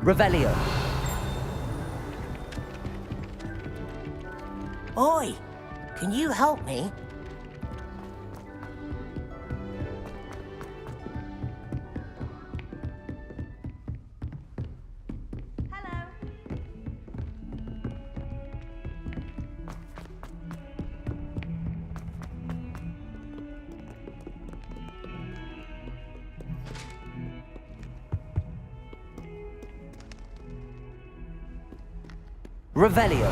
Revelio. Oi, can you help me? Hello. Revelio.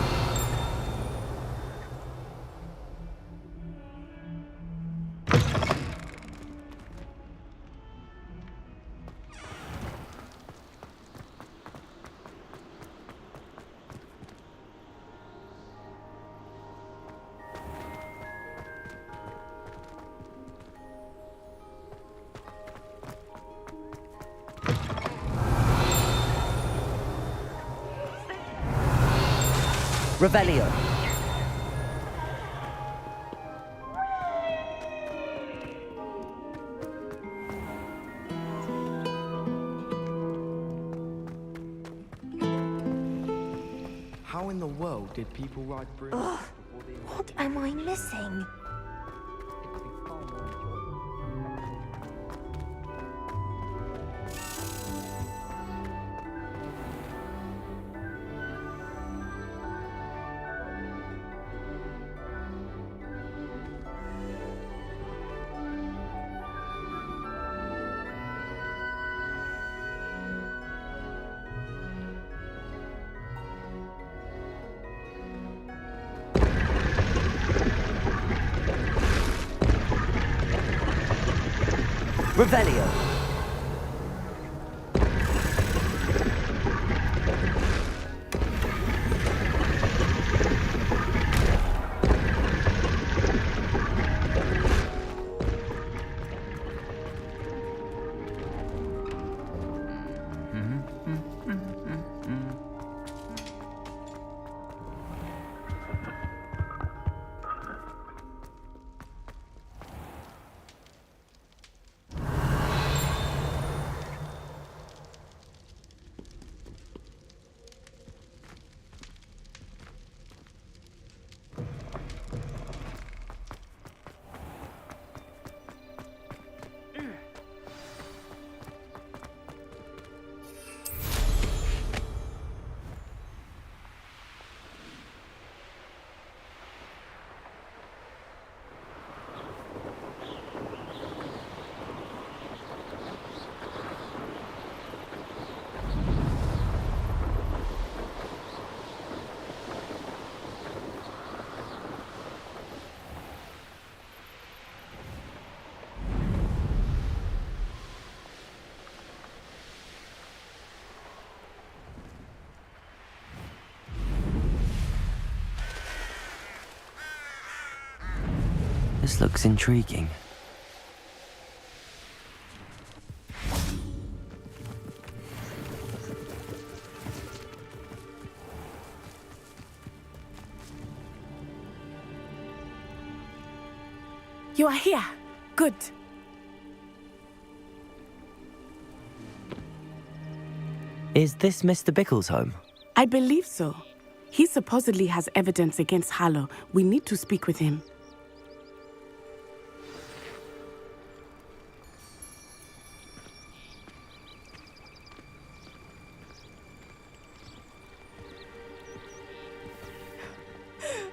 Revelio. How in the world did people ride bridges before the What am I missing? Revelio. This looks intriguing. You are here. Good. Is this Mr. Bickle's home? I believe so. He supposedly has evidence against Harlow. We need to speak with him.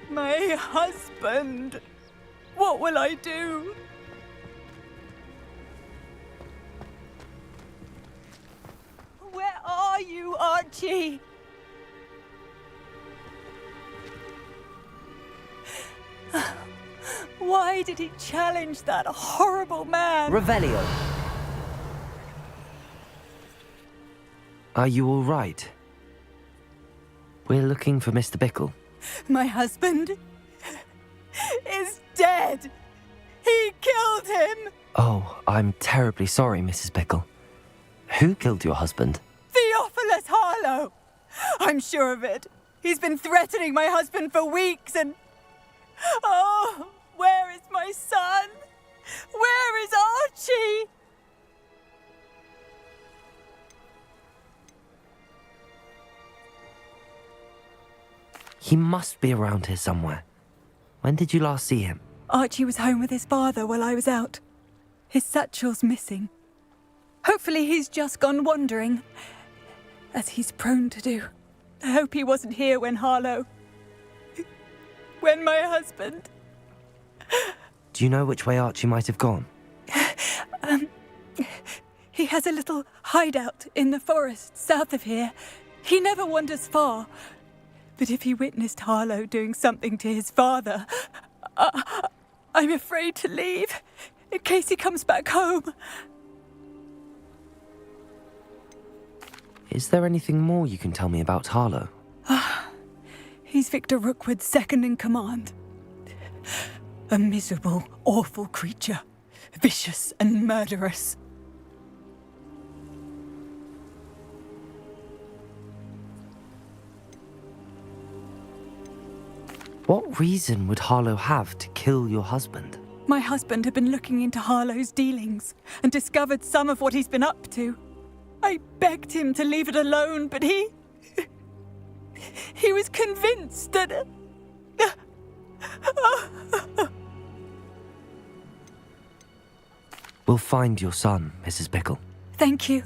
My husband! What will I do? Where are you, Archie? Why did he challenge that horrible man? Revelio. Are you all right? We're looking for Mr. Bickle. My husband is dead. He killed him. Oh, I'm terribly sorry, Mrs. Bickle. Who killed your husband? Theophilus Harlow. I'm sure of it. He's been threatening my husband for weeks and... Oh, where is my son? Where is Archie? He must be around here somewhere. When did you last see him? Archie was home with his father while I was out. His satchel's missing. Hopefully he's just gone wandering, as he's prone to do. I hope he wasn't here when Harlow... when my husband... Do you know which way Archie might have gone? He has a little hideout in the forest south of here. He never wanders far. But if he witnessed Harlow doing something to his father, I'm afraid to leave, in case he comes back home. Is there anything more you can tell me about Harlow? He's Victor Rookwood's second in command. A miserable, awful creature. Vicious and murderous. What reason would Harlow have to kill your husband? My husband had been looking into Harlow's dealings and discovered some of what he's been up to. I begged him to leave it alone, but he was convinced that... We'll find your son, Mrs. Bickle. Thank you.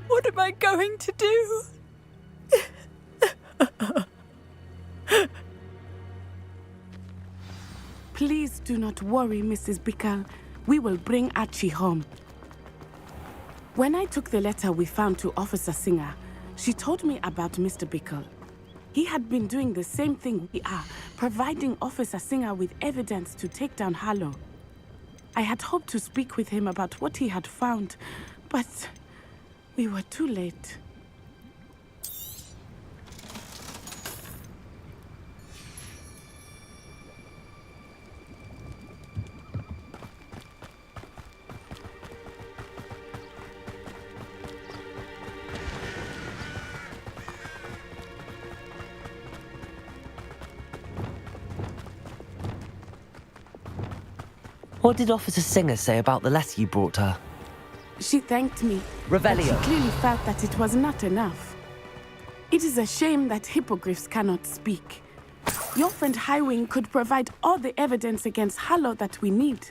What am I going to do? Please do not worry, Mrs. Bickle. We will bring Archie home. When I took the letter we found to Officer Singer, she told me about Mr. Bickle. He had been doing the same thing we are, providing Officer Singer with evidence to take down Harlow. I had hoped to speak with him about what he had found, but we were too late. What did Officer Singer say about the letter you brought her? She thanked me. Revelio. But she clearly felt that it was not enough. It is a shame that hippogriffs cannot speak. Your friend Highwing could provide all the evidence against Harlow that we need.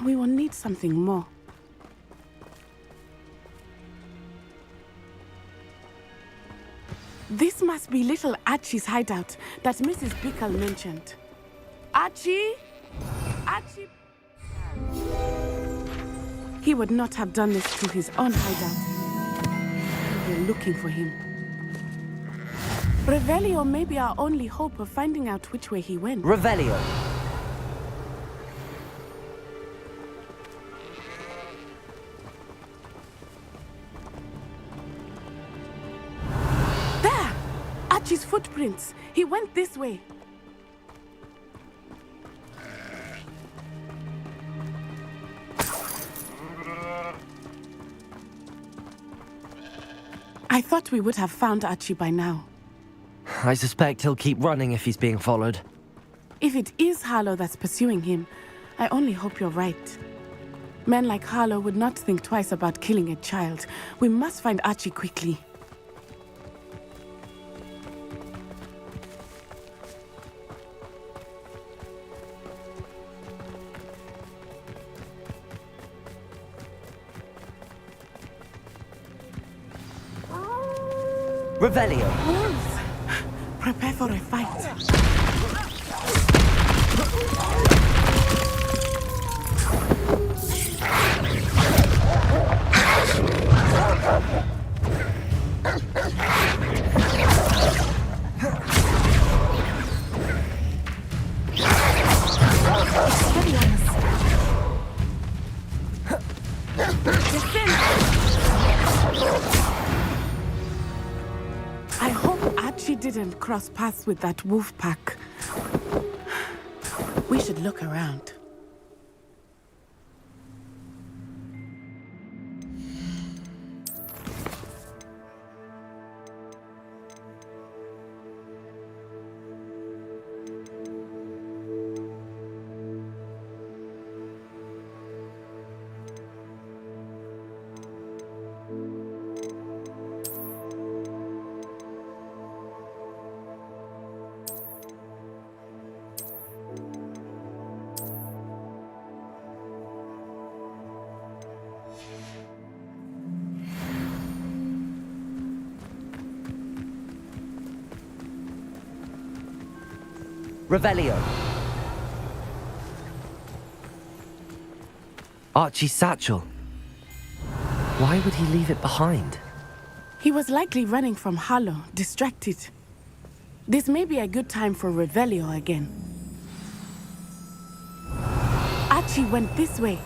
We will need something more. This must be little Archie's hideout that Mrs. Bickle mentioned. Archie? Archie? He would not have done this to his own hideout. We're looking for him. Revelio may be our only hope of finding out which way he went. Revelio. There! Archie's footprints. He went this way. I thought we would have found Archie by now. I suspect he'll keep running if he's being followed. If it is Harlow that's pursuing him, I only hope you're right. Men like Harlow would not think twice about killing a child. We must find Archie quickly. Revelio. Wolves! Prepare for a fight. I hope Archie didn't cross paths with that wolf pack. We should look around. Revelio. Archie's satchel. Why would he leave it behind? He was likely running from Harlow, distracted. This may be a good time for Revelio again. Archie went this way.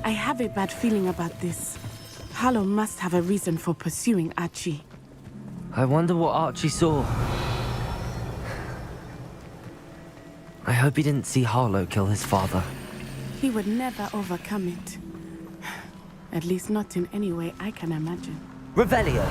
I have a bad feeling about this. Harlow must have a reason for pursuing Archie. I wonder what Archie saw. I hope he didn't see Harlow kill his father. He would never overcome it. At least not in any way I can imagine. Revelio.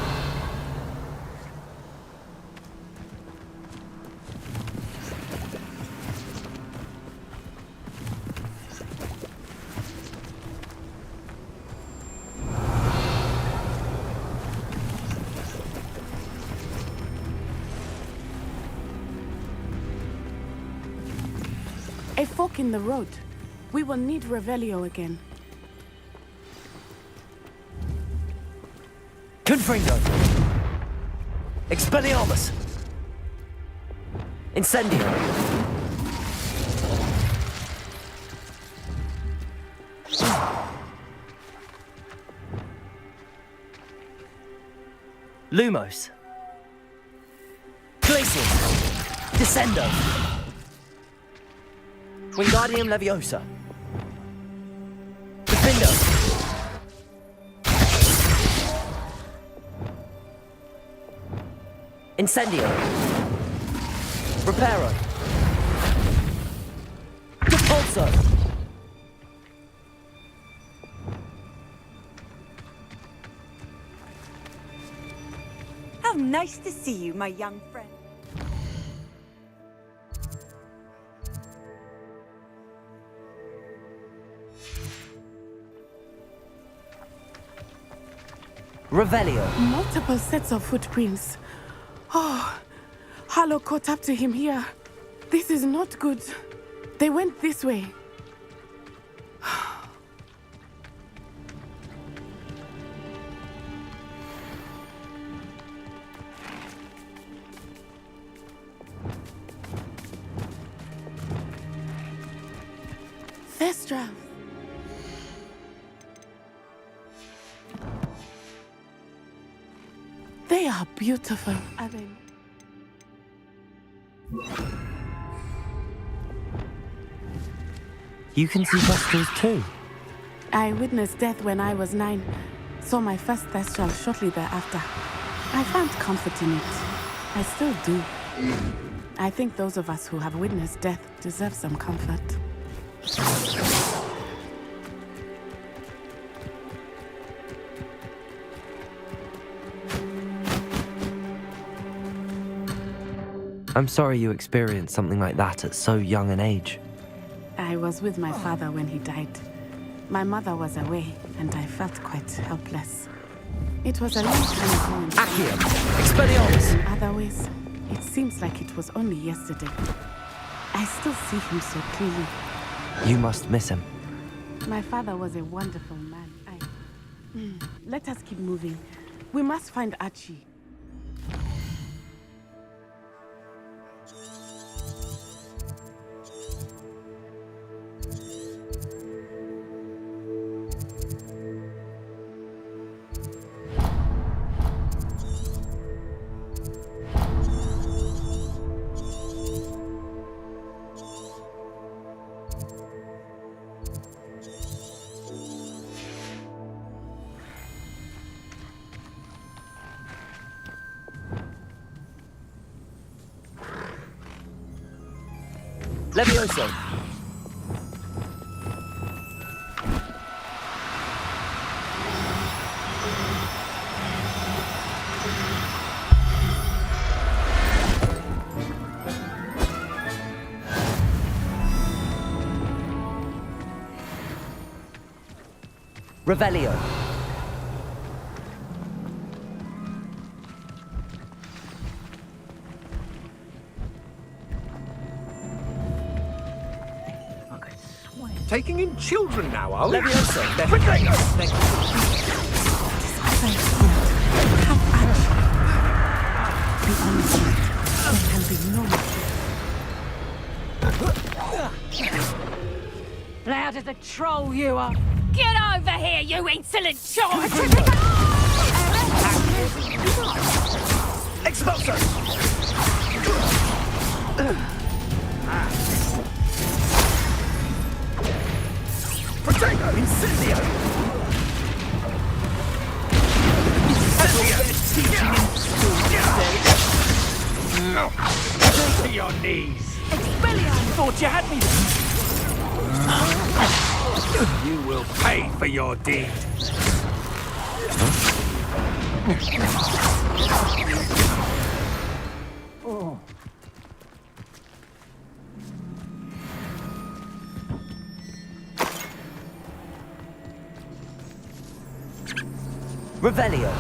A fork in the road. We will need Revelio again. Confringo. Expelliarmus. Incendio. Lumos. Glacius. Descendo. Wingardium Leviosa. Defendo. Incendio. Reparo. Depulso. How nice to see you, my young friend. Revelio. Multiple sets of footprints. Oh, Harlow caught up to him here. This is not good. They went this way. Thestra. They are beautiful, Apane. You can see Thestrals too. I witnessed death when I was 9. Saw my first Thestral shortly thereafter. I found comfort in it. I still do. I think those of us who have witnessed death deserve some comfort. I'm sorry you experienced something like that at so young an age. I was with my father when he died. My mother was away, and I felt quite helpless. It was a long time ago in Accio! Expelliarmus! in other ways. It seems like it was only yesterday. I still see him so clearly. You must miss him. My father was a wonderful man. Let us keep moving. We must find Archie. Levioso! Revelio. I could swear taking in children now, are we? Leviosa, Potato! thank you. Have Archie. Be honest with me. There can be no mistake. Loud as a troll you are. Get over here, you insolent child! Expulsor! Potato! Incendio! To your knees! Thought you had me. You will pay for your deed. Revelio.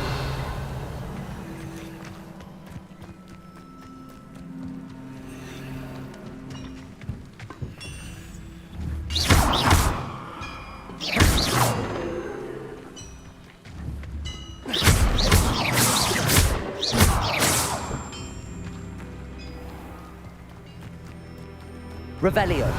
Revelio.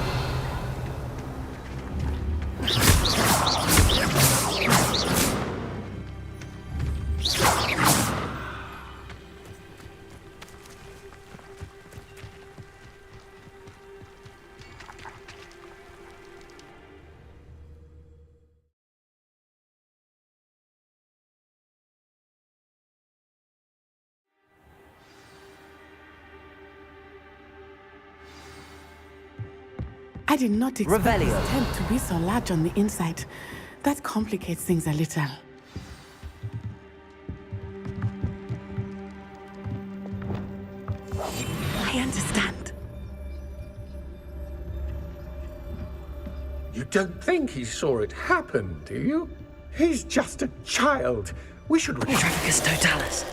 I did not expect Revelio. this tent to be so large on the inside. That complicates things a little. I understand. You don't think he saw it happen, do you? He's just a child. We should... Trafficus totalis.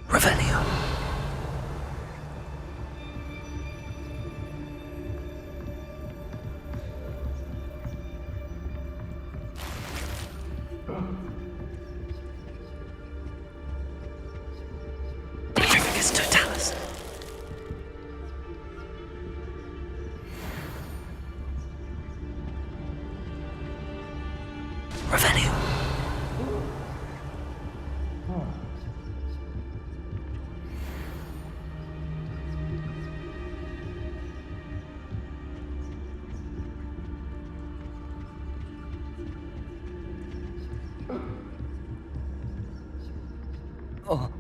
Revelio. Trafficus totalis. Revelio. Oh.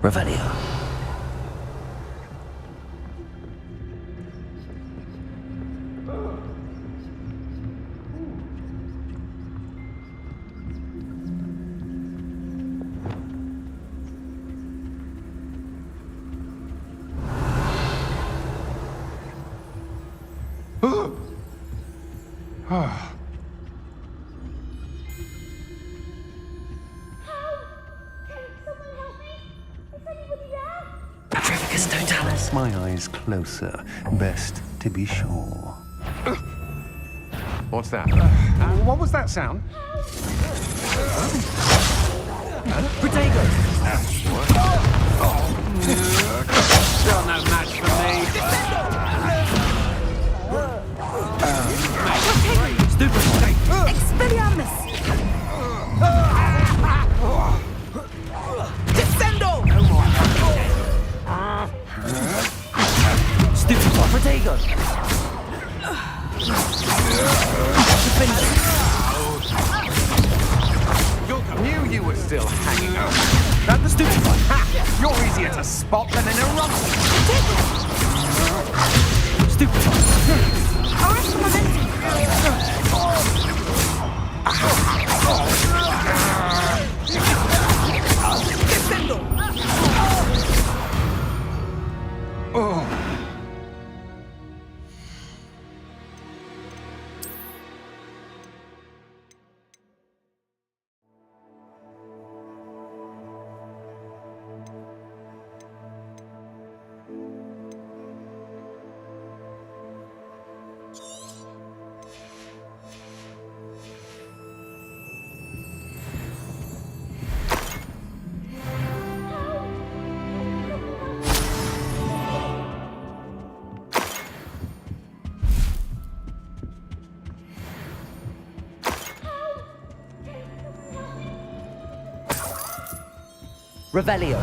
Revelio. Trafficus totalis. My eyes closer. Best to be sure. What's that? What was that sound? Protego. Still no match for me. Stupefy. Expelliarmus! Stupefy. Protego. Knew you were still hanging out. That the stupid one. Ha! You're easier to spot than an eruption. Stupefy. Revelio.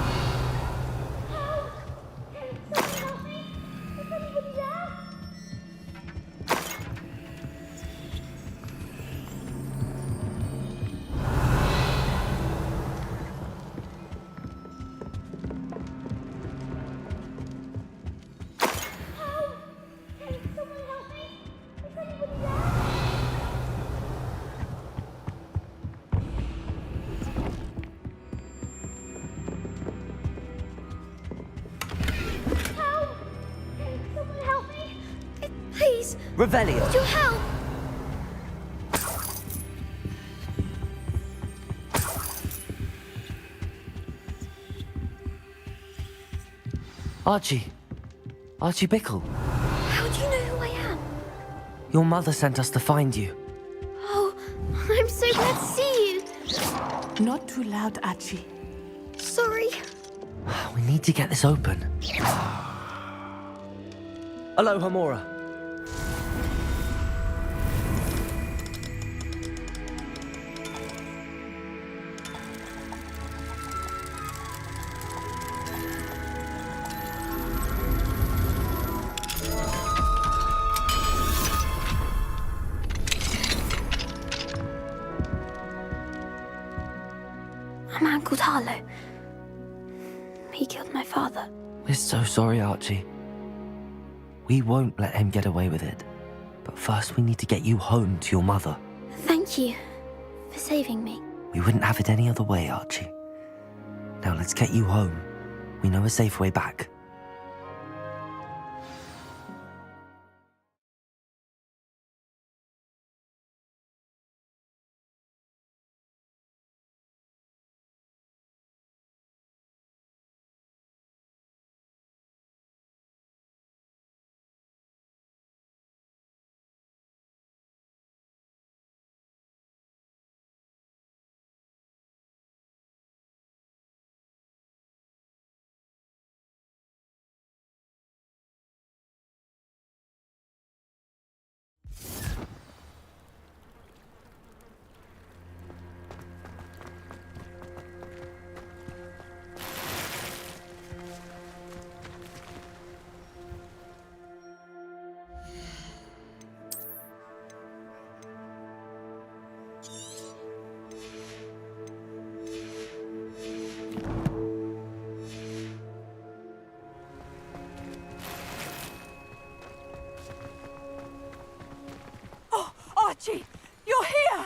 Please, Revelio. your help! Archie. Archie Bickle. How do you know who I am? Your mother sent us to find you. Oh, I'm so glad to see you. Not too loud, Archie. Sorry. We need to get this open. Aloha, Mora. A man called Harlow. He killed my father. We're so sorry, Archie. We won't let him get away with it. But first we need to get you home to your mother. Thank you for saving me. We wouldn't have it any other way, Archie. Now let's get you home. We know a safe way back. Archie, you're here!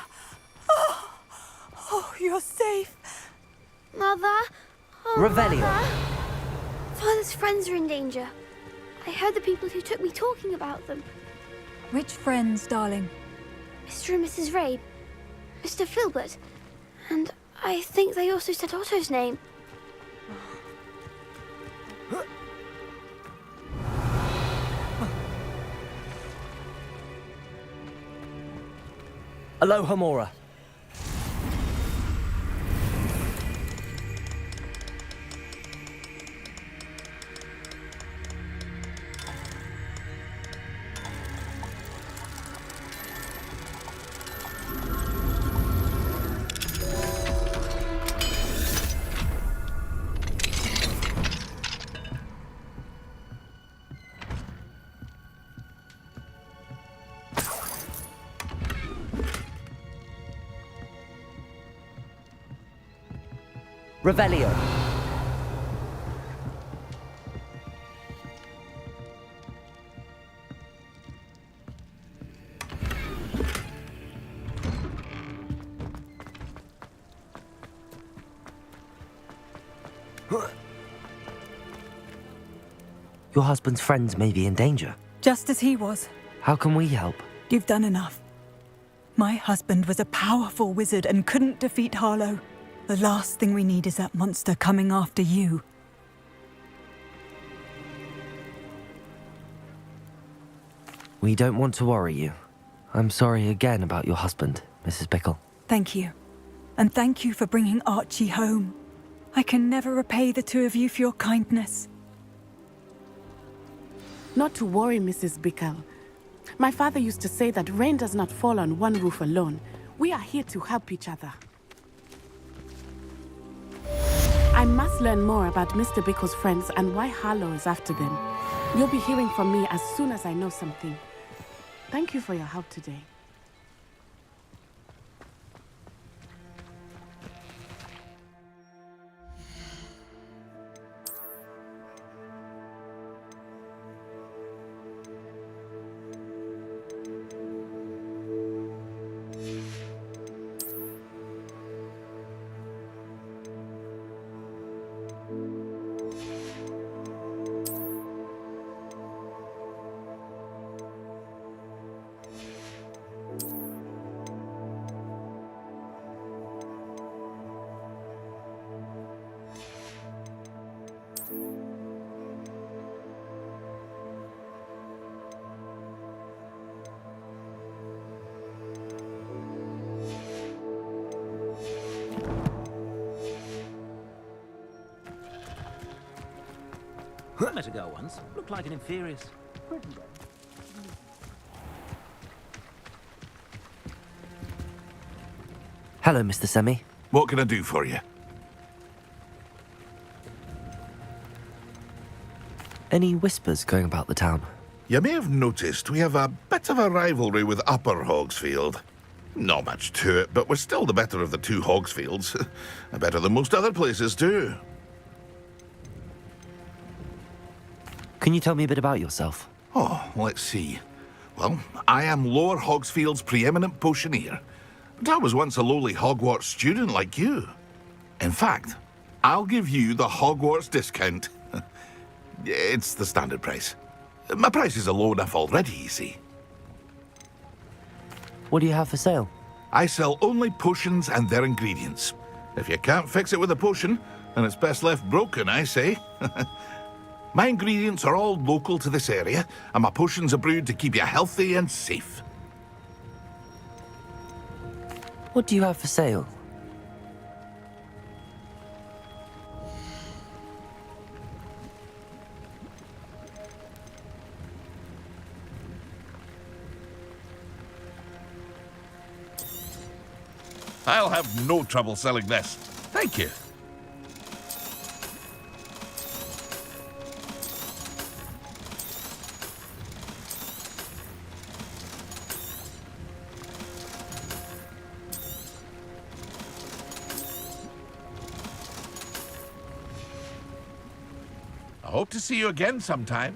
Oh, you're safe. Mother? Oh, Revelio. Mother. Father's friends are in danger. I heard the people who took me talking about them. Which friends, darling? Mr. and Mrs. Ray, Mr. Filbert, and I think they also said Otto's name. Aloha, Mora. Revelio. Your husband's friends may be in danger. Just as he was. How can we help? You've done enough. My husband was a powerful wizard and couldn't defeat Harlow. The last thing we need is that monster coming after you. We don't want to worry you. I'm sorry again about your husband, Mrs. Bickle. Thank you. And thank you for bringing Archie home. I can never repay the two of you for your kindness. Not to worry, Mrs. Bickle. My father used to say that rain does not fall on one roof alone. We are here to help each other. I'm must learn more about Mr. Bickle's friends and why Harlow is after them. You'll be hearing from me as soon as I know something. Thank you for your help today. I met a girl once. Looked like an inferior's. Hello, Mr. Semi. What can I do for you? Any whispers going about the town? You may have noticed we have a bit of a rivalry with Upper Hogsfield. Not much to it, but we're still the better of the two Hogsfields. Better than most other places, too. Can you tell me a bit about yourself? Oh, let's see. Well, I am Lower Hogsfield's preeminent potioneer. And I was once a lowly Hogwarts student like you. In fact, I'll give you the Hogwarts discount. It's the standard price. My prices are low enough already, you see. What do you have for sale? I sell only potions and their ingredients. If you can't fix it with a potion, then it's best left broken, I say. My ingredients are all local to this area, and my potions are brewed to keep you healthy and safe. What do you have for sale? I'll have no trouble selling this. Thank you. I hope to see you again sometime.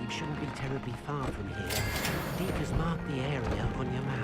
Shouldn't be terribly far from here. Deek has marked the area on your map.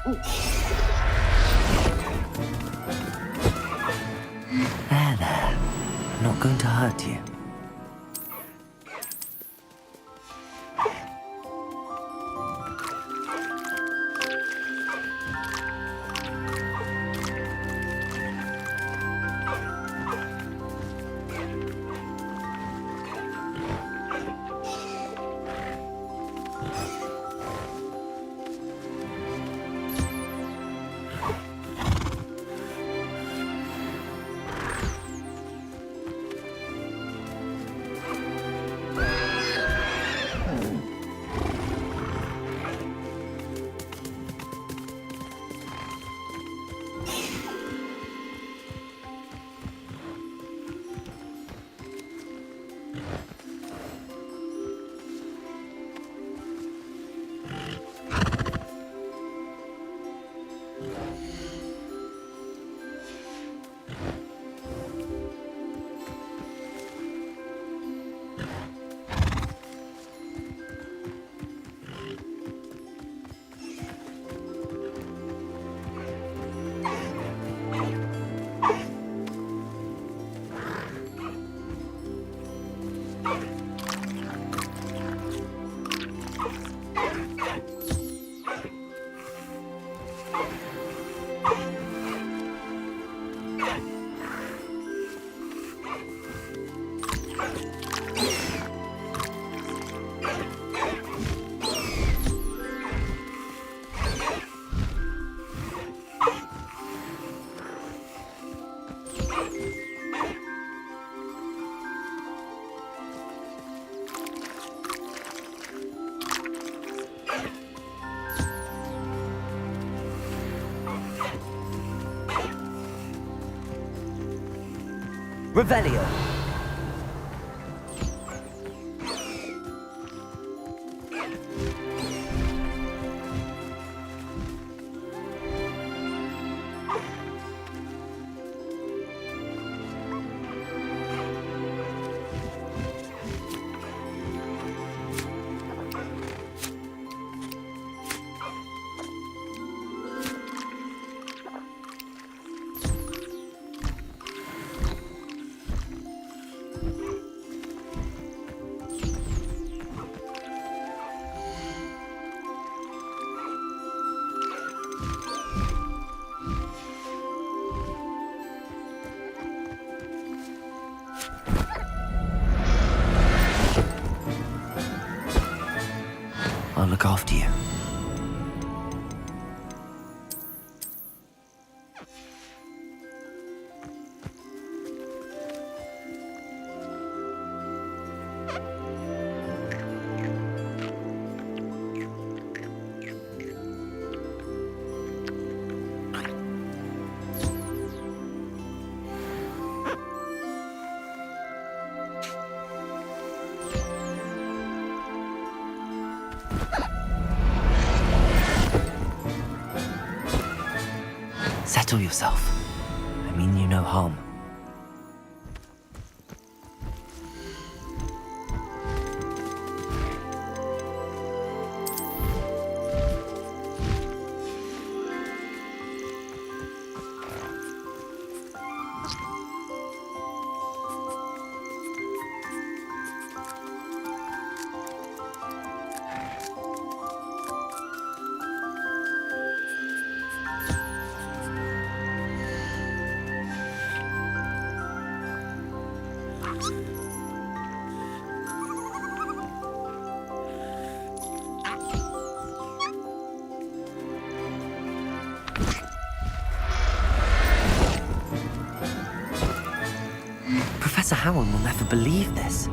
There. Not going to hurt you. Revelio. I'll look after you. Settle yourself. I mean you no harm. Professor Howard will never believe this.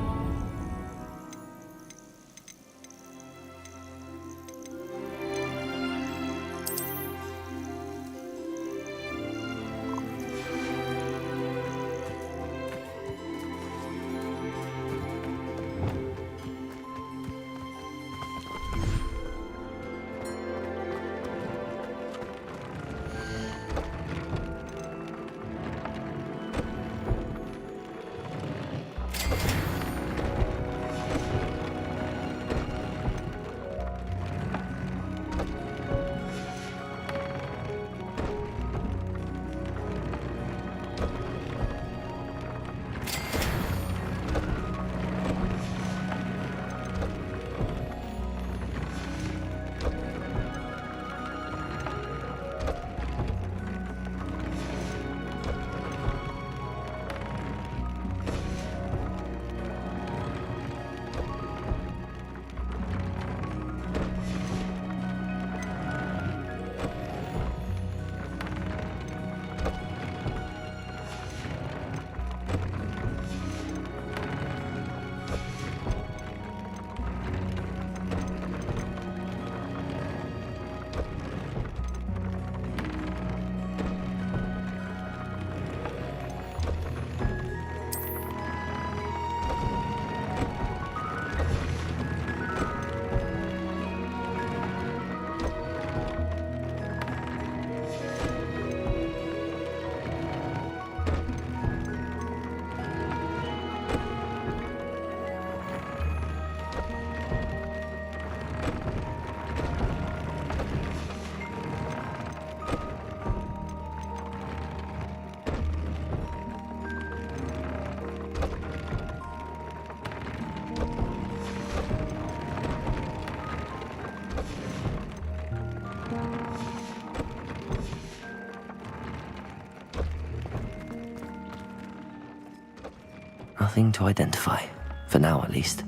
Nothing to identify, for now at least.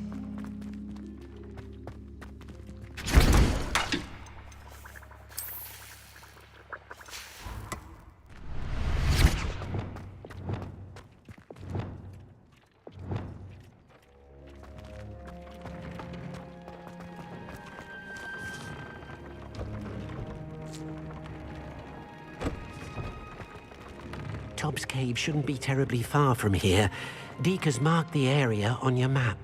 Tob's cave shouldn't be terribly far from here. Deke has marked the area on your map.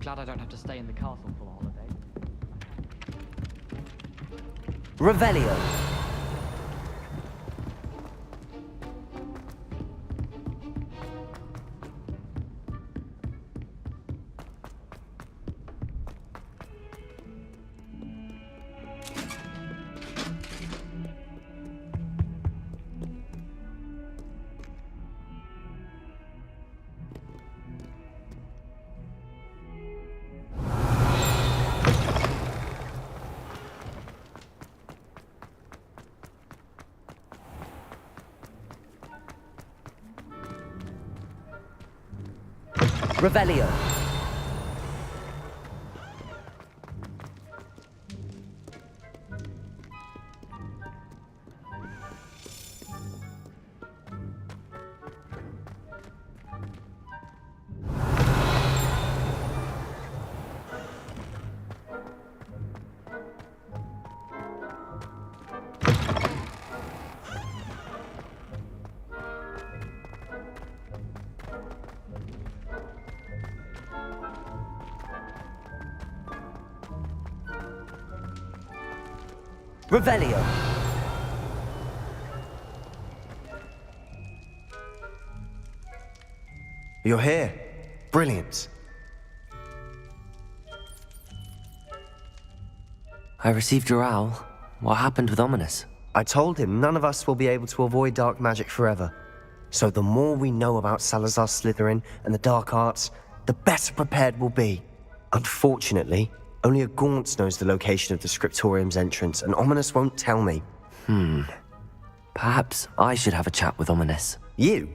Glad I don't have to stay in the castle for the holiday. Revelio. Revelio. Revelio. You're here. Brilliant. I received your owl. What happened with Ominous? I told him none of us will be able to avoid dark magic forever. So the more we know about Salazar Slytherin and the dark arts, the better prepared we'll be. Unfortunately, only a Gaunt knows the location of the Scriptorium's entrance, and Ominous won't tell me. Perhaps I should have a chat with Ominous. You?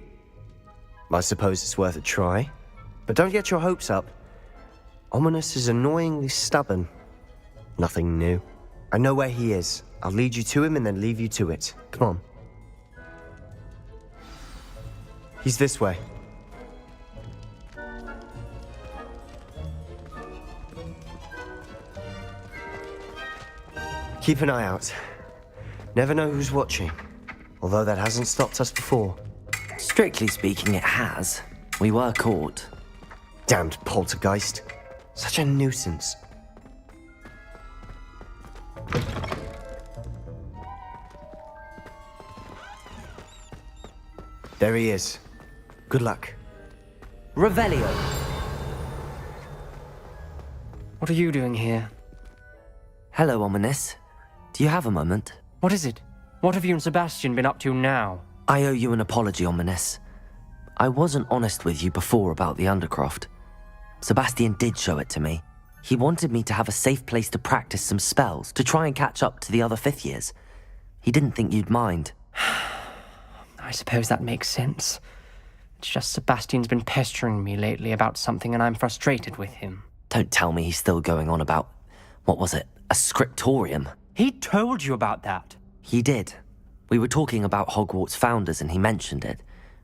I suppose it's worth a try. But don't get your hopes up. Ominous is annoyingly stubborn. Nothing new. I know where he is. I'll lead you to him and then leave you to it. Come on. He's this way. Keep an eye out. Never know who's watching. Although that hasn't stopped us before. Strictly speaking, it has. We were caught. Damned poltergeist. Such a nuisance. There he is. Good luck. Revelio. What are you doing here? Hello, Ominous. Do you have a moment? What is it? What have you and Sebastian been up to now? I owe you an apology, Ominous. I wasn't honest with you before about the Undercroft. Sebastian did show it to me. He wanted me to have a safe place to practice some spells, to try and catch up to the other fifth years. He didn't think you'd mind. I suppose that makes sense. It's just Sebastian's been pestering me lately about something and I'm frustrated with him. Don't tell me he's still going on about, what was it, a scriptorium? He told you about that. He did. We were talking about Hogwarts founders and he mentioned it.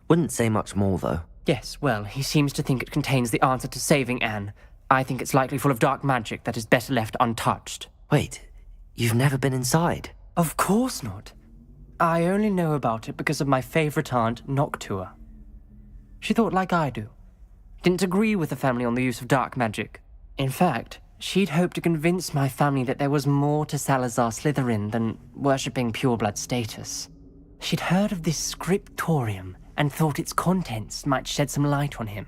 Wouldn't say much more, though. Yes, well, he seems to think it contains the answer to saving Anne. I think it's likely full of dark magic that is better left untouched. Wait, you've never been inside? Of course not. I only know about it because of my favorite aunt, Noctua. She thought like I do. Didn't agree with the family on the use of dark magic. In fact, she'd hoped to convince my family that there was more to Salazar Slytherin than worshipping pureblood status. She'd heard of this scriptorium and thought its contents might shed some light on him.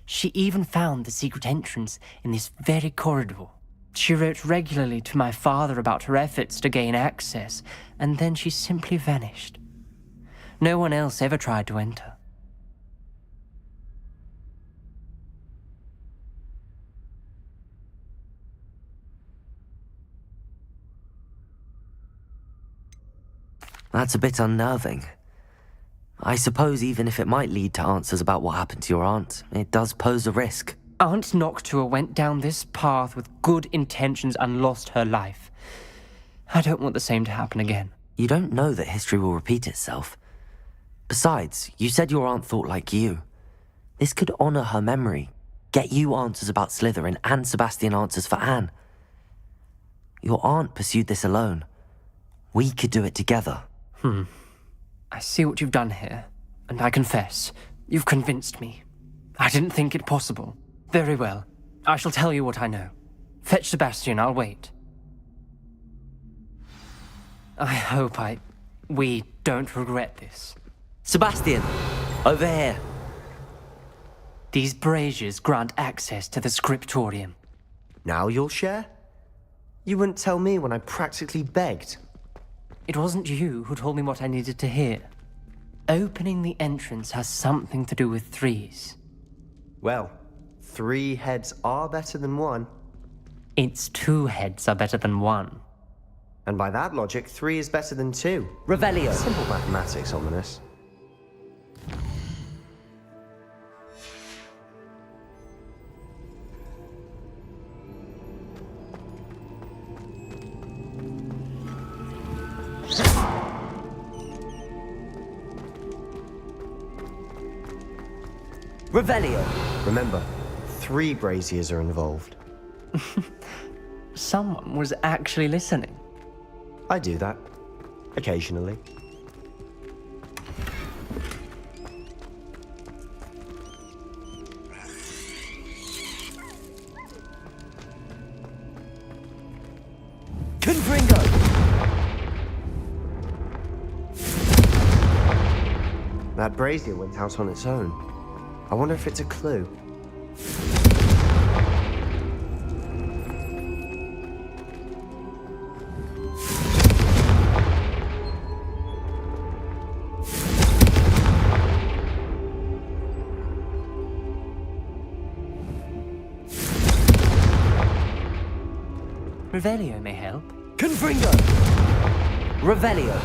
She even found the secret entrance in this very corridor. She wrote regularly to my father about her efforts to gain access, and then she simply vanished. No one else ever tried to enter. That's a bit unnerving. I suppose even if it might lead to answers about what happened to your aunt, it does pose a risk. Aunt Noctua went down this path with good intentions and lost her life. I don't want the same to happen again. You don't know that history will repeat itself. Besides, you said your aunt thought like you. This could honor her memory, get you answers about Slytherin and Sebastian answers for Anne. Your aunt pursued this alone. We could do it together. I see what you've done here, and I confess, you've convinced me. I didn't think it possible. Very well. I shall tell you what I know. Fetch Sebastian, I'll wait. I hope we don't regret this. Sebastian, over here. These braziers grant access to the scriptorium. Now you'll share? You wouldn't tell me when I practically begged. It wasn't you who told me what I needed to hear. Opening the entrance has something to do with threes. Well, 3 heads are better than 1. It's 2 heads are better than 1. And by that logic, 3 is better than 2. Revelio. Simple mathematics, ominous. Revelio. Remember, 3 braziers are involved. Someone was actually listening. I do that. Occasionally. Confringo! That brazier went out on its own. I wonder if it's a clue. Revelio may help. Confringo! Revelio!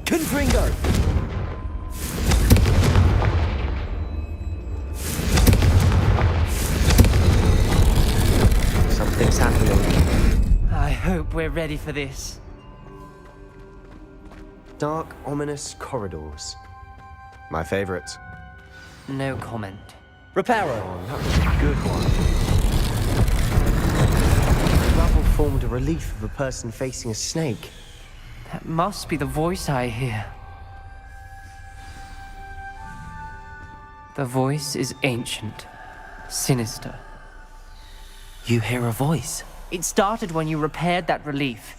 Confringo! Something's happening. I hope we're ready for this. Dark, ominous corridors. My favorite. No comment. Reparo! Oh, that was a good one. The rubble formed a relief of a person facing a snake. That must be the voice I hear. The voice is ancient, sinister. You hear a voice? It started when you repaired that relief.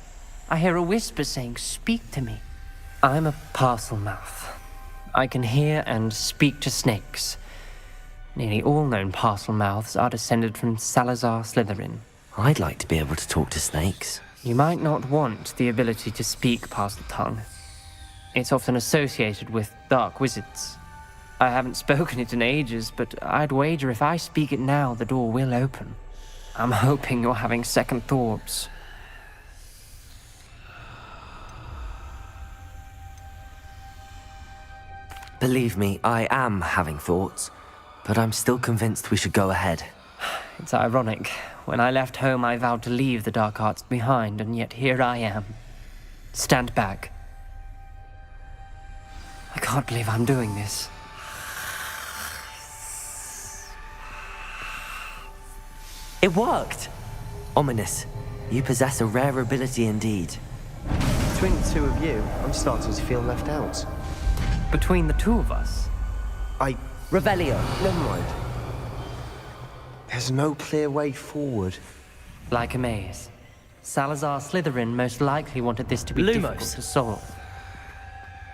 I hear a whisper saying, "Speak to me." I'm a parcel mouth. I can hear and speak to snakes. Nearly all known parcel mouths are descended from Salazar Slytherin. I'd like to be able to talk to snakes. You might not want the ability to speak parcel tongue. It's often associated with dark wizards. I haven't spoken it in ages, but I'd wager if I speak it now, the door will open. I'm hoping you're having second thoughts. Believe me, I am having thoughts, but I'm still convinced we should go ahead. It's ironic. When I left home, I vowed to leave the dark arts behind, and yet here I am. Stand back. I can't believe I'm doing this. It worked! Ominous, you possess a rare ability indeed. Between the 2 of you, I'm starting to feel left out. Between the 2 of us? Revelio. Never mind. There's no clear way forward. Like a maze. Salazar Slytherin most likely wanted this to be difficult to solve.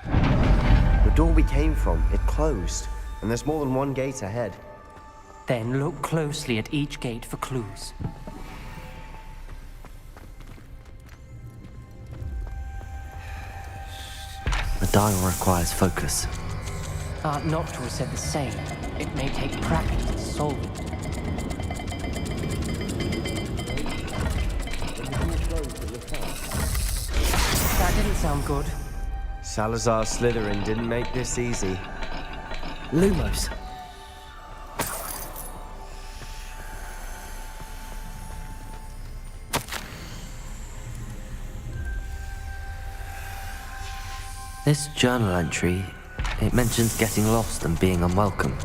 The door we came from, it closed, and there's more than one gate ahead. Then look closely at each gate for clues. The dial requires focus. Aunt Noctua said the same. It may take practice to solve it. That didn't sound good. Salazar Slytherin didn't make this easy. Lumos. This journal entry, it mentions getting lost and being unwelcome.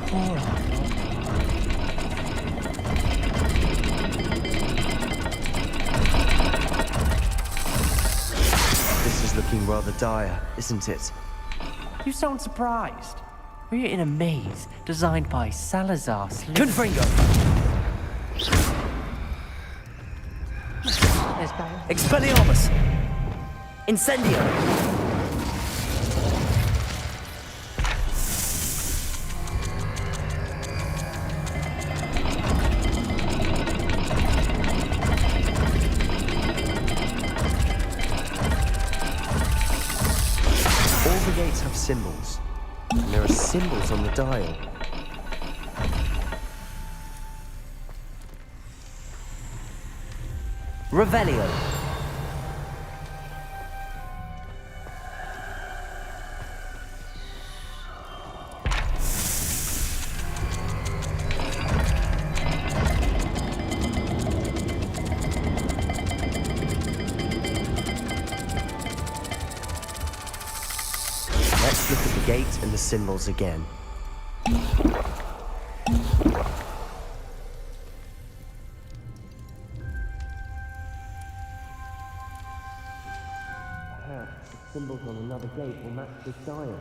Poor Aunt. This is looking rather dire, isn't it? You sound surprised. We're in a maze designed by Salazar Slytherin. Confringo! Expelliarmus! Incendio! All the gates have symbols, and there are symbols on the dial. Revelio! Let's look at the gate and the symbols again. Perhaps the symbols on another gate will match this dial.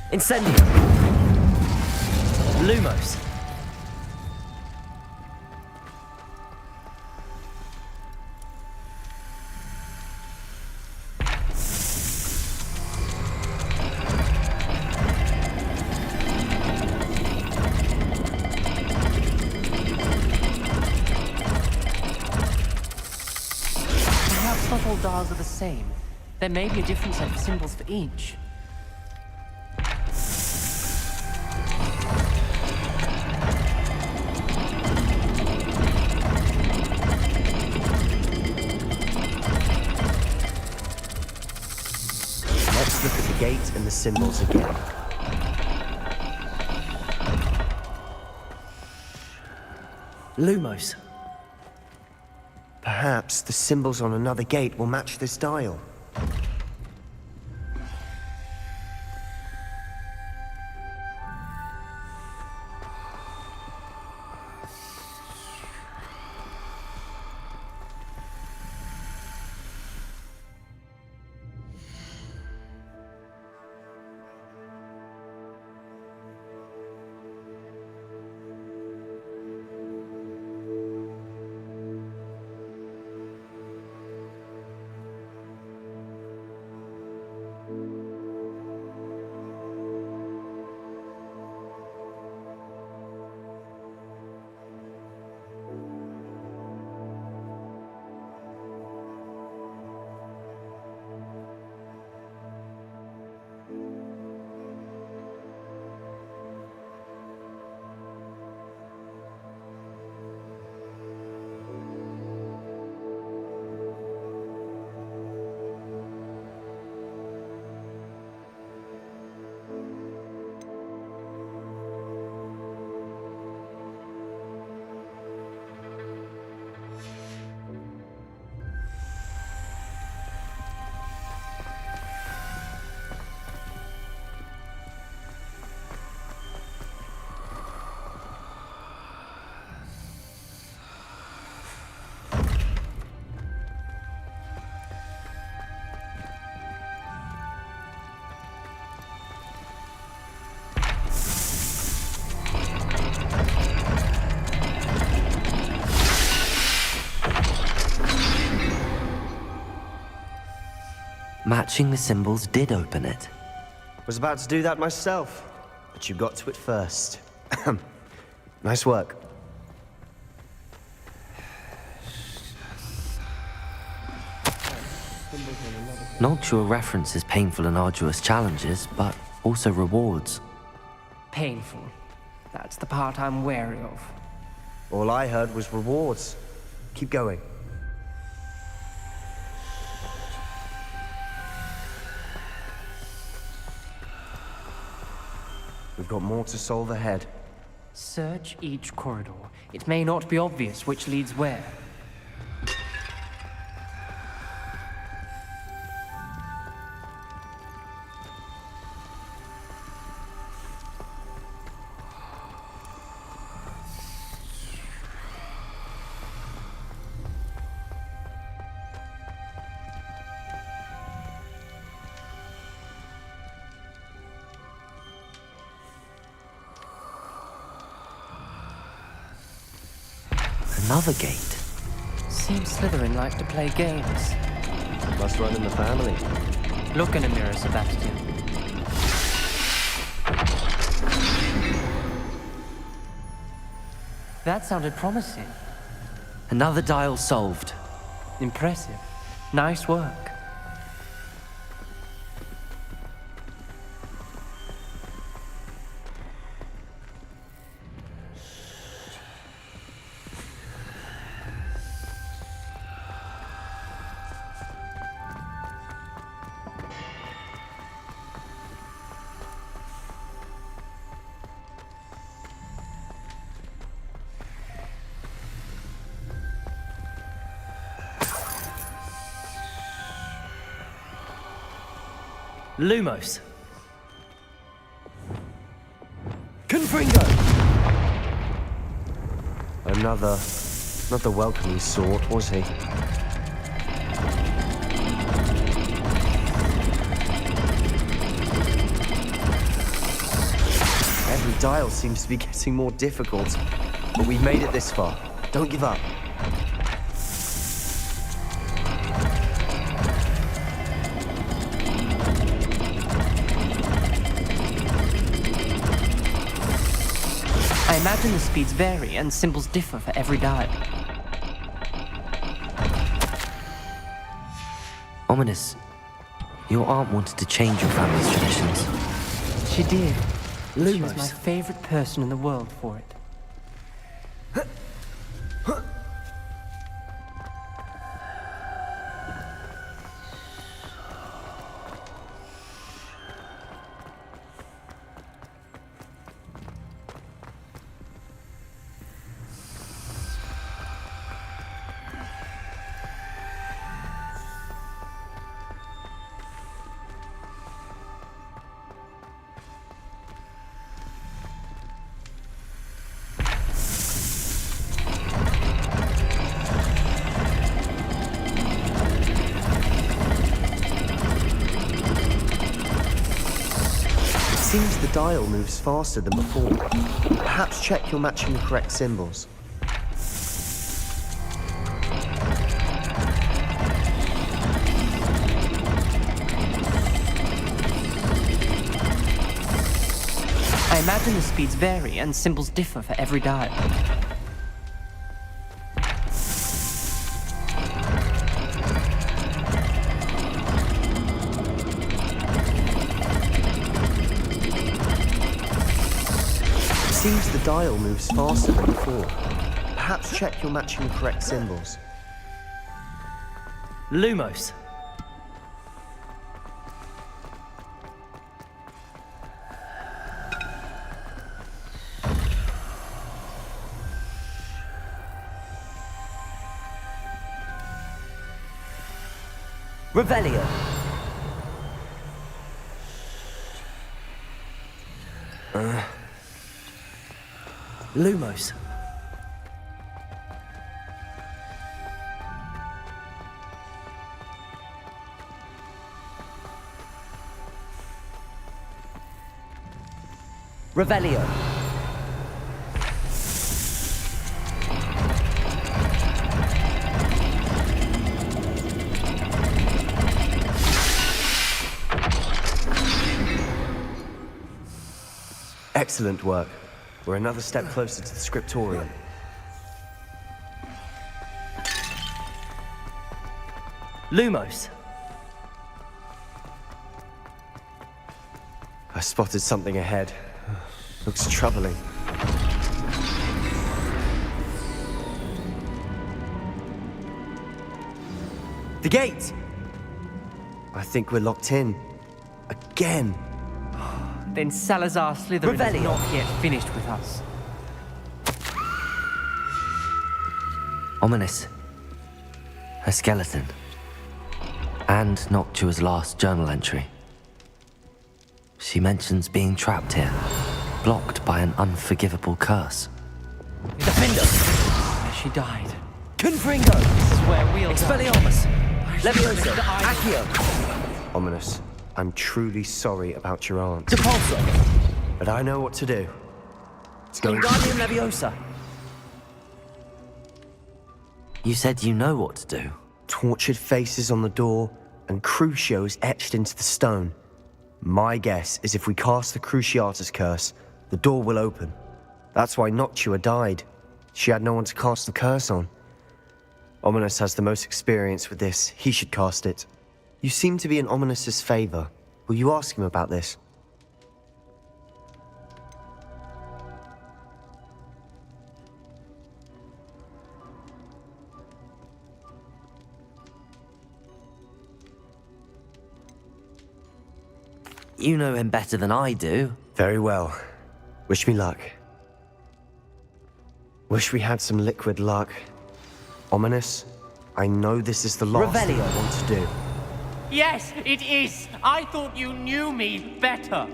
Incendio! Lumos! Perhaps not all dials are the same. There may be a different set of symbols for each. Let's look at the gate and the symbols again. Lumos! Perhaps the symbols on another gate will match this dial. Matching the symbols did open it. Was about to do that myself, but you got to it first. Nice work. Noctua references painful and arduous challenges, but also rewards. Painful. That's the part I'm wary of. All I heard was rewards. Keep going. We've got more to solve ahead. Search each corridor. It may not be obvious which leads where. Another gate. Seems Slytherin like to play games. Must run in the family. Look in a mirror, Sebastian. That sounded promising. Another dial solved. Impressive. Nice work. Lumos. Confringo! Another... not the welcoming sort, was he? Every dial seems to be getting more difficult, but we've made it this far. Don't give up. I imagine the speeds vary and symbols differ for every dial. Ominous. Your aunt wanted to change your family's traditions. She did. Lumos. She was my favorite person in the world for it. Seems the dial moves faster than before. Perhaps check you're matching the correct symbols. I imagine the speeds vary and symbols differ for every dial. Seems the dial moves faster than before. Perhaps check you're matching the correct symbols. Lumos. Revelio. Lumos. Revelio. Excellent work. We're another step closer to the scriptorium. Lumos. I spotted something ahead. Looks troubling. The gate! I think we're locked in. Again. Then Salazar Slytherin is Revelio. not yet finished with us. Ominous. A skeleton. And Noctua's last journal entry. She mentions being trapped here, blocked by an unforgivable curse. Defender. Where she died. Confringo. This is where we'll Expelliarmus. Levioso. Accio. Ominous, I'm truly sorry about your aunt. Depulso. But I know what to do. It's going Wingardium Leviosa. You said you know what to do. Tortured faces on the door and Crucios etched into the stone. My guess is if we cast the Cruciatus curse, the door will open. That's why Noctua died. She had no one to cast the curse on. Ominous has the most experience with this. He should cast it. You seem to be in Ominous's favor. Will you ask him about this? You know him better than I do. Very well. Wish me luck. Wish we had some liquid luck. Ominous, I know this is the last thing I want to do. Yes, it is. I thought you knew me better.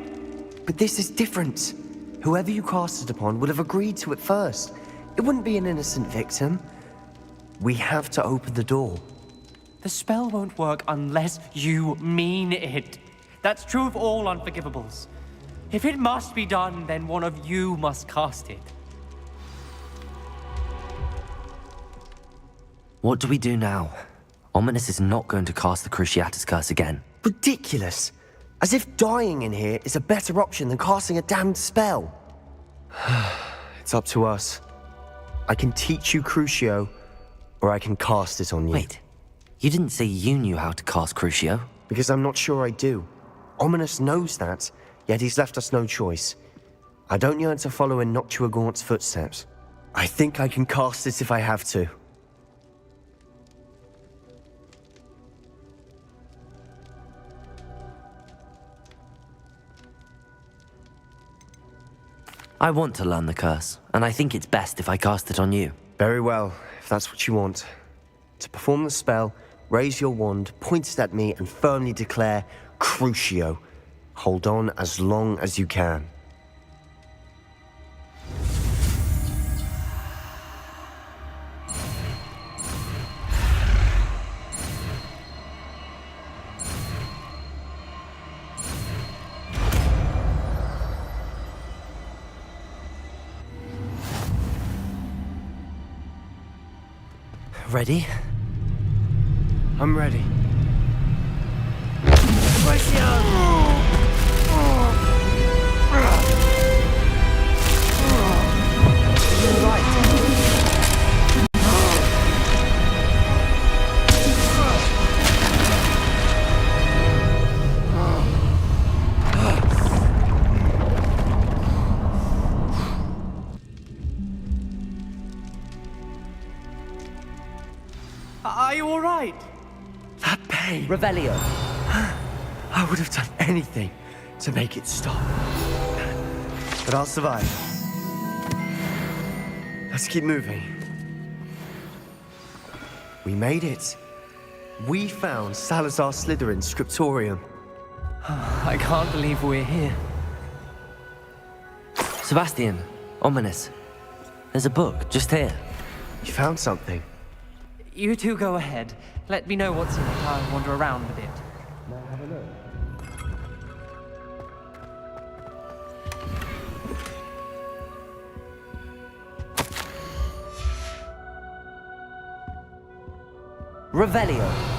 But this is different. Whoever you cast it upon would have agreed to it first. It wouldn't be an innocent victim. We have to open the door. The spell won't work unless you mean it. That's true of all unforgivables. If it must be done, then one of you must cast it. What do we do now? Ominous is not going to cast the Cruciatus curse again. Ridiculous. As if dying in here is a better option than casting a damned spell. It's up to us. I can teach you Crucio, or I can cast it on you. Wait, you didn't say you knew how to cast Crucio? Because I'm not sure I do. Ominous knows that, yet he's left us no choice. I don't yearn to follow in Noctua Gaunt's footsteps. I think I can cast it if I have to. I want to learn the curse, and I think it's best if I cast it on you. Very well, if that's what you want. To perform the spell, raise your wand, point it at me, and firmly declare, Crucio. Hold on as long as you can. Ready? I'm ready. Are you all right? That pain. Revelio. I would have done anything to make it stop. But I'll survive. Let's keep moving. We made it. We found Salazar Slytherin's scriptorium. I can't believe we're here. Sebastian, Ominous. There's a book just here. You found something. You two go ahead. Let me know what's in it. I'll wander around a bit. Revelio.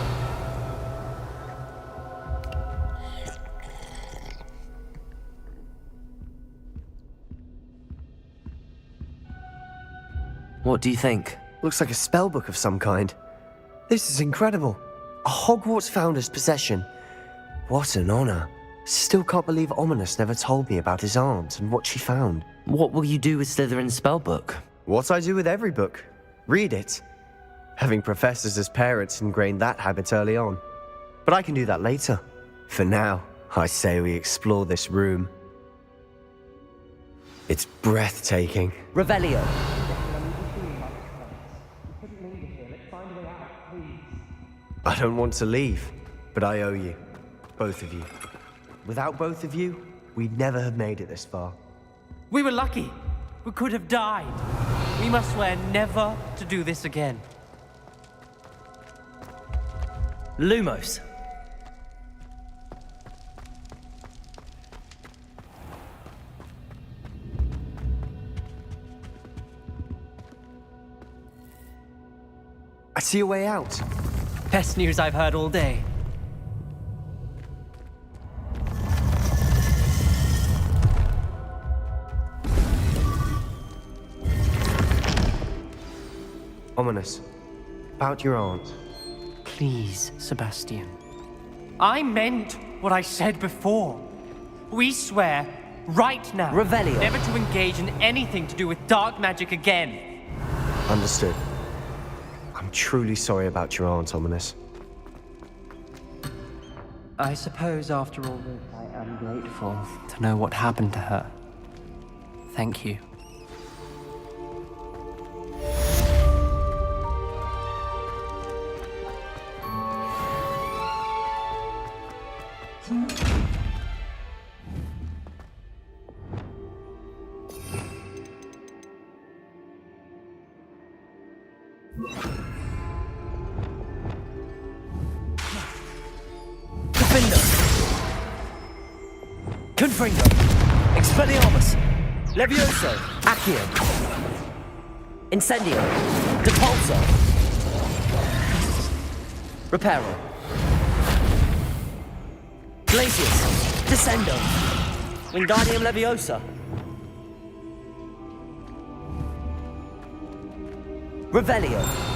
What do you think? Looks like a spellbook of some kind. This is incredible. A Hogwarts founder's possession. What an honor. Still can't believe Ominous never told me about his aunt and what she found. What will you do with Slytherin's spellbook? What I do with every book. Read it. Having professors as parents ingrained that habit early on. But I can do that later. For now, I say we explore this room. It's breathtaking. Revelio. I don't want to leave, but I owe you. Both of you. Without both of you, we'd never have made it this far. We were lucky. We could have died. We must swear never to do this again. Lumos. I see a way out. Best news I've heard all day. Ominous. About your aunt. Please, Sebastian. I meant what I said before. We swear, right now, Revelio. never to engage in anything to do with dark magic again. Understood. I'm truly sorry about your aunt, Ominous. I suppose after all this, I am grateful to know what happened to her. Thank you. Confringo. Expelliarmus. Levioso. Accio. Incendio. Depulso. Reparo. Glacius. Descendo. Wingardium Leviosa. Revelio.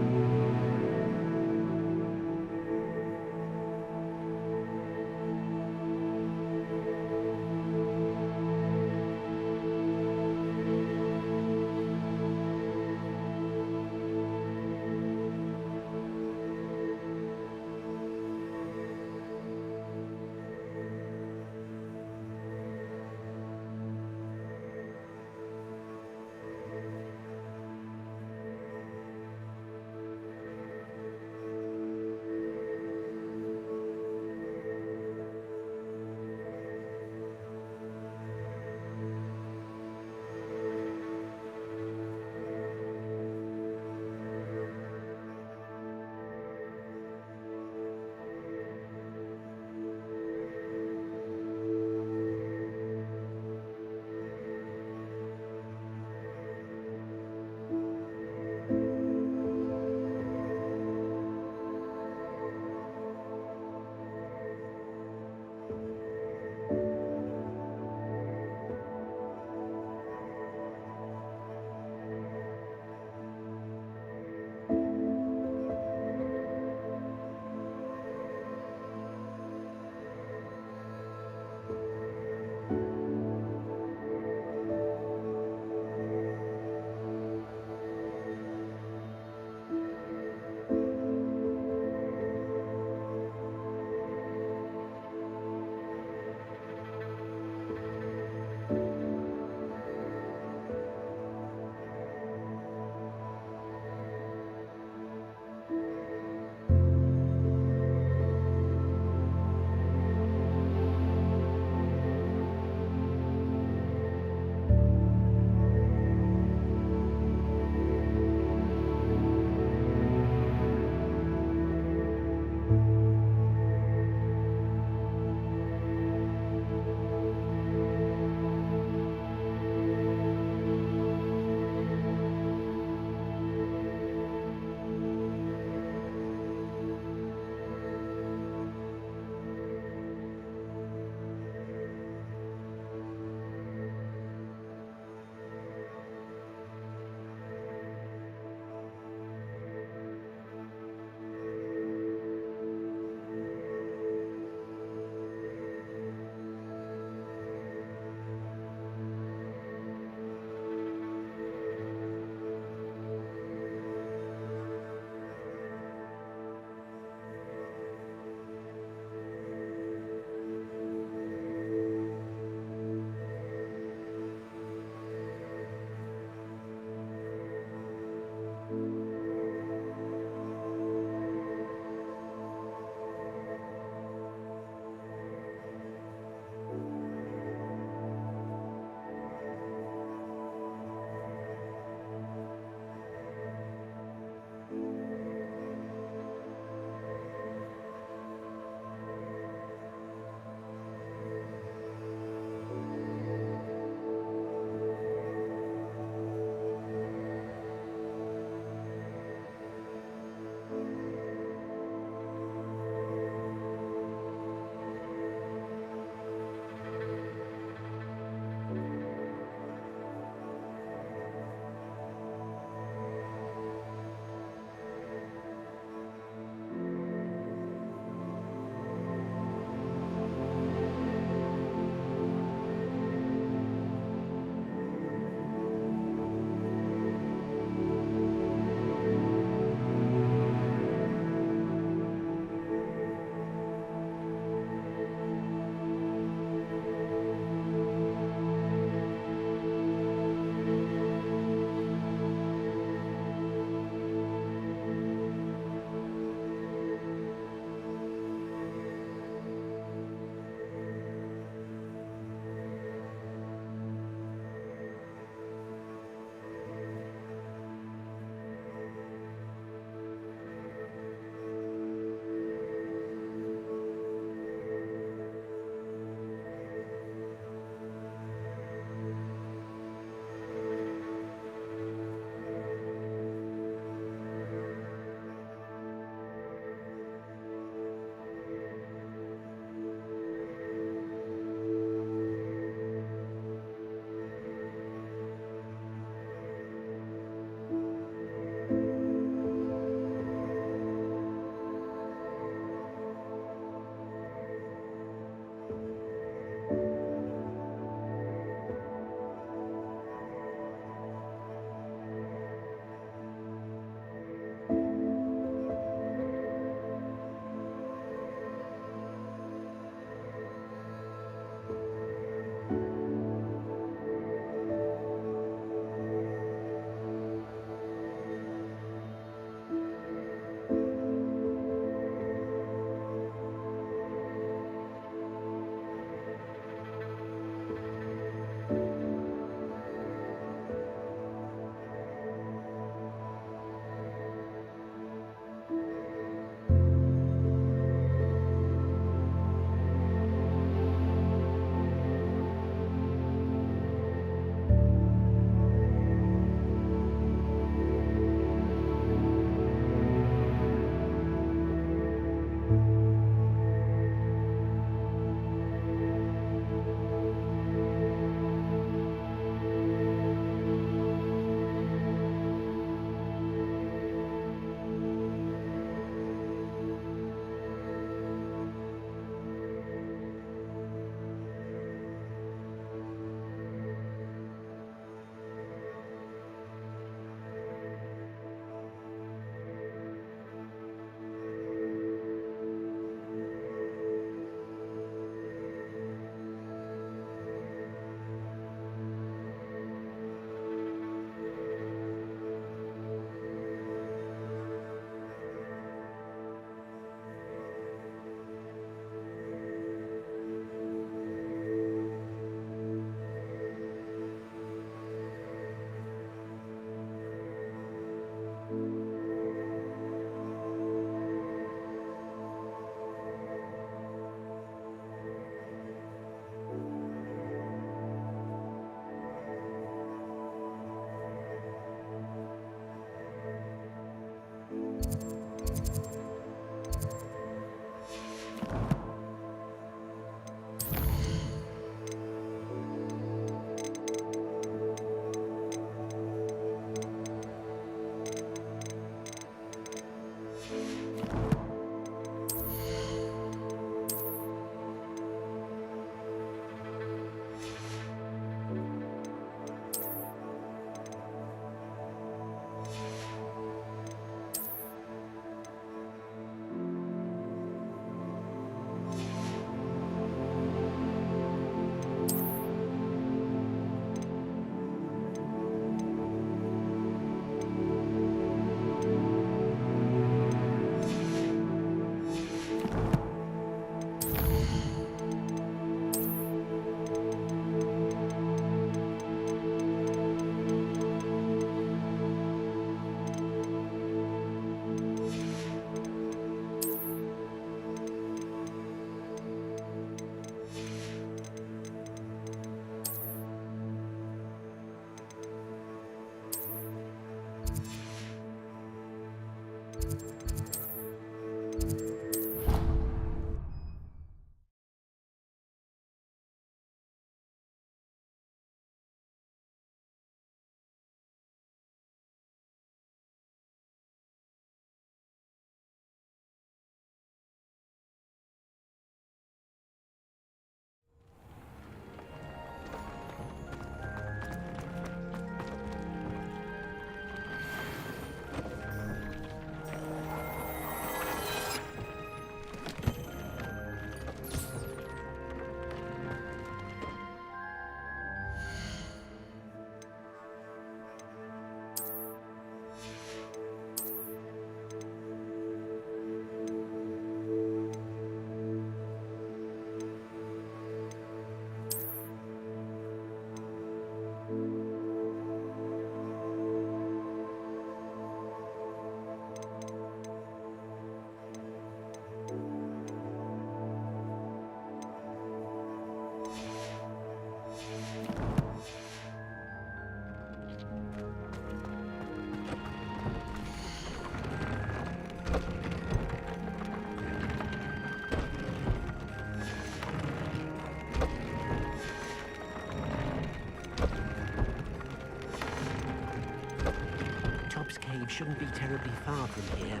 cave shouldn't be terribly far from here.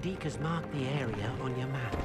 Deke has marked the area on your map.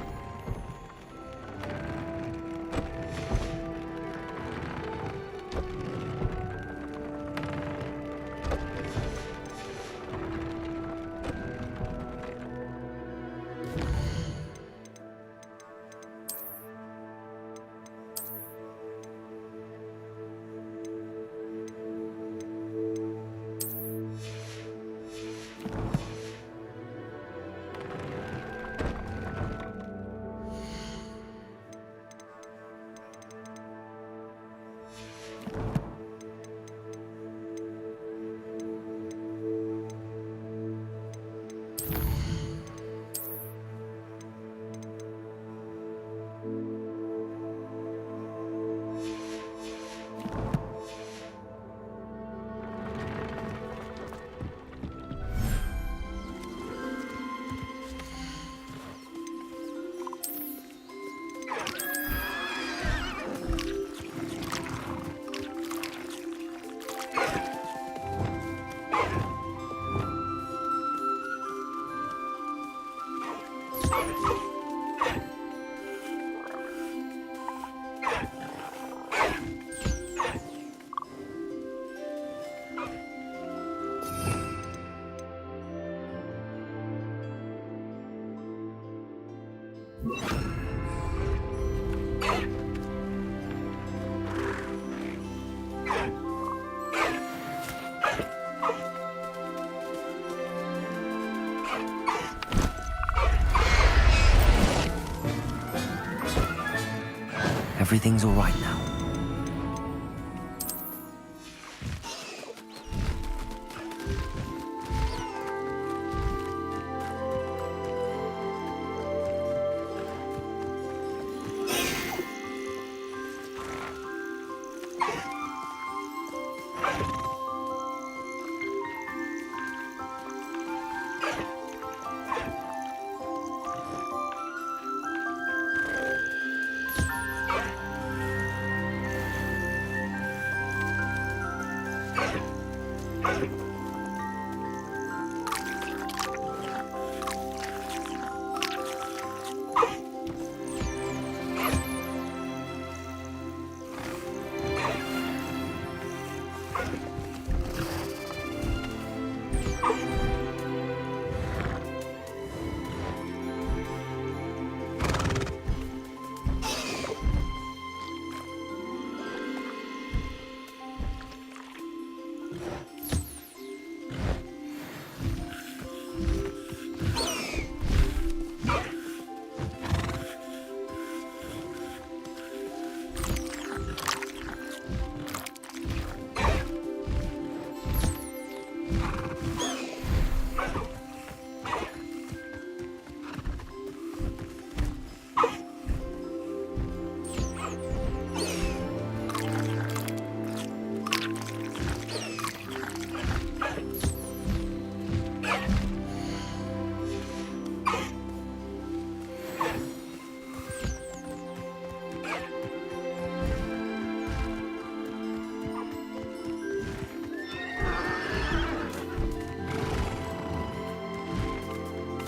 Everything's all right now.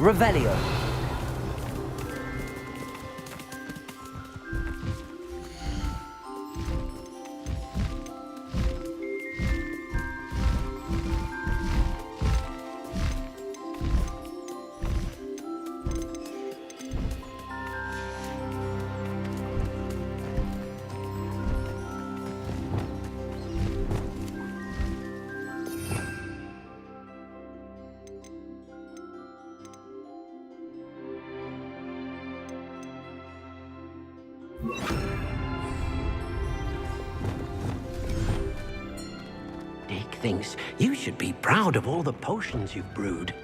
Revelio. Deke thinks you should be proud of all the potions you've brewed.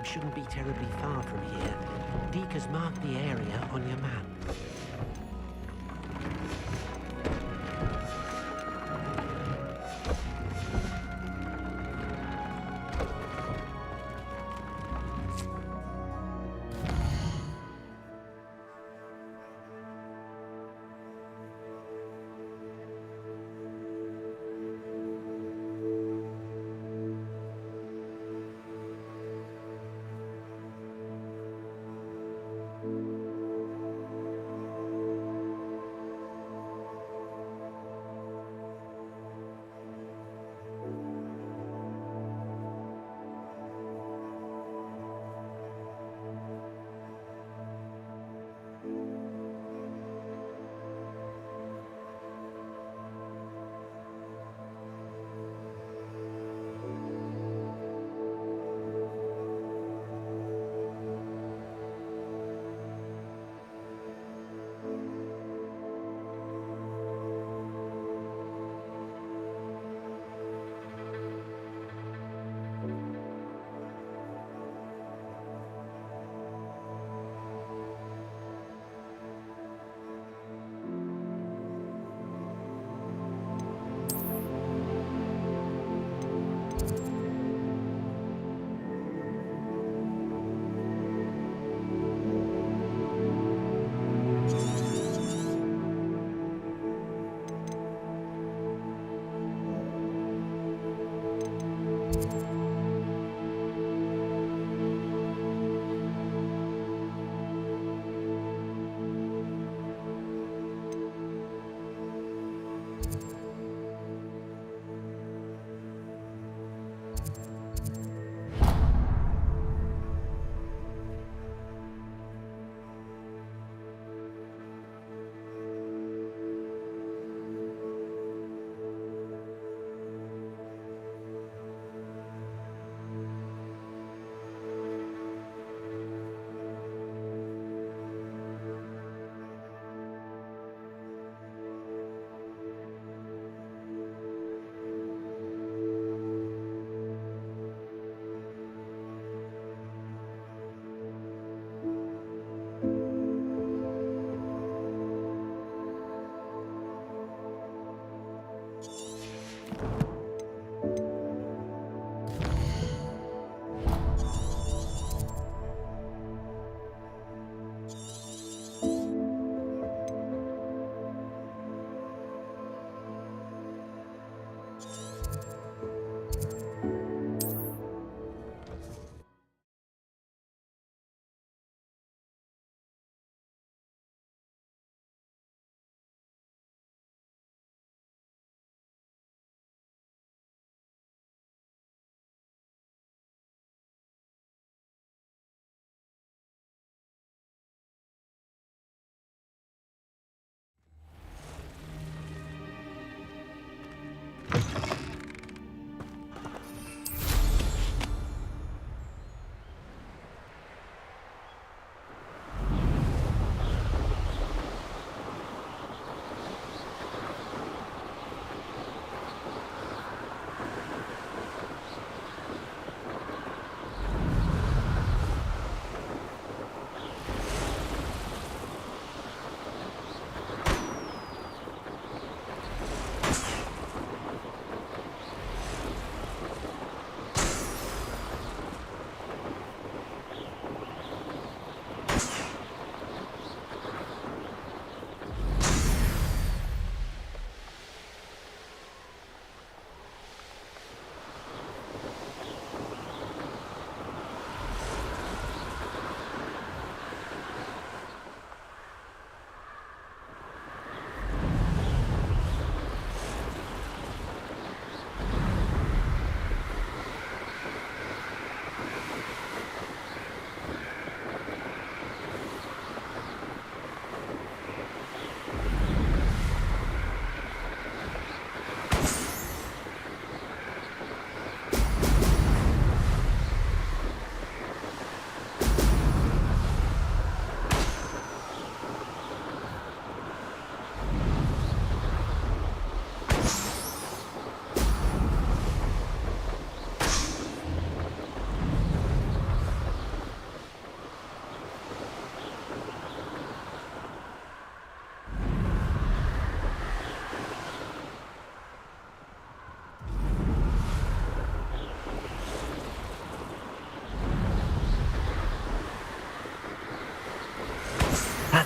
Shouldn't be terribly far from here. Deke has marked the area on your map.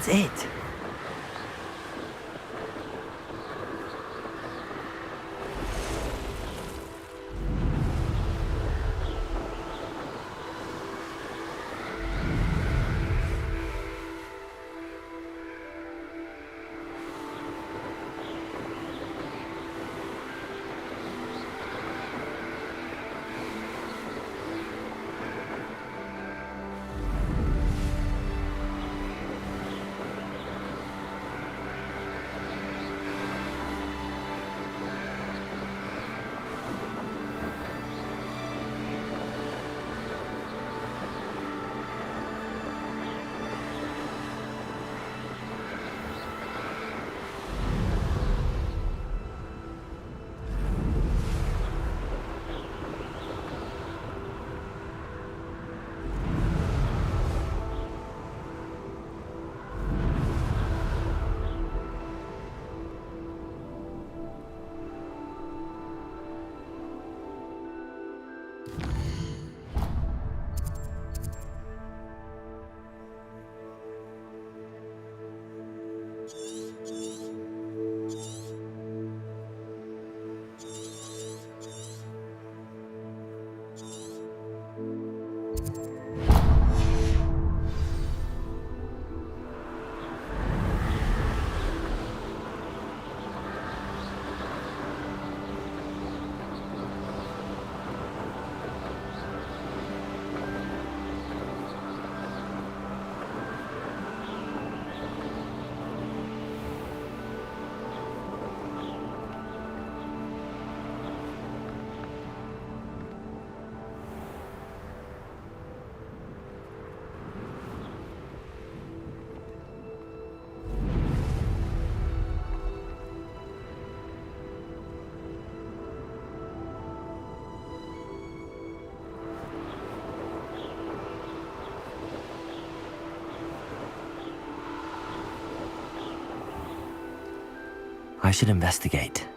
That's it. I should investigate.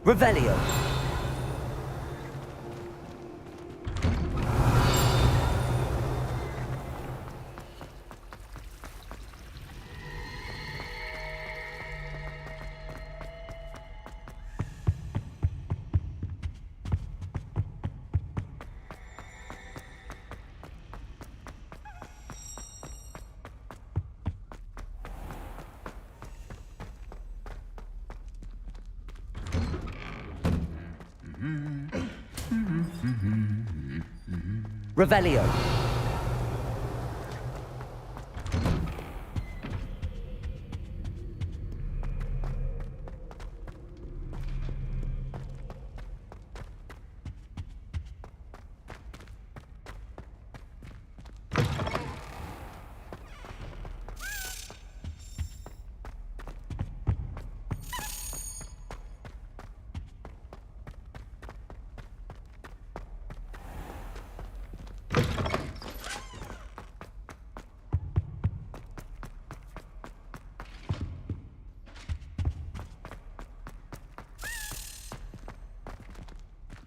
Revelio. Revelio.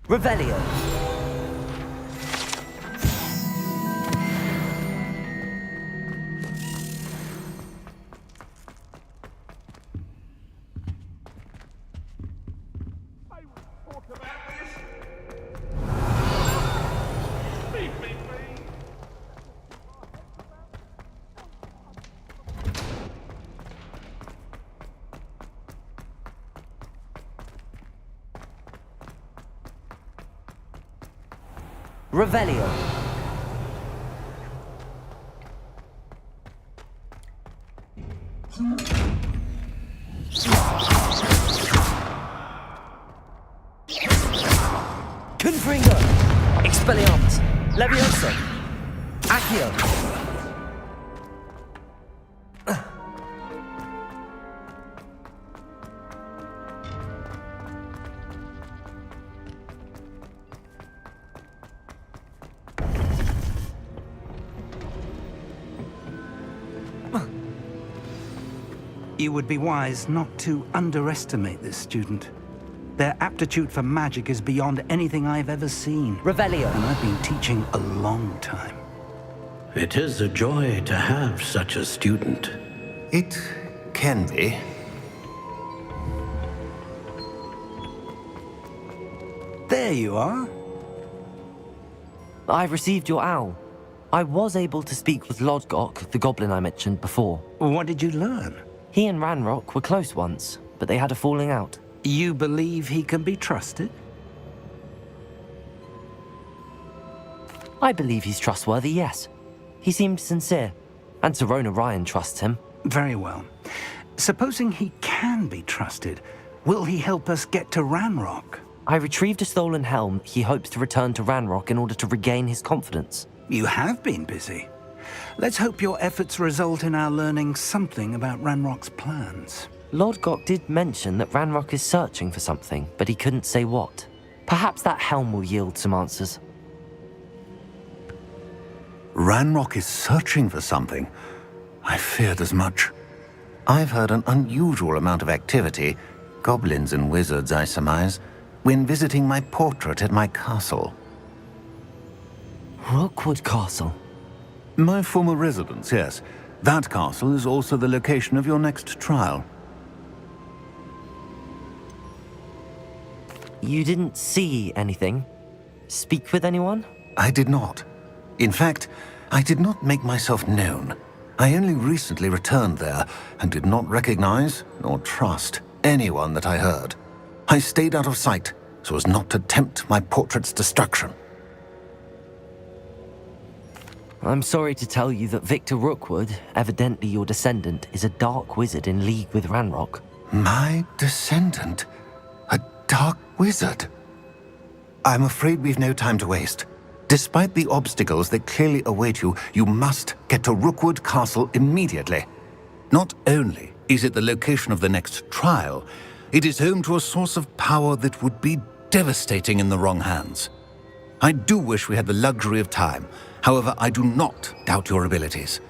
Revelio. Revelio. Confringo. Expelliarmus. Levioso. Accio. You would be wise not to underestimate this student. Their aptitude for magic is beyond anything I've ever seen. Revelio. And I've been teaching a long time. It is a joy to have such a student. It can be. There you are. I've received your owl. I was able to speak with Lodgok, the goblin I mentioned before. What did you learn? He and Ranrock were close once, but they had a falling out. You believe he can be trusted? I believe he's trustworthy, yes. He seemed sincere, and Serona Ryan trusts him. Very well. Supposing he can be trusted, will he help us get to Ranrock? I retrieved a stolen helm he hopes to return to Ranrock in order to regain his confidence. You have been busy. Let's hope your efforts result in our learning something about Ranrock's plans. Lodgok did mention that Ranrock is searching for something, but he couldn't say what. Perhaps that helm will yield some answers. Ranrock is searching for something. I feared as much. I've heard an unusual amount of activity, goblins and wizards, I surmise, when visiting my portrait at my castle. Rookwood Castle? My former residence, yes. That castle is also the location of your next trial. You didn't see anything? Speak with anyone? I did not. In fact, I did not make myself known. I only recently returned there and did not recognize nor trust anyone that I heard. I stayed out of sight so as not to tempt my portrait's destruction. I'm sorry to tell you that Victor Rookwood, evidently your descendant, is a dark wizard in league with Ranrock. My descendant? A dark wizard? I'm afraid we've no time to waste. Despite the obstacles that clearly await you, you must get to Rookwood Castle immediately. Not only is it the location of the next trial, it is home to a source of power that would be devastating in the wrong hands. I do wish we had the luxury of time. However, I do not doubt your abilities.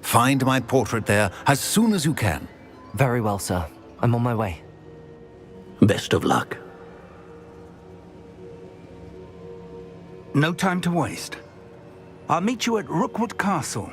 Find my portrait there as soon as you can. Very well, sir. I'm on my way. Best of luck. No time to waste. I'll meet you at Rookwood Castle.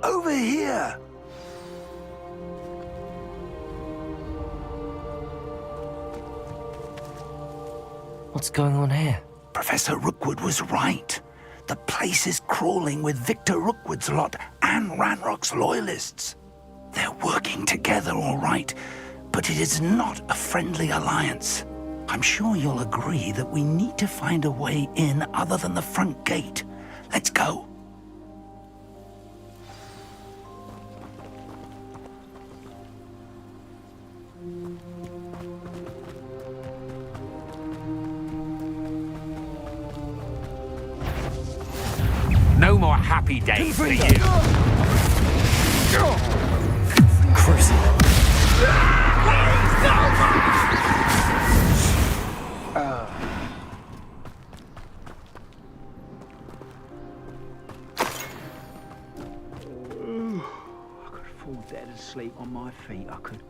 Over here! What's going on here? Professor Rookwood was right. The place is crawling with Victor Rookwood's lot and Ranrock's loyalists. They're working together, all right, but it is not a friendly alliance. I'm sure you'll agree that we need to find a way in other than the front gate. Let's go. happy day for you. Crucible. I could fall dead asleep on my feet, I could.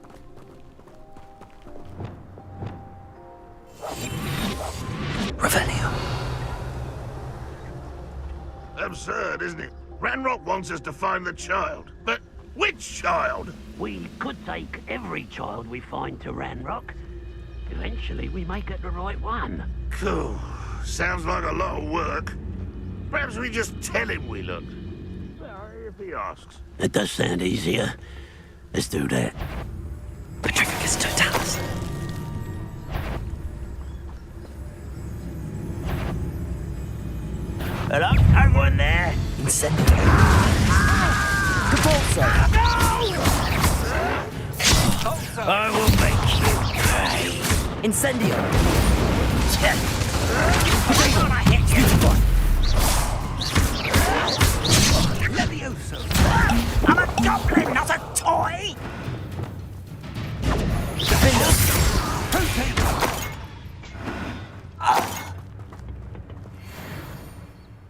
Revelio. Absurd, isn't it? Ranrock wants us to find the child. But which child? We could take every child we find to Ranrock. Eventually, we may get the right one. Cool. Sounds like a lot of work. Perhaps we just tell him we looked. If he asks. It does sound easier. Let's do that. Petrificus totalis. Hello? Everyone there? Incendio. GeForce. I will make you pay. Incendio. Levioso. I'm a goblin, not a toy!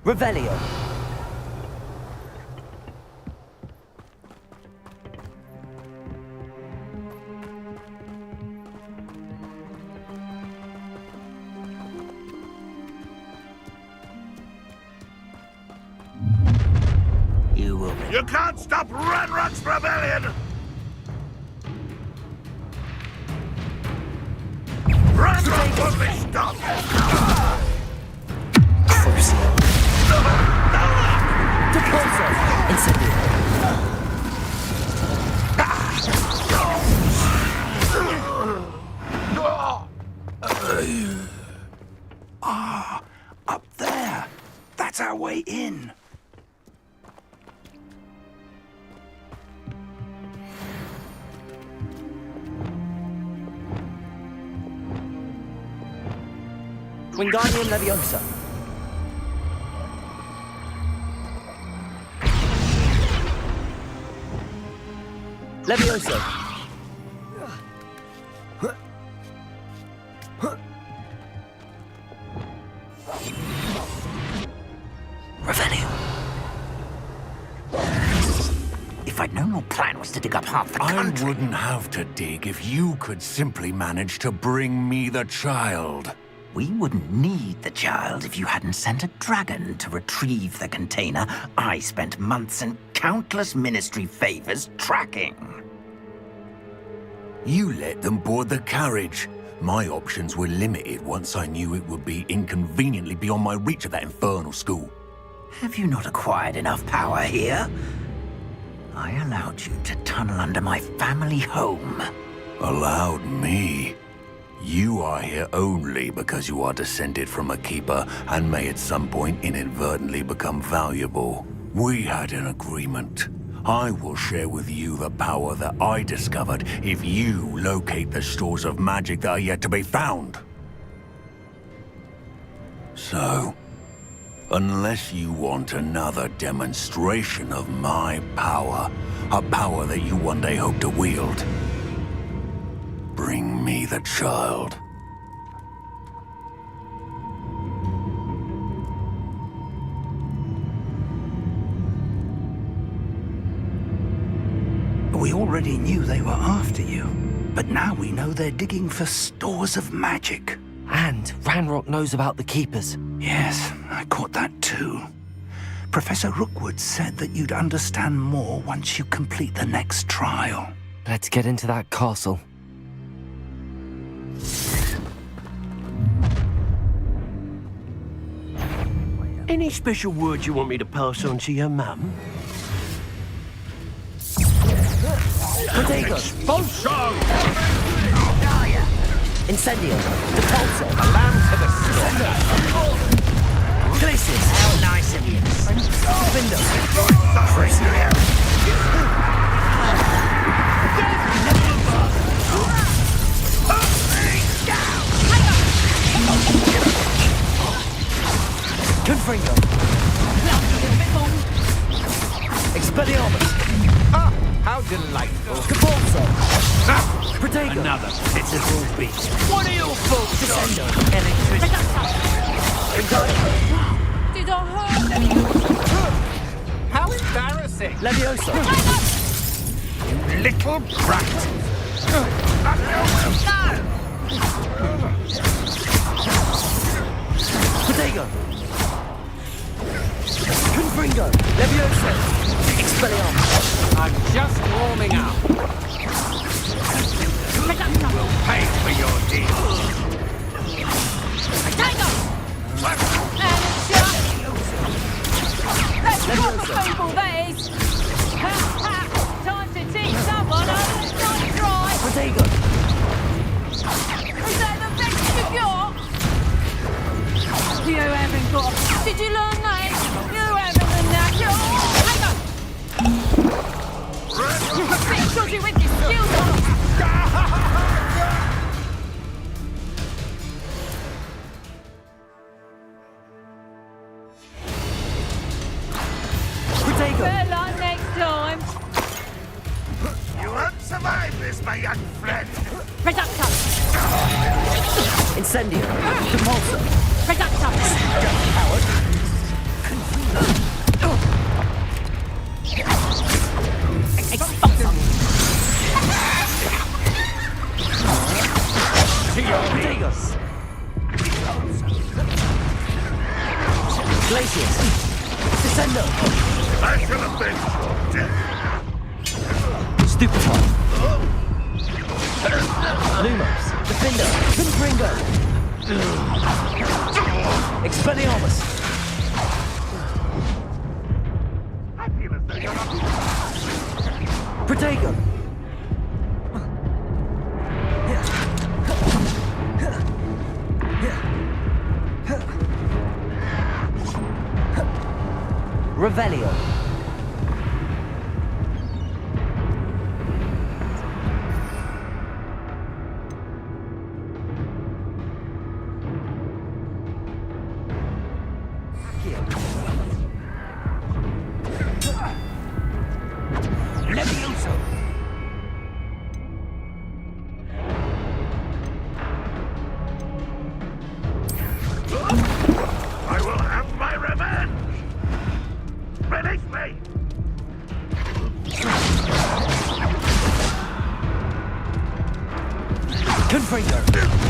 Revelio. You will. You can't stop Ranrock's rebellion! Ranrock won't be stopped! Crucible. Repulsor. Incendio. Up there. That's our way in. Wingardium Leviosa. Leviosa. Revelio. If I'd known your plan was to dig up half the I country... wouldn't have to dig if you could simply manage to bring me the child. We wouldn't need the child if you hadn't sent a dragon to retrieve the container I spent months and countless ministry favors tracking. You let them board the carriage. My options were limited once I knew it would be inconveniently beyond my reach of that infernal school. Have you not acquired enough power here? I allowed you to tunnel under my family home. Allowed me? You are here only because you are descended from a keeper and may at some point inadvertently become valuable. We had an agreement. I will share with you the power that I discovered if you locate the stores of magic that are yet to be found. So, unless you want another demonstration of my power, a power that you one day hope to wield, bring me the child. We already knew they were after you, but now we know they're digging for stores of magic. And Ranrock knows about the Keepers. Yes, I caught that too. Professor Rookwood said that you'd understand more once you complete the next trial. Let's get into that castle. Any special words you want me to pass on to your mum? Protego. Expulsion! Incendio. Repulsor. A lamb to the slaughter. Glacius. How nice of you. Vindo. Confringo. Another pitiful beast. What are your faults on? Electricity. Did I hurt them? How embarrassing! Levioso! You little brat! Protego! Confringo! Levioso! Expelliarmus! I'm just warming up. You will pay for your deed. Let's proper people, these! Time to teach someone how to not drive! Protego! Is that the best you got? You haven't got... Did you learn that? You haven't the knack at all! You're a bit dodgy with your skills on! Better luck next time. You won't survive this, my young friend. Reductor. Incendio! Depulso! Reductor. Coward! Expulsor. Protegos! Glacius! Descendo! I shall avenge your death. Stupefy! Lumos! Defender! Confringo! Expelliarmus! I feel as though you're not... Protego! Revelio! Levioso! I will have my revenge! Release me! Confringo!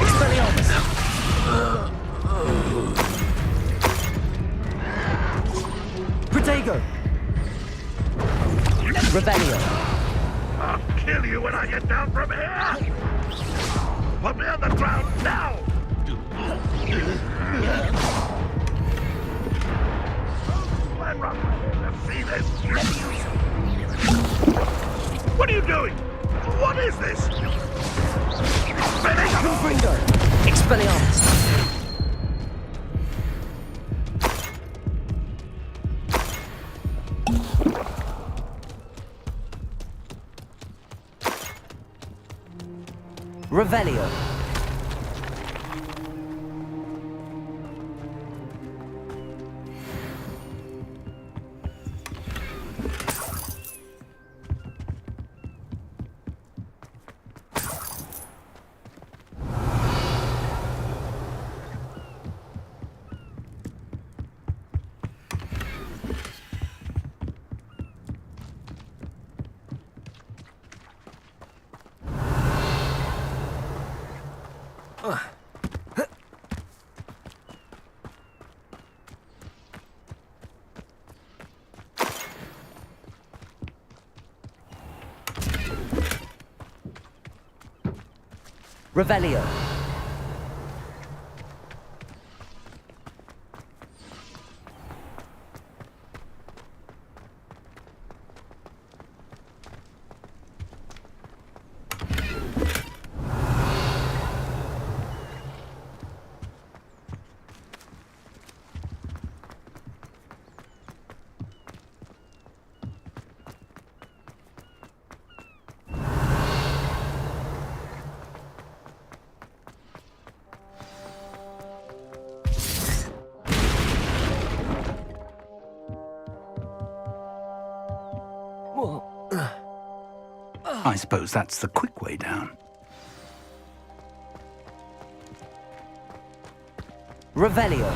Expelliarmus! Protego! Revelio! I'll kill you when I get down from here! Put me on the ground now! I'm wrong. See this? What are you doing? What is this? Confringo! Expelliarmus! Revelio! Revelio! I suppose that's the quick way down. Revelio.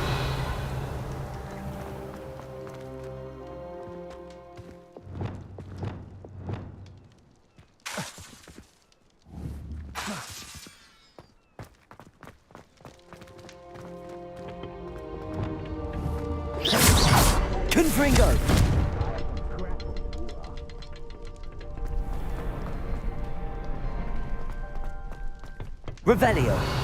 Confringo. Revelio.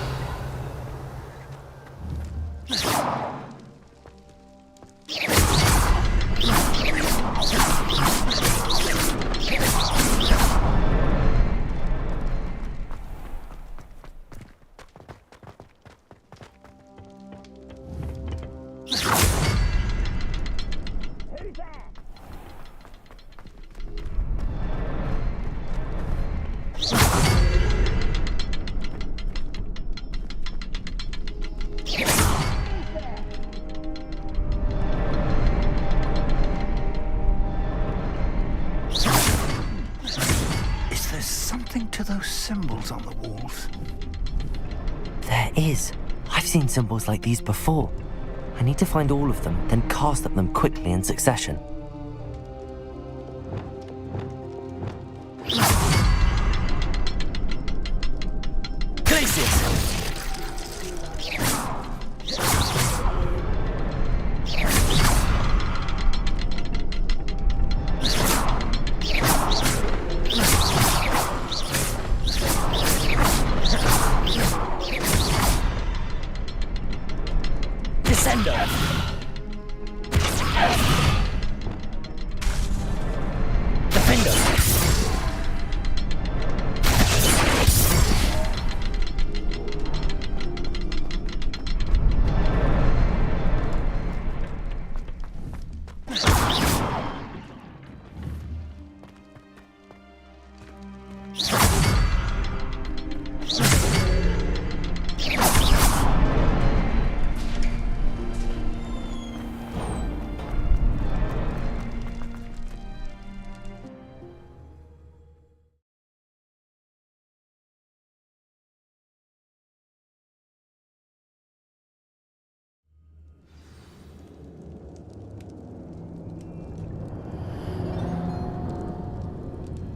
To those symbols on the walls. There is. I've seen symbols like these before. I need to find all of them, then cast at them quickly in succession.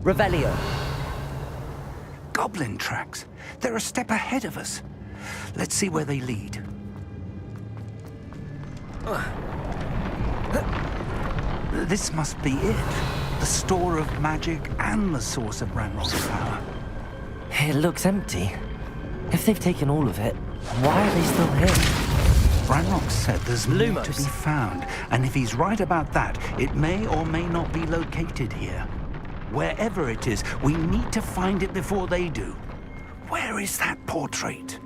Revelio. Goblin tracks. They're a step ahead of us. Let's see where they lead. This must be it. The store of magic and the source of Ranrock's power. It looks empty. If they've taken all of it, why are they still here? Ranrock said there's more Lumos. to be found, and if he's right about that, it may or may not be located here. Wherever it is, we need to find it before they do. Where is that portrait?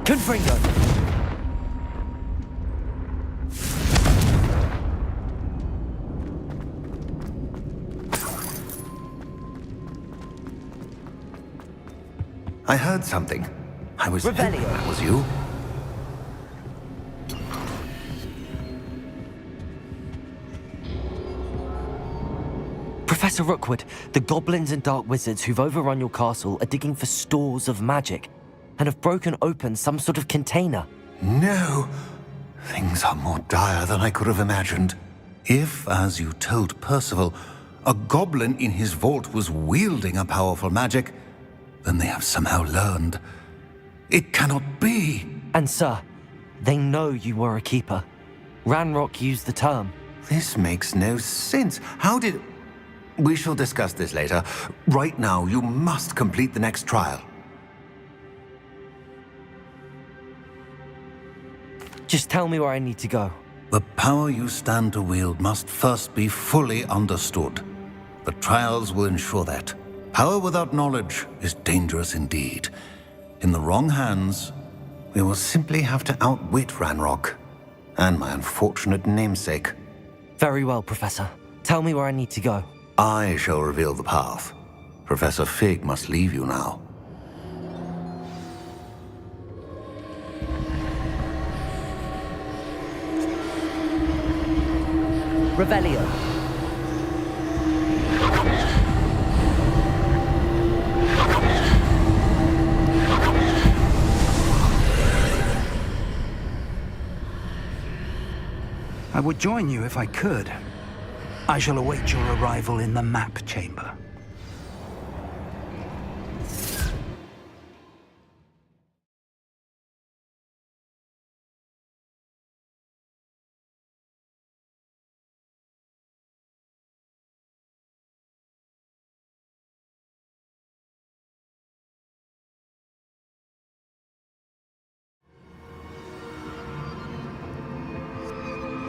Confringo. I heard something. I was hoping Revelio. that was you. Professor Rookwood, the goblins and dark wizards who've overrun your castle are digging for stores of magic and have broken open some sort of container. No. Things are more dire than I could have imagined. If, as you told Percival, a goblin in his vault was wielding a powerful magic, then they have somehow learned. It cannot be. And sir, they know you were a keeper. Ranrock used the term. This makes no sense. How did... We shall discuss this later. Right now, you must complete the next trial. Just tell me where I need to go. The power you stand to wield must first be fully understood. The trials will ensure that. Power without knowledge is dangerous indeed. In the wrong hands, we will simply have to outwit Ranrock and my unfortunate namesake. Very well, Professor. Tell me where I need to go. I shall reveal the path. Professor Fig must leave you now. Revelio. I would join you if I could. I shall await your arrival in the map chamber.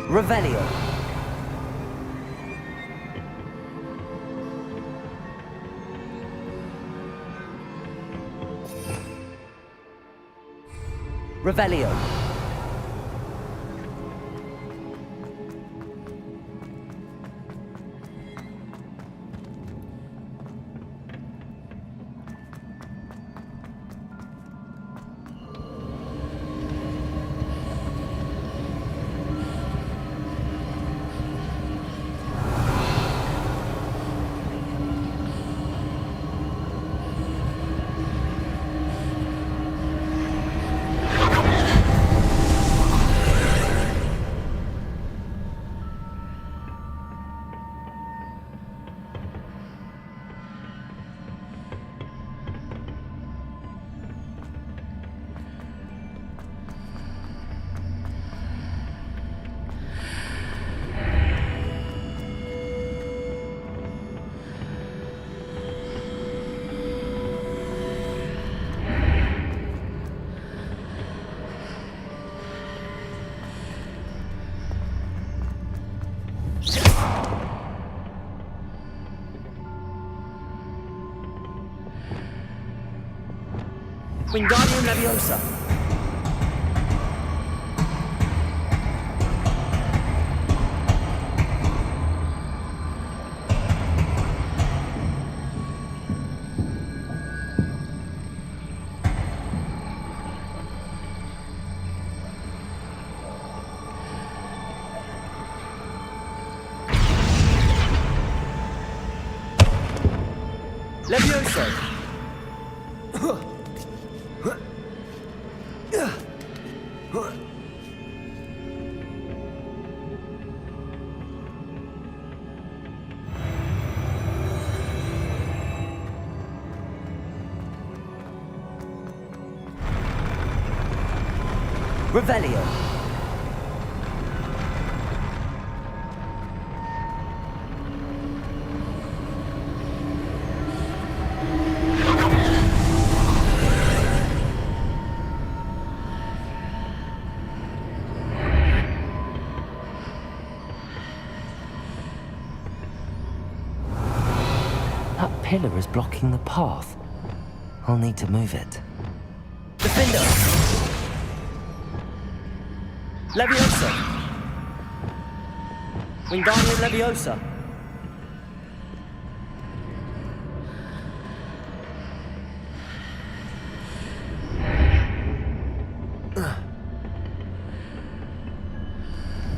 Revelio. Revelio. Wingardium Leviosa. Leviosa. Revelio. That pillar is blocking the path. I'll need to move it. Defender. Leviosa. Wingardium Leviosa.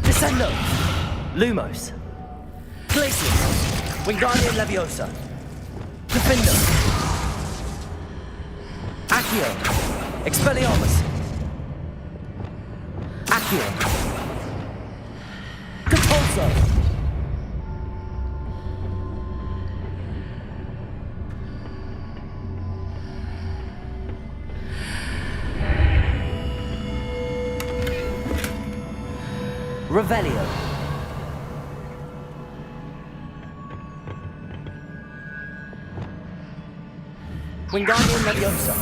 Descendo. Lumos. Glacius. Wingardium Leviosa. Defender. Accio. Expelliarmus. Accio. Compulso. Revelio. Wingardium Leviosa.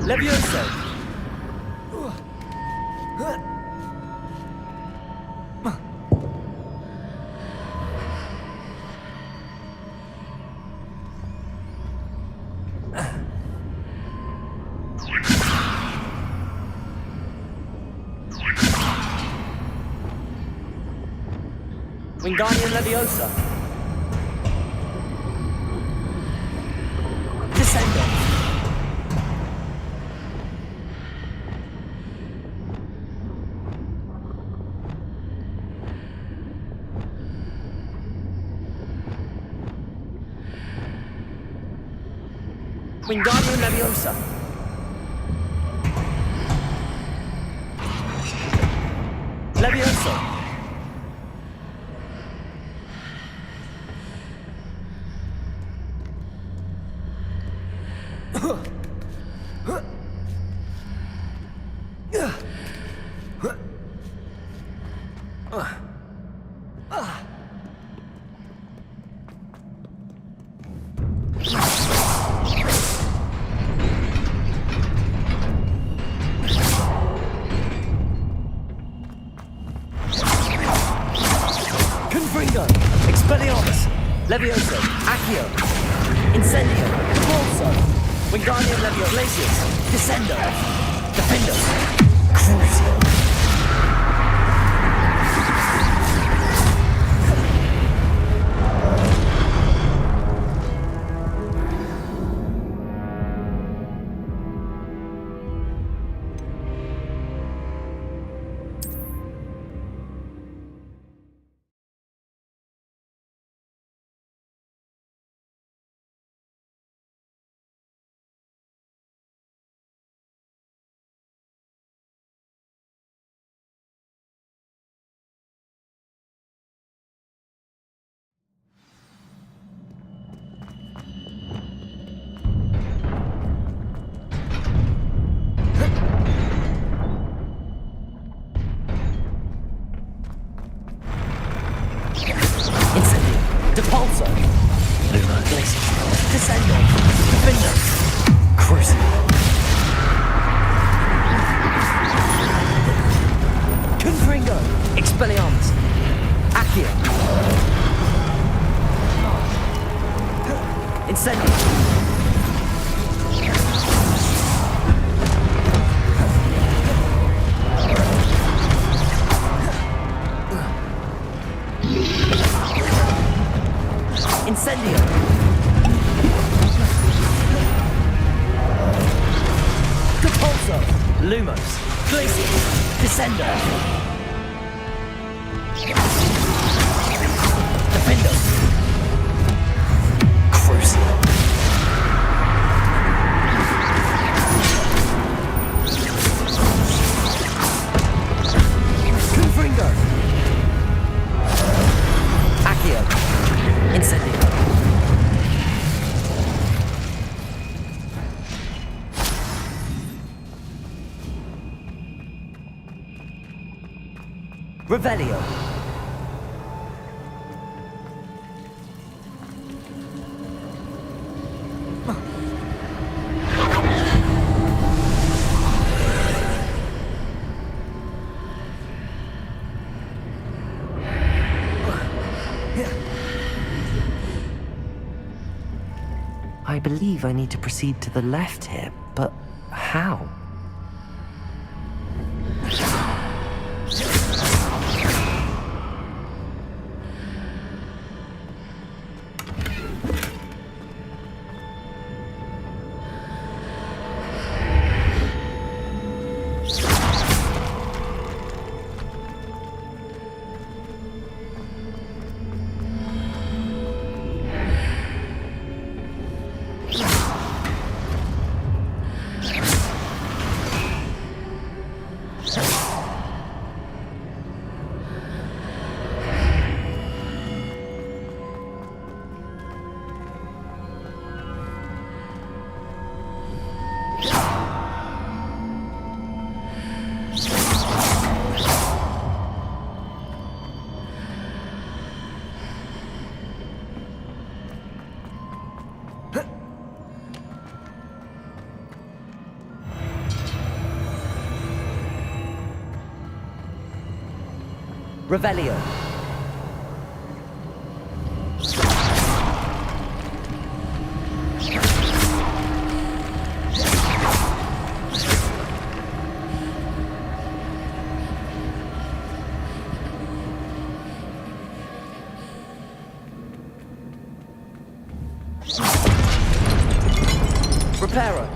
Leviosa. Wingardium Leviosa. Descendo. Wingardium Leviosa. Leviosa. Confringo. Expelliarmus. Levioso. Accio. Incendio. Repulso. Wingardium Leviosa. Glacius. Descendo. Defendo. Crucio. Depulso. Luma. Glacius. Descendo. Defender. Crucio. Confringo. Expelliarmus. Accio. Incendio. Incendio. Depulso. Lumos. Glacius. Descendo. Defendo. Crucio. Confringo. Accio. Incendio. Revelio. I believe I need to proceed to the left here, but how? Revelio. Repairer.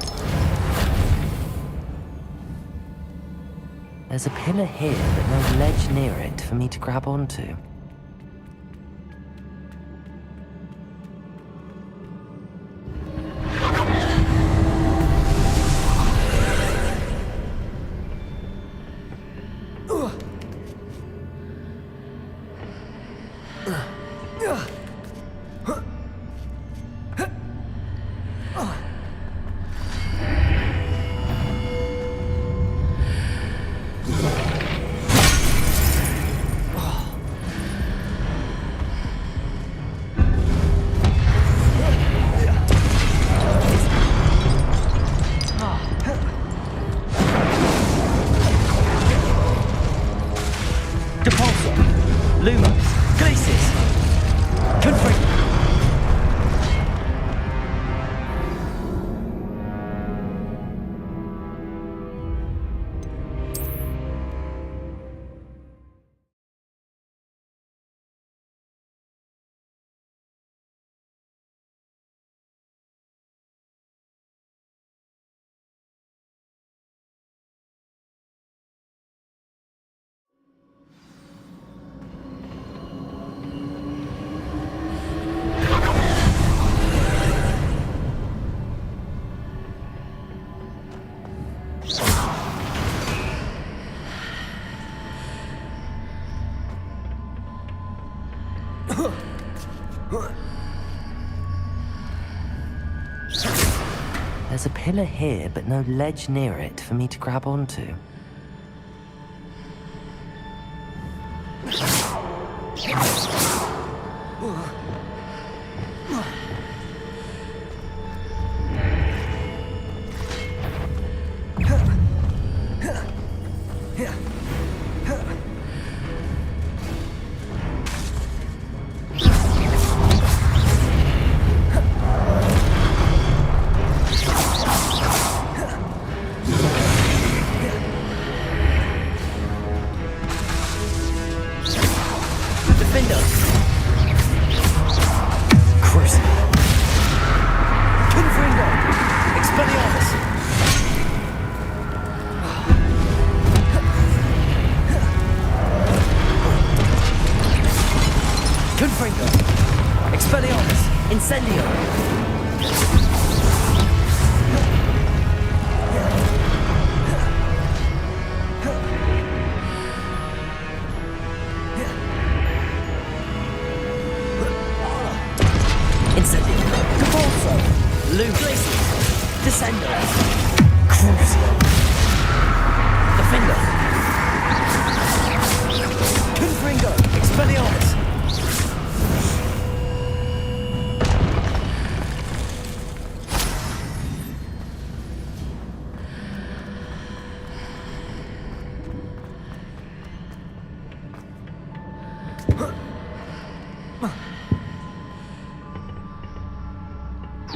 There's a pillar here, but no ledge near it for me to grab onto. There's a pillar here, but no ledge near it for me to grab onto.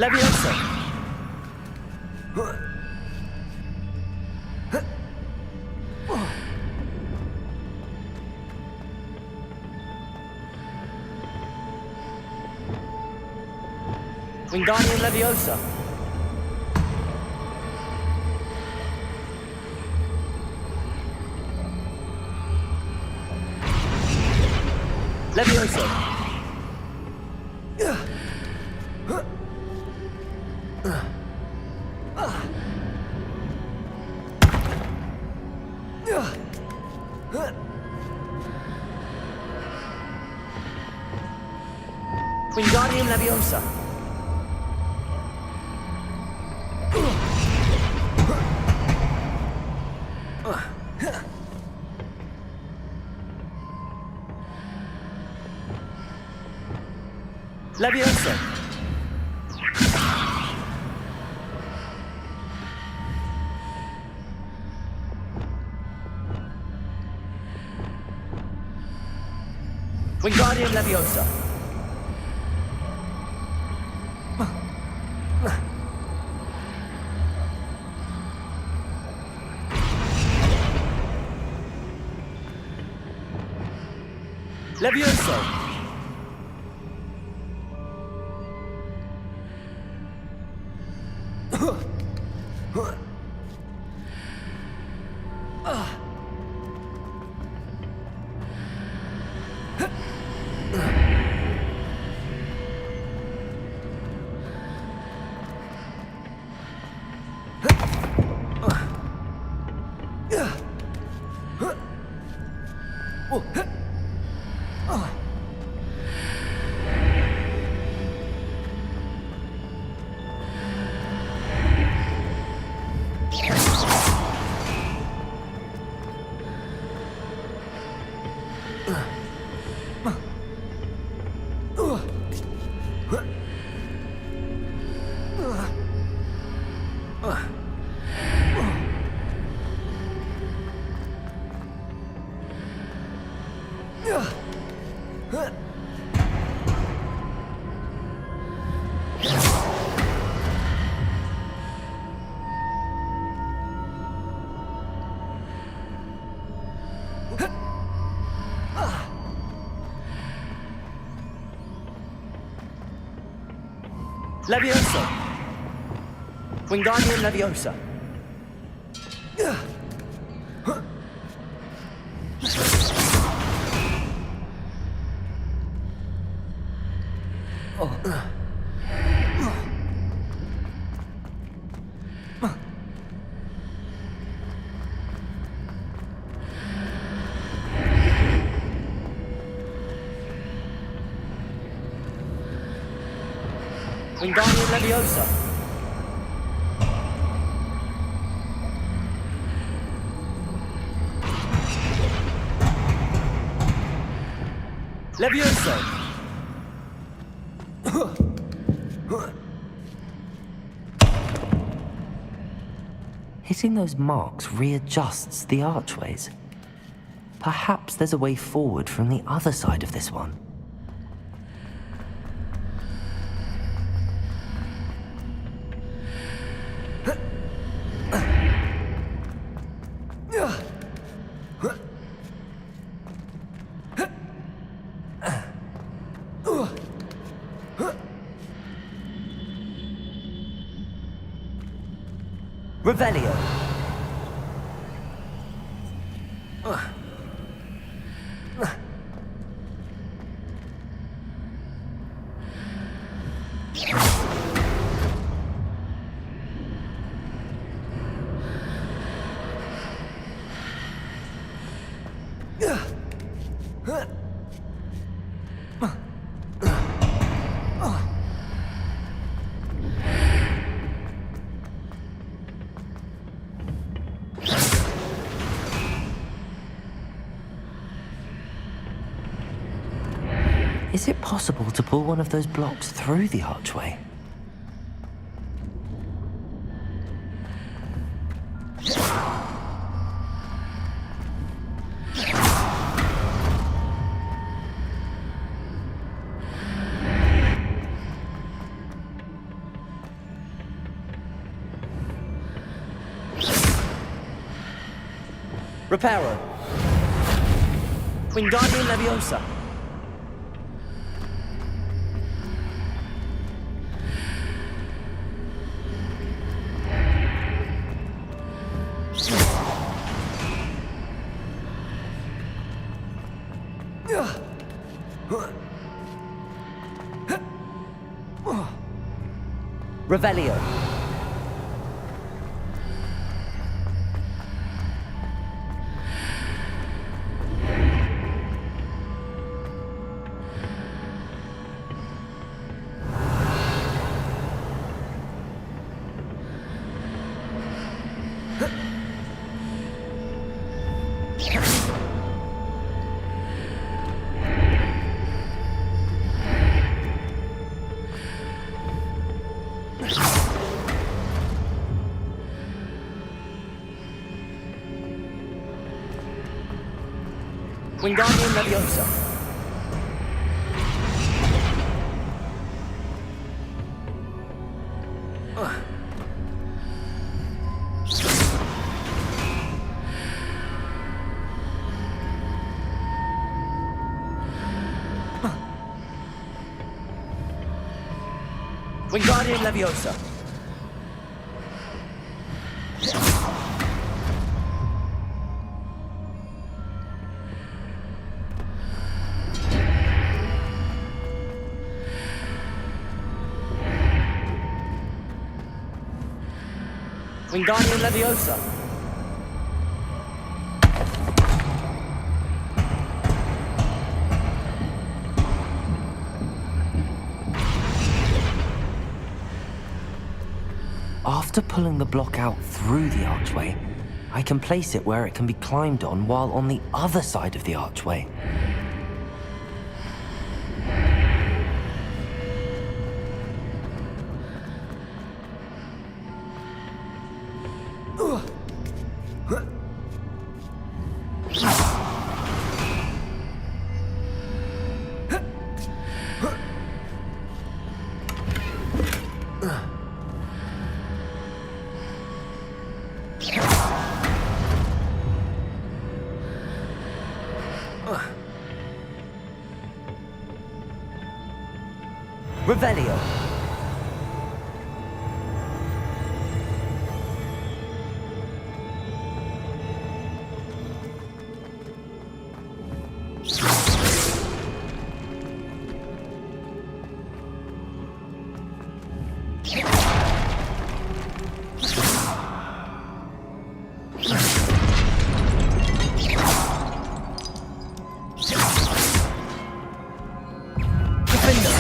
Leviosa. Wingardium Leviosa. Leviosa. Wingardium Leviosa. Leviosa. Wingardium Leviosa. Leviosa. Leviosa. Wingardium Leviosa. Wingardium Leviosa. Leviosa. Hitting those marks readjusts the archways. Perhaps there's a way forward from the other side of this one. Revelio. Is it possible to pull one of those blocks through the archway? Reparo. Wingardium Leviosa. Revelio. Wingardium Leviosa. Wingardium Leviosa. Wingardium Leviosa. After pulling the block out through the archway, I can place it where it can be climbed on while on the other side of the archway. Revelio. Defender.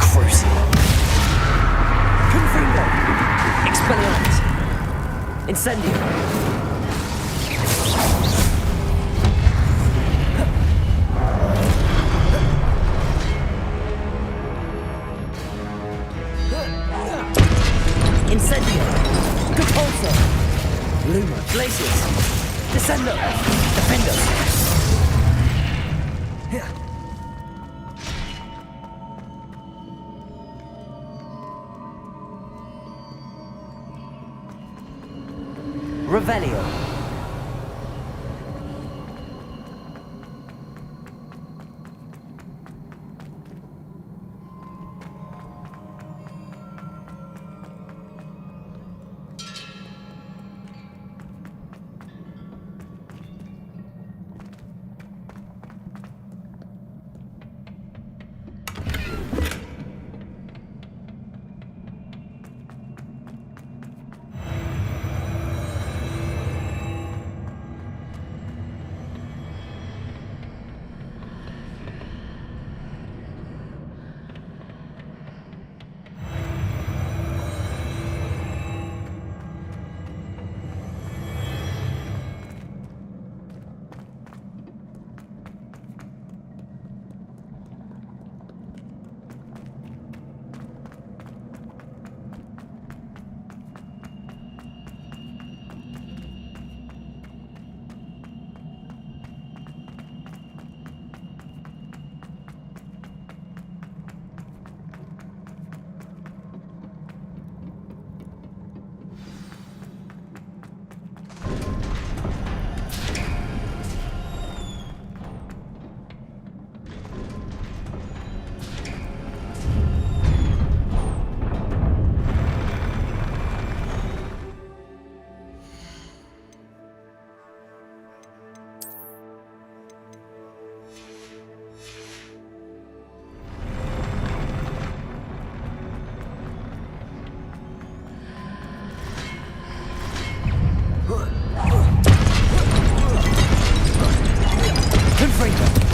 Crucial. Confundo. Expelliarmus. Incendio. Incendio. Compulsor. Luma. Glacius. Descendo. Defender. Revelio.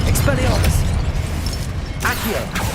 Expelliarmus. Accio.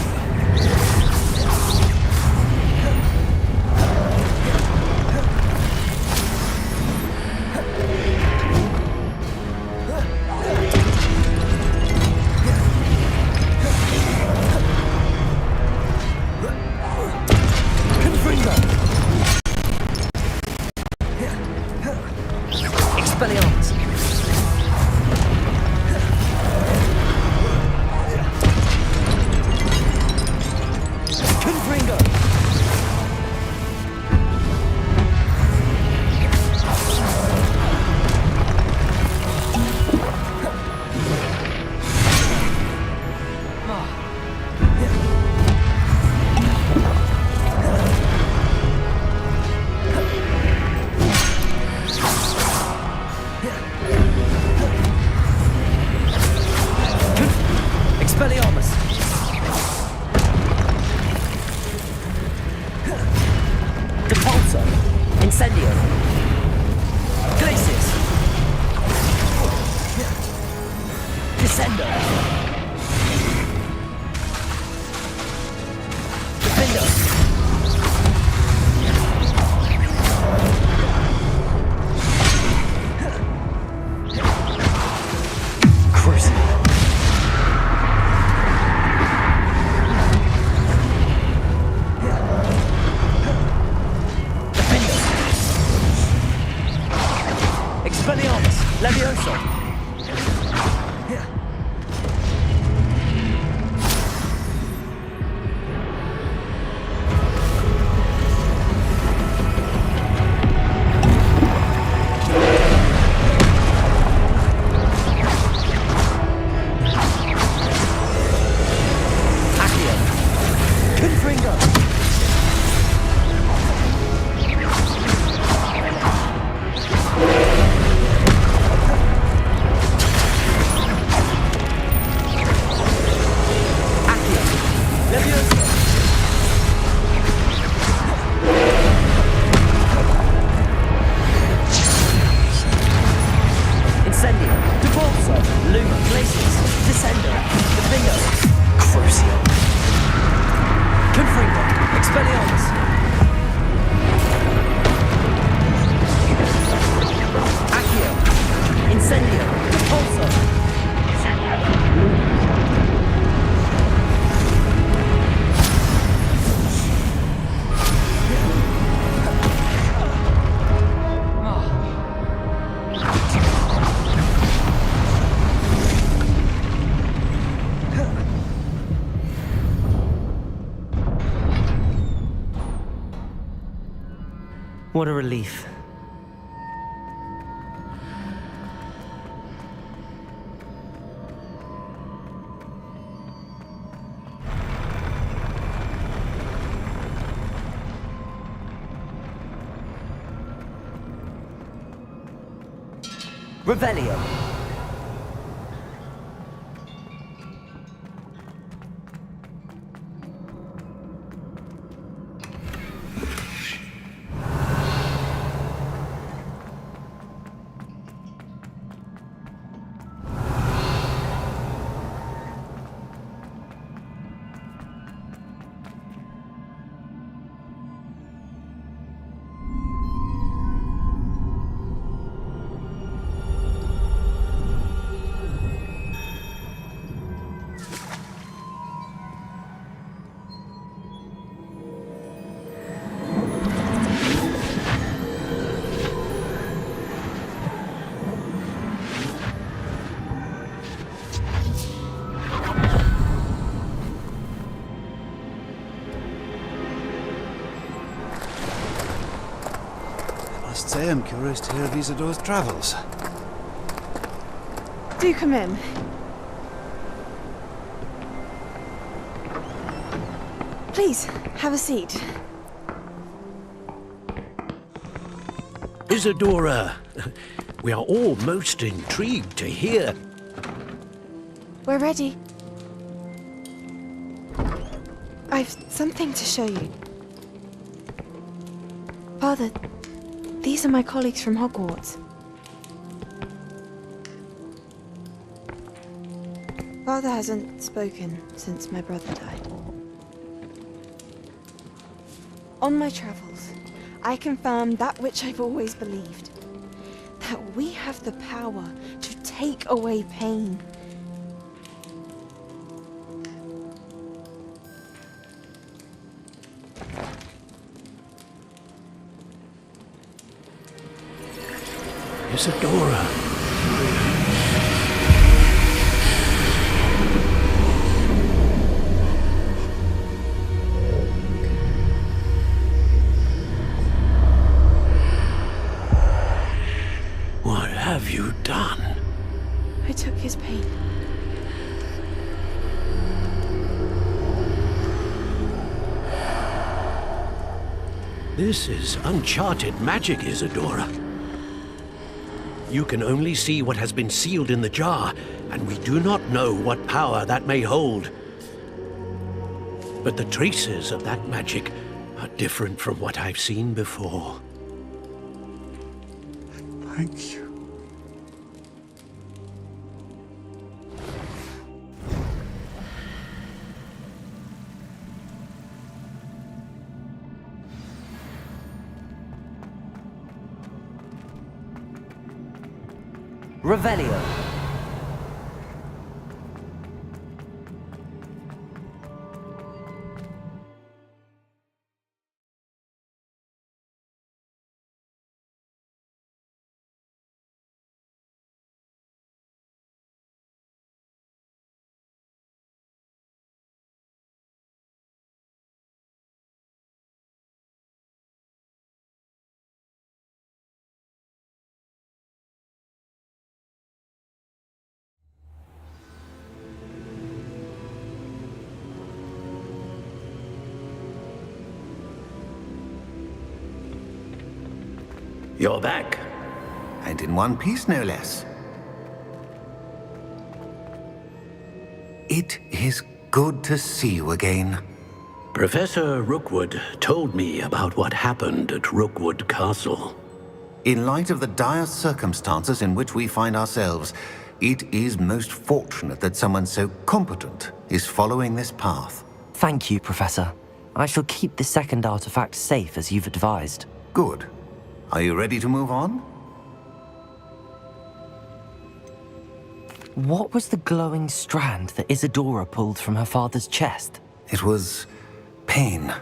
What a relief. Revelio. I am curious to hear of Isadora's travels. Do come in. Please, have a seat. Isadora, we are all most intrigued to hear. We're ready. I've something to show you. Father, these are my colleagues from Hogwarts. Father hasn't spoken since my brother died. On my travels, I confirmed that which I've always believed. That we have the power to take away pain. Isadora. What have you done? I took his pain. This is uncharted magic, Isadora. You can only see what has been sealed in the jar, and we do not know what power that may hold. But the traces of that magic are different from what I've seen before. Thank you. Revelio. You're back. And in one piece, no less. It is good to see you again. Professor Rookwood told me about what happened at Rookwood Castle. In light of the dire circumstances in which we find ourselves, it is most fortunate that someone so competent is following this path. Thank you, Professor. I shall keep the second artifact safe as you've advised. Good. Are you ready to move on? What was the glowing strand that Isadora pulled from her father's chest? It was pain.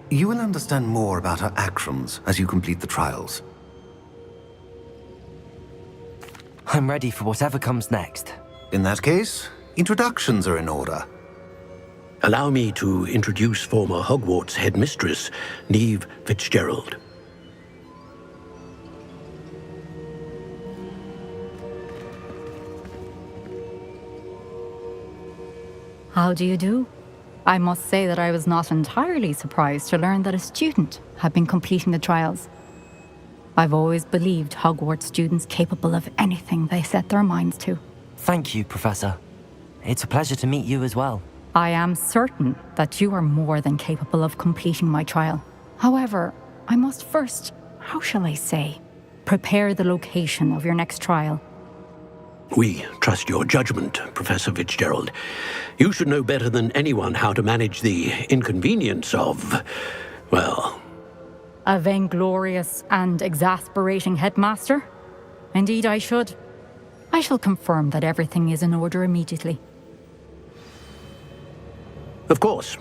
You will understand more about her actions as you complete the trials. I'm ready for whatever comes next. In that case, introductions are in order. Allow me to introduce former Hogwarts headmistress, Neve Fitzgerald. How do you do? I must say that I was not entirely surprised to learn that a student had been completing the trials. I've always believed Hogwarts students capable of anything they set their minds to. Thank you, Professor. It's a pleasure to meet you as well. I am certain that you are more than capable of completing my trial. However, I must first, how shall I say, prepare the location of your next trial. We trust your judgment, Professor Fitzgerald. You should know better than anyone how to manage the inconvenience of, well... A vainglorious and exasperating headmaster? Indeed I should. I shall confirm that everything is in order immediately. Of course.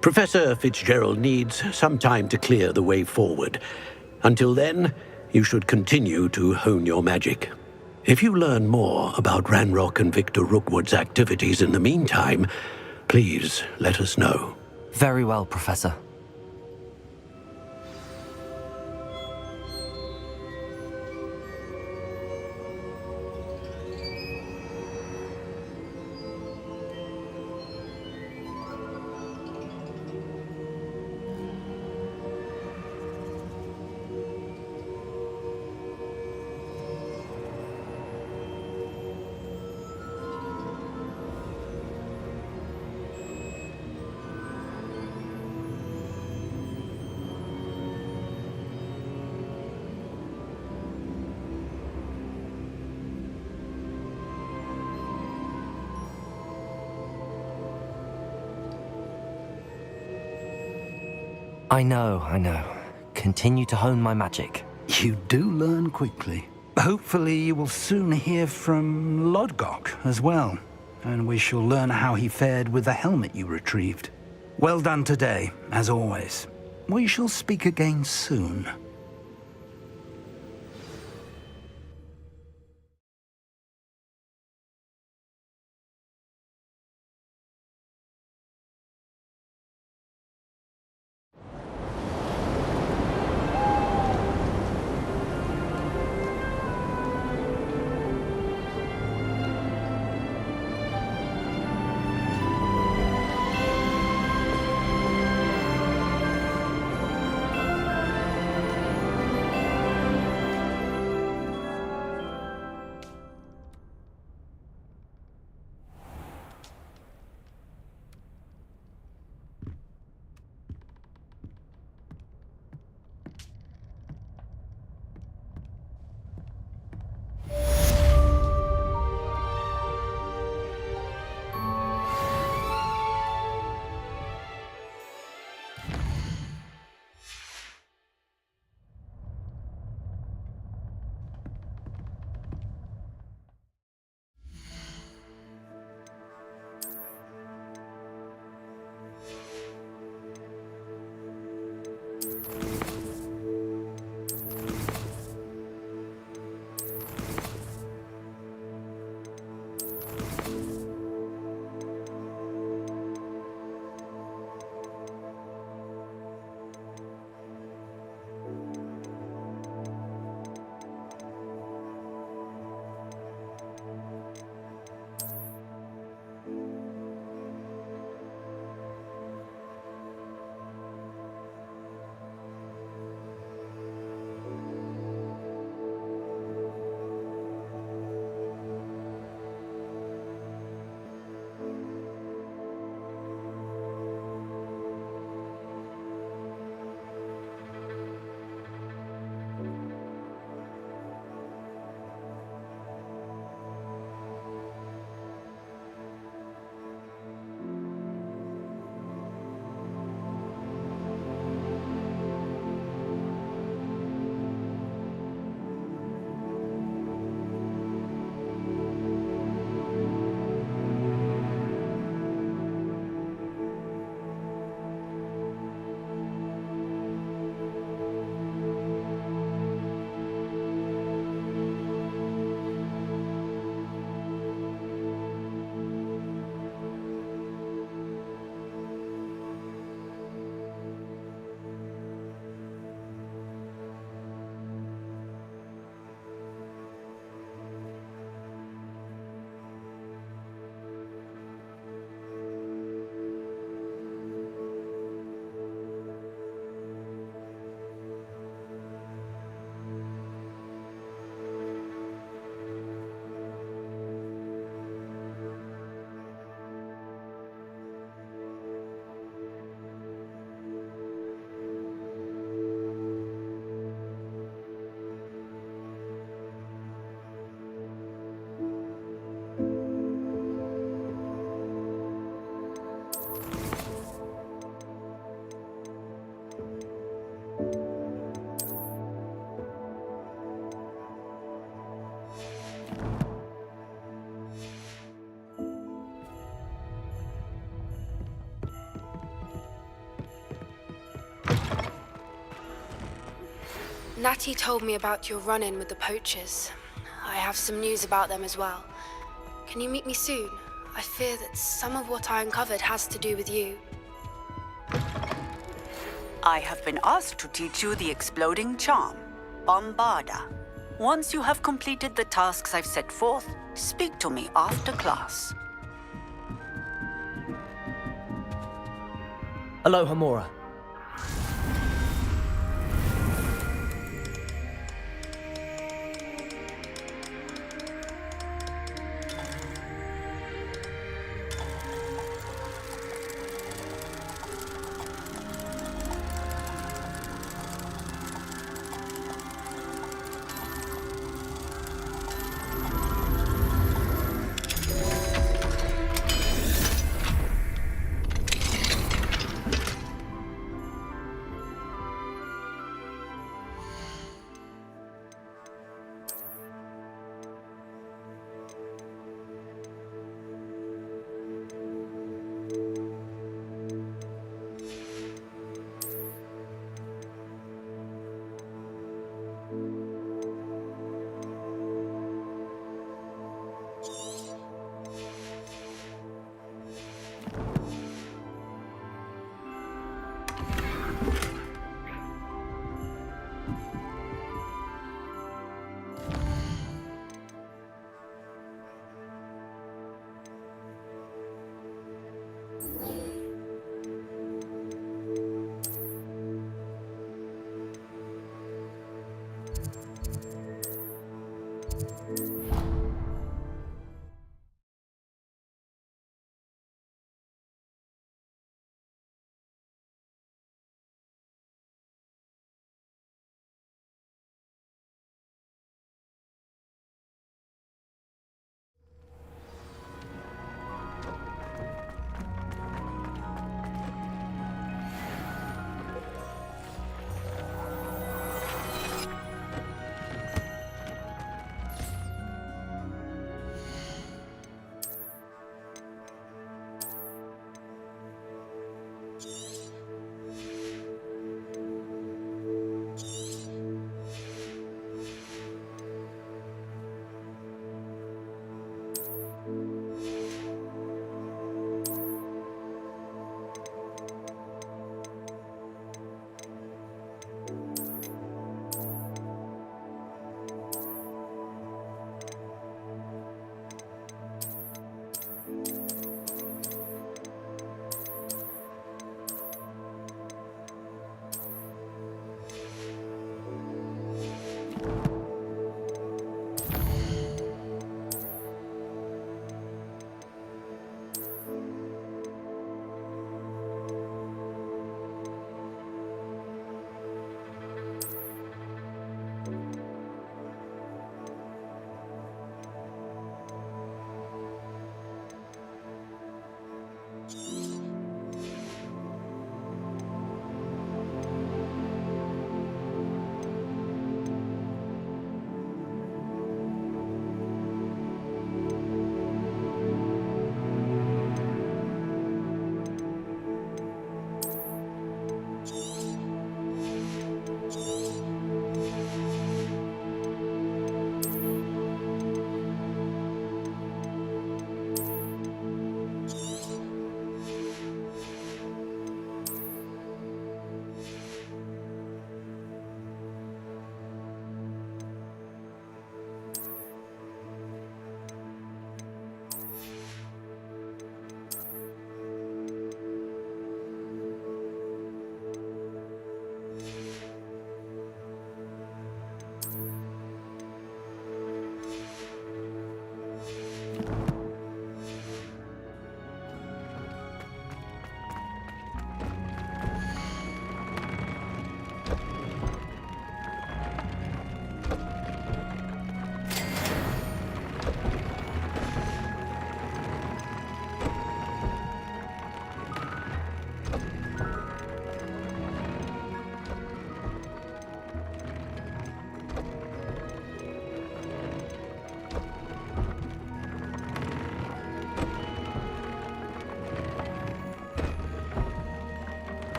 Professor Fitzgerald needs some time to clear the way forward. Until then, you should continue to hone your magic. If you learn more about Ranrock and Victor Rookwood's activities in the meantime, please let us know. Very well, Professor. I know. Continue to hone my magic. You do learn quickly. Hopefully you will soon hear from Lodgok as well, and we shall learn how he fared with the helmet you retrieved. Well done today, as always. We shall speak again soon. Natty told me about your run-in with the poachers. I have some news about them as well. Can you meet me soon? I fear that some of what I uncovered has to do with you. I have been asked to teach you the exploding charm, Bombarda. Once you have completed the tasks I've set forth, speak to me after class. Aloha, Mora.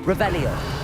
Revelio.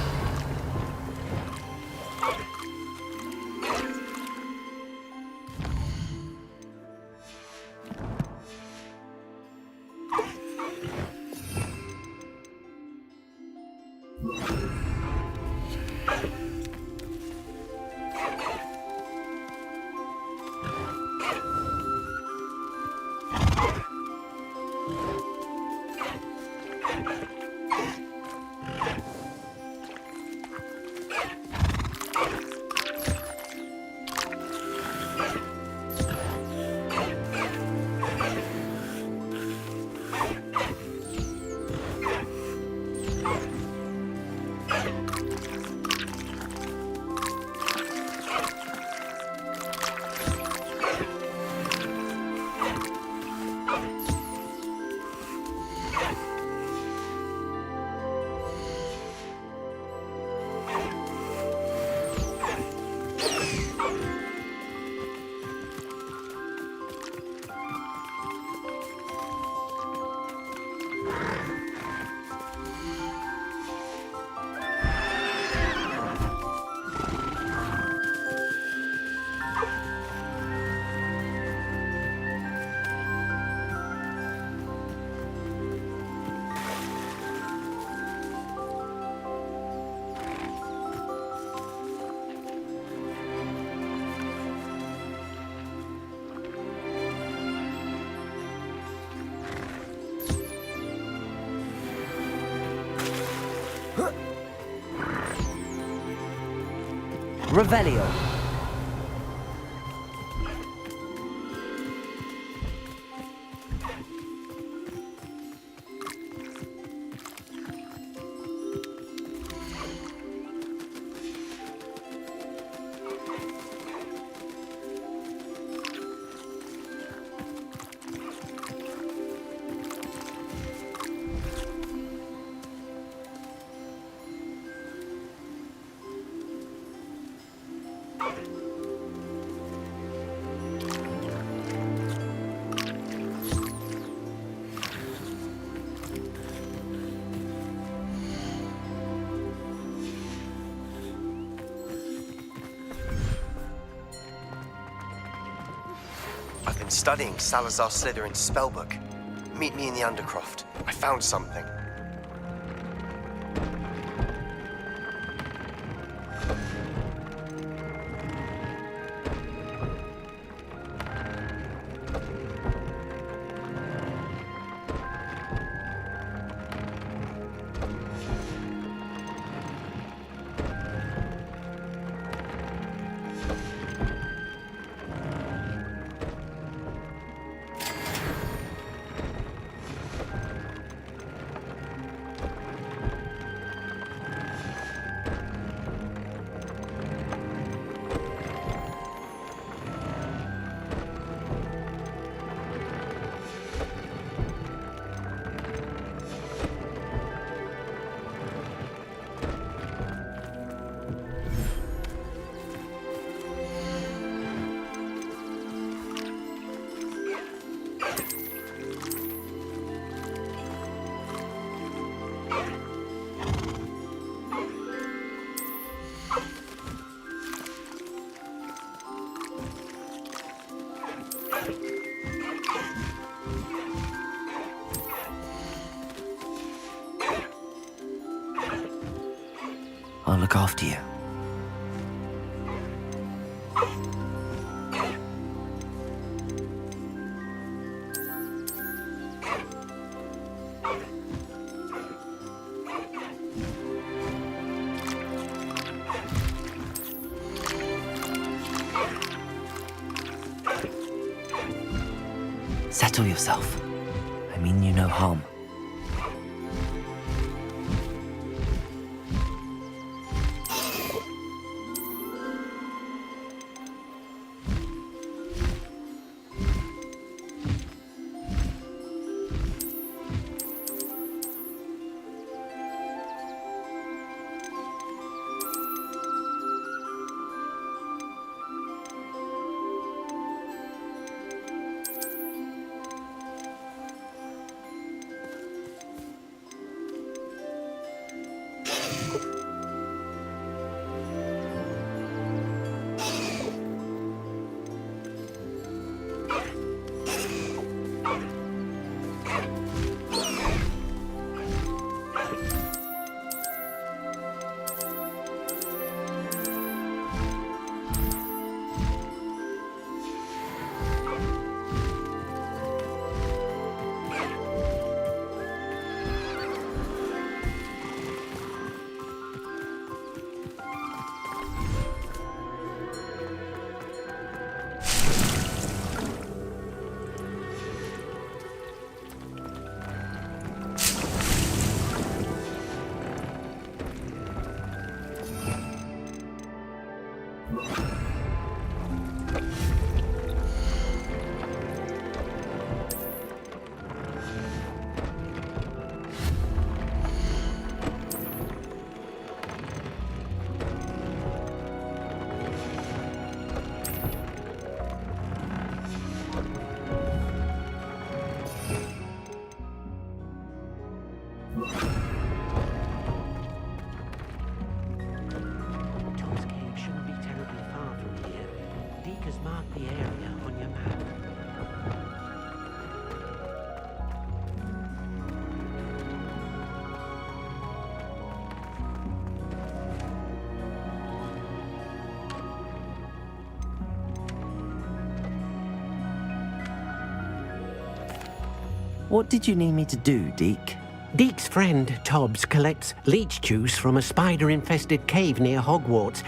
Revelio. I've been studying Salazar Slytherin's spellbook. Meet me in the Undercroft. I found something. I'll look after you. Settle yourself. I mean you no harm. the area on your map. What did you need me to do, Deke? Deke's friend, Tobbs, collects leech juice from a spider-infested cave near Hogwarts.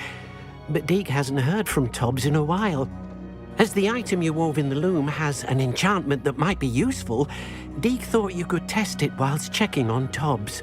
But Deke hasn't heard from Tobbs in a while. As the item you wove in the loom has an enchantment that might be useful, Deke thought you could test it whilst checking on Tobbs.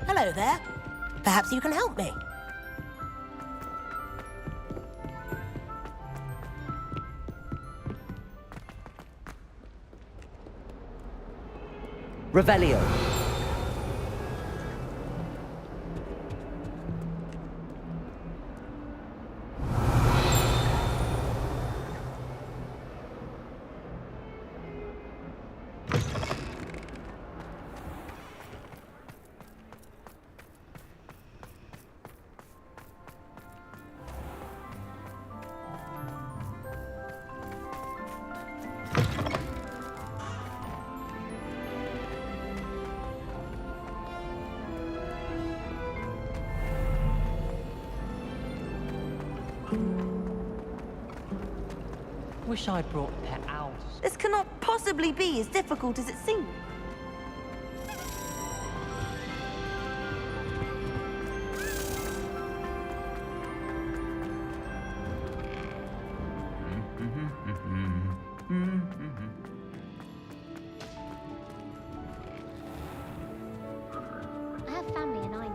Hello there. Perhaps you can help me. Revelio. Wish I'd brought pet owls. This cannot possibly be as difficult as it seems. I have family in England.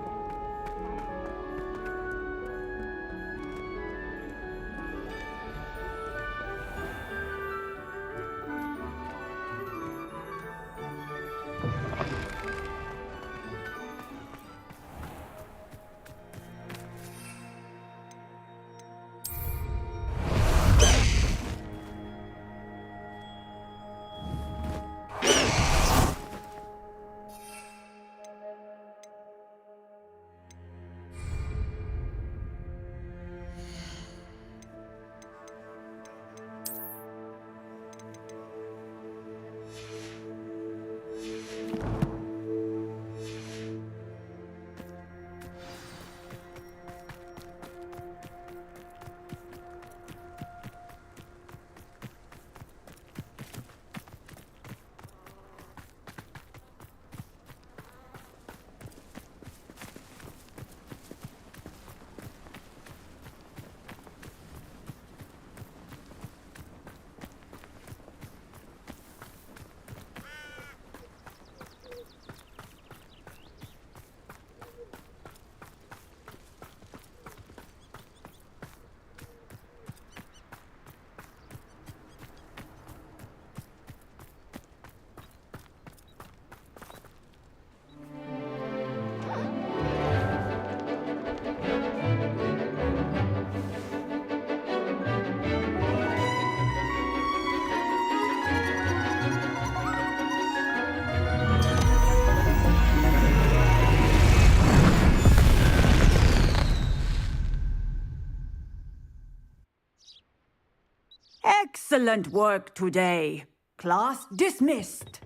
Excellent work today. Class dismissed.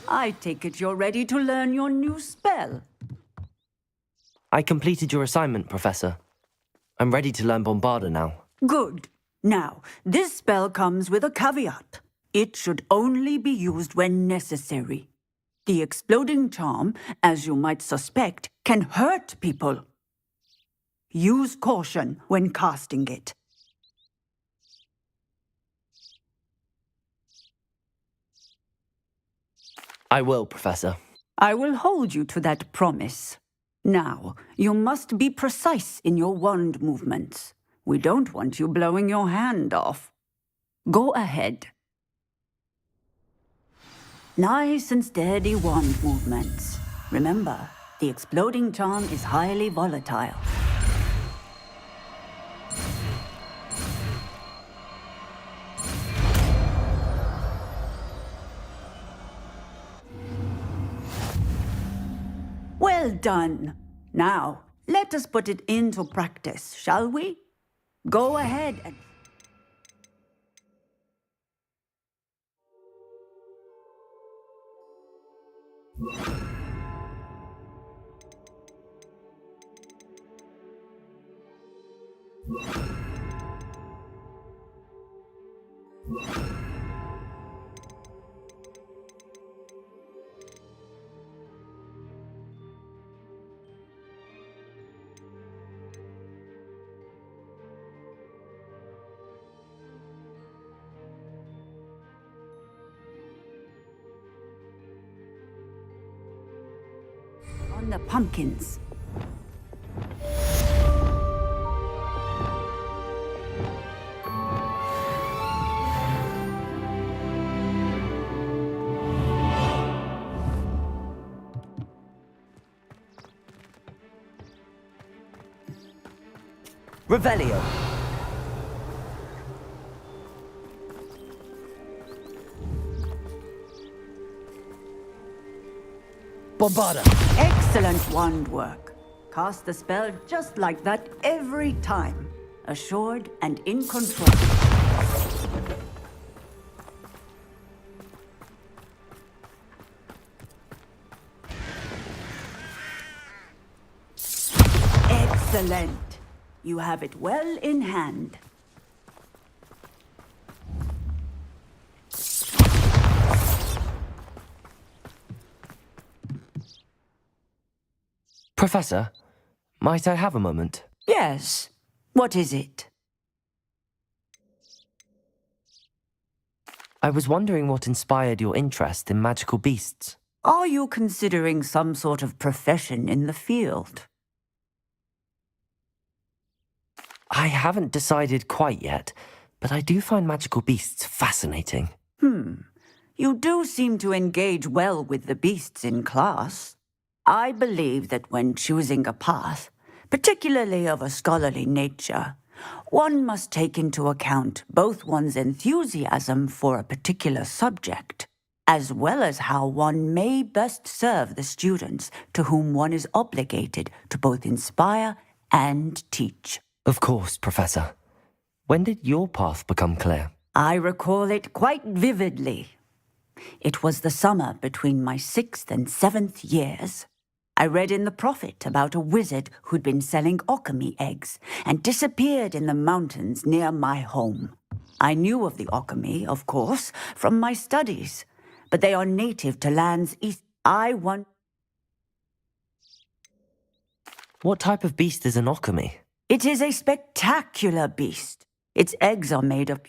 I take it you're ready to learn your new spell. I completed your assignment, Professor. I'm ready to learn Bombarda now. Good. Now, this spell comes with a caveat. It should only be used when necessary. The exploding charm, as you might suspect, can hurt people. Use caution when casting it. I will, Professor. I will hold you to that promise. Now, you must be precise in your wand movements. We don't want you blowing your hand off. Go ahead. Nice and steady wand movements. Remember, the exploding charm is highly volatile. Well done. Now, let us put it into practice, shall we? Go ahead and... On the pumpkins. Revelio. Bombarda. Excellent wand work. Cast the spell just like that every time. Assured and in control. Excellent. You have it well in hand. Professor, might I have a moment? Yes. What is it? I was wondering what inspired your interest in magical beasts. Are you considering some sort of profession in the field? I haven't decided quite yet, but I do find magical beasts fascinating. You do seem to engage well with the beasts in class. I believe that when choosing a path, particularly of a scholarly nature, one must take into account both one's enthusiasm for a particular subject, as well as how one may best serve the students to whom one is obligated to both inspire and teach. Of course, Professor. When did your path become clear? I recall it quite vividly. It was the summer between my 6th and 7th years. I read in the Prophet about a wizard who'd been selling alchemy eggs and disappeared in the mountains near my home. I knew of the alchemy, of course, from my studies, but they are native to lands east. What type of beast is an alchemy? It is a spectacular beast. Its eggs are made of...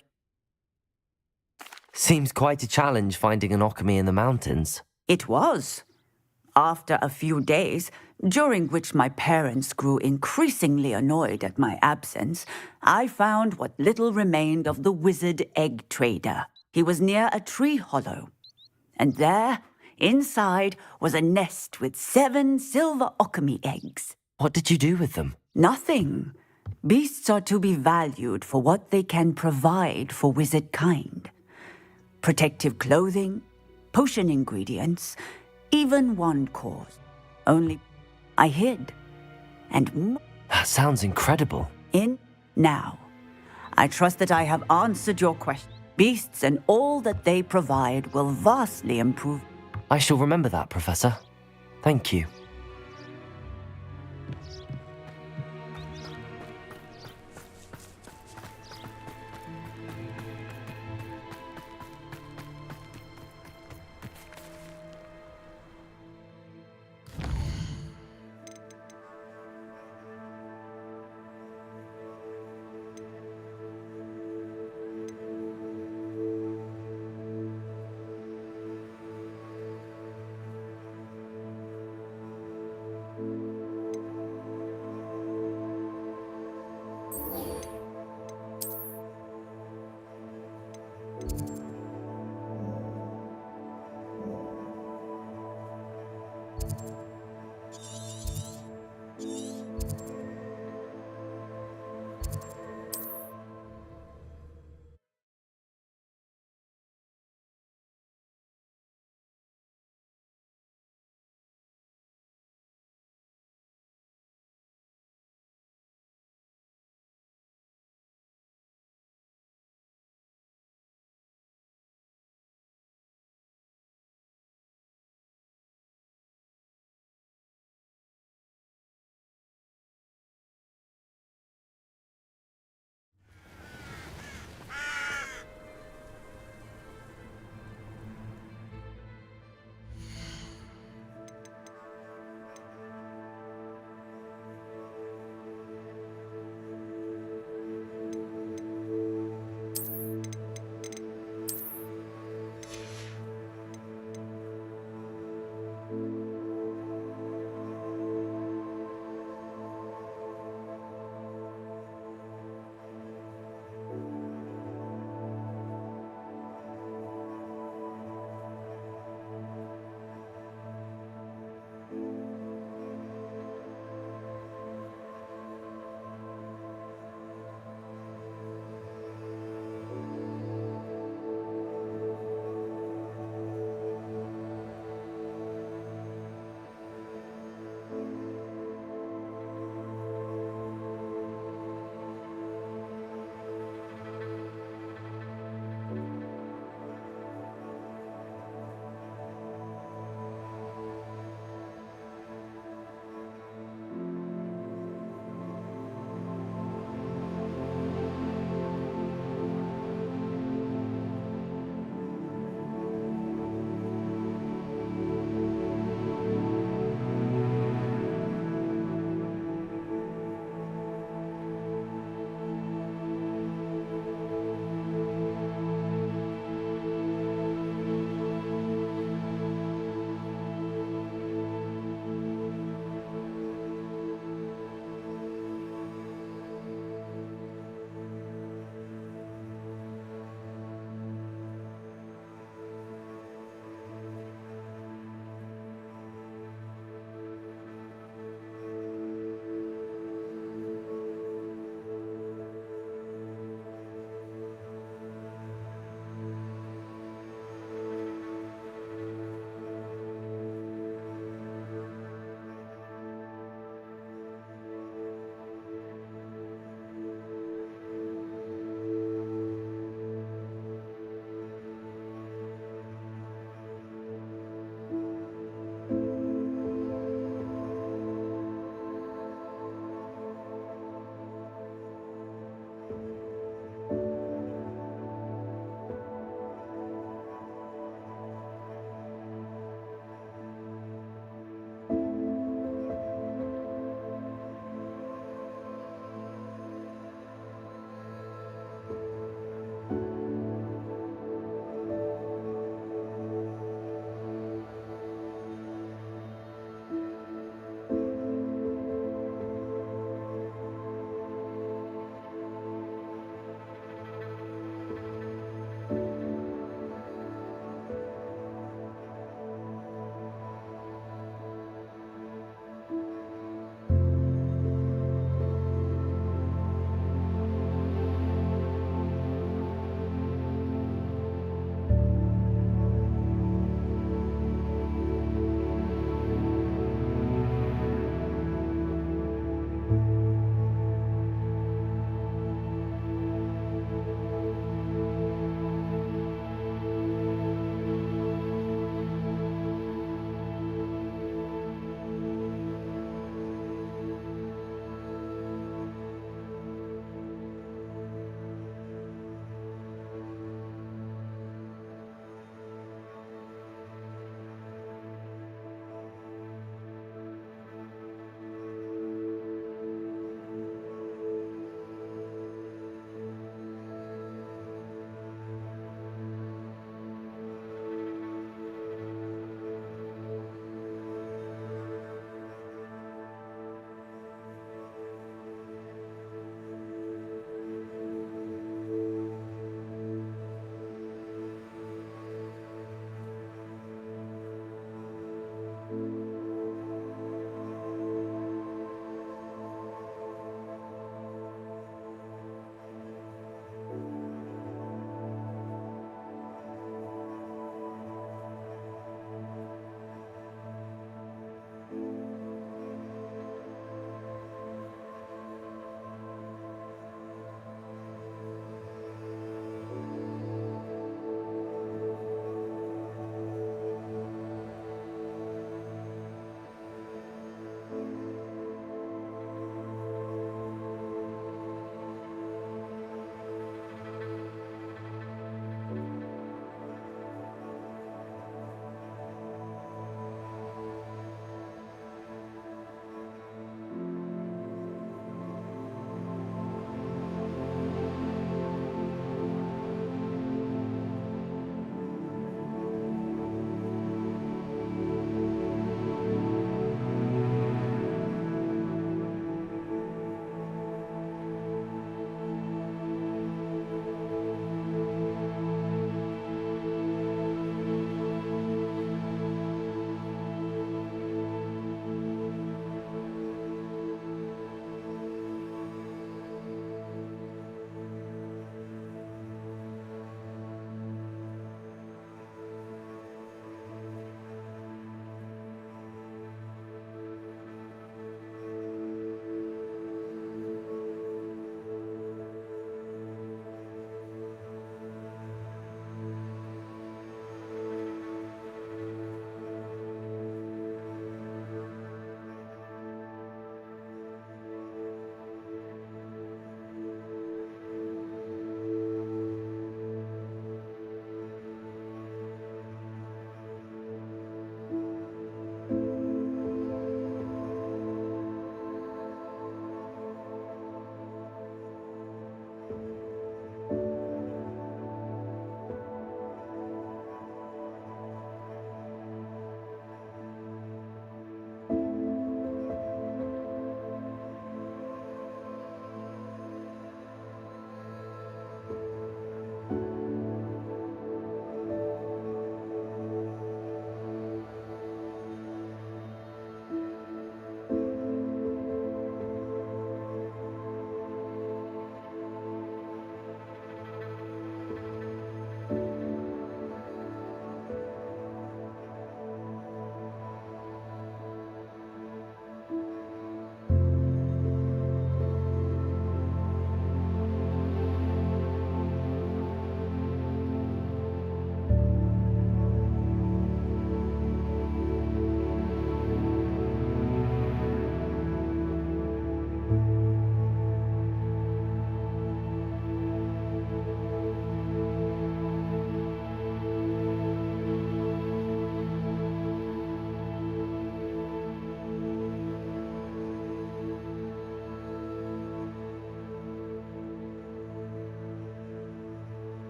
Seems quite a challenge finding an alchemy in the mountains. It was. After a few days, during which my parents grew increasingly annoyed at my absence, I found what little remained of the wizard egg trader. He was near a tree hollow. And there, inside, was a nest with 7 silver alchemy eggs. What did you do with them? Nothing. Beasts are to be valued for what they can provide for wizard kind. Protective clothing, potion ingredients, even wand cores. Only I hid. And that sounds incredible. Now, I trust that I have answered your question. Beasts and all that they provide will vastly improve. I shall remember that, Professor. Thank you.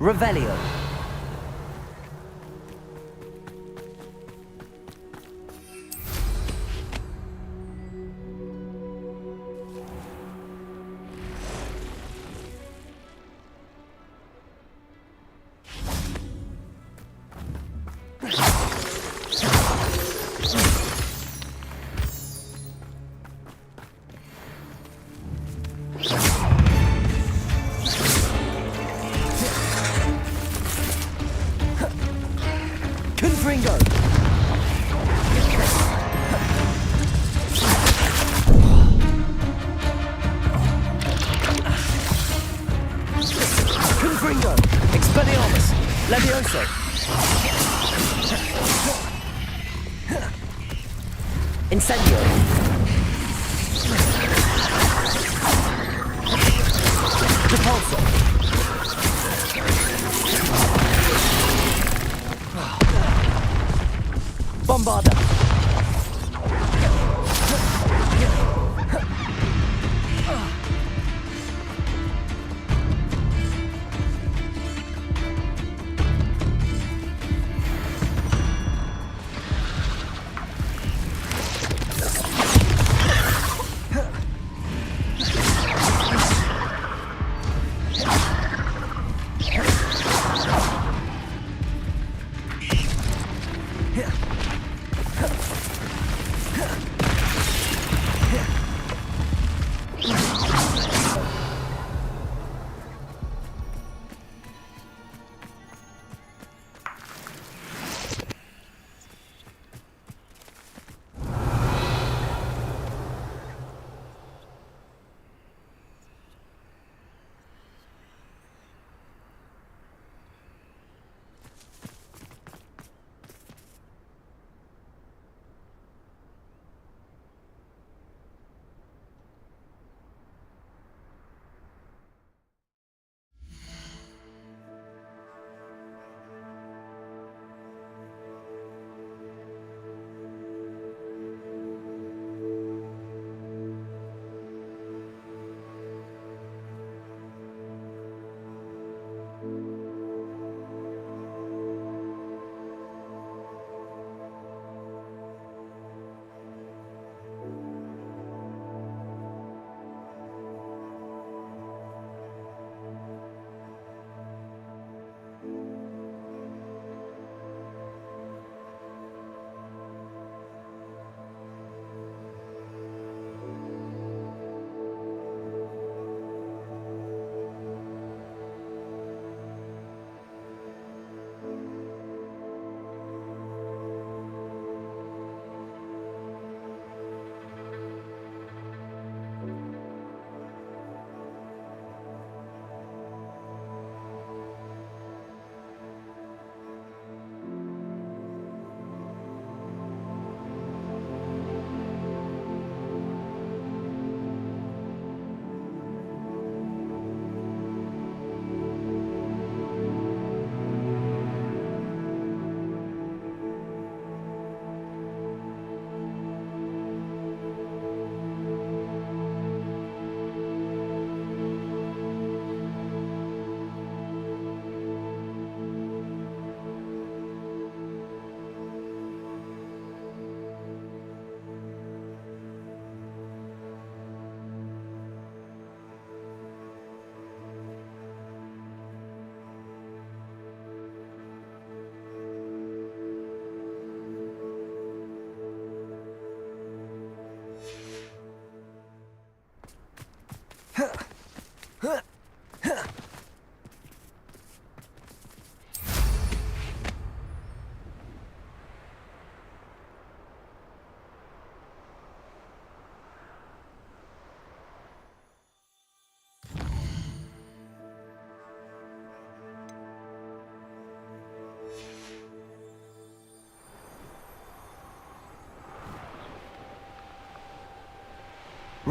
Revelio. Confringo. Confringo. Expelliarmus. Levioso. Incendio. Repulsor. Bombarda.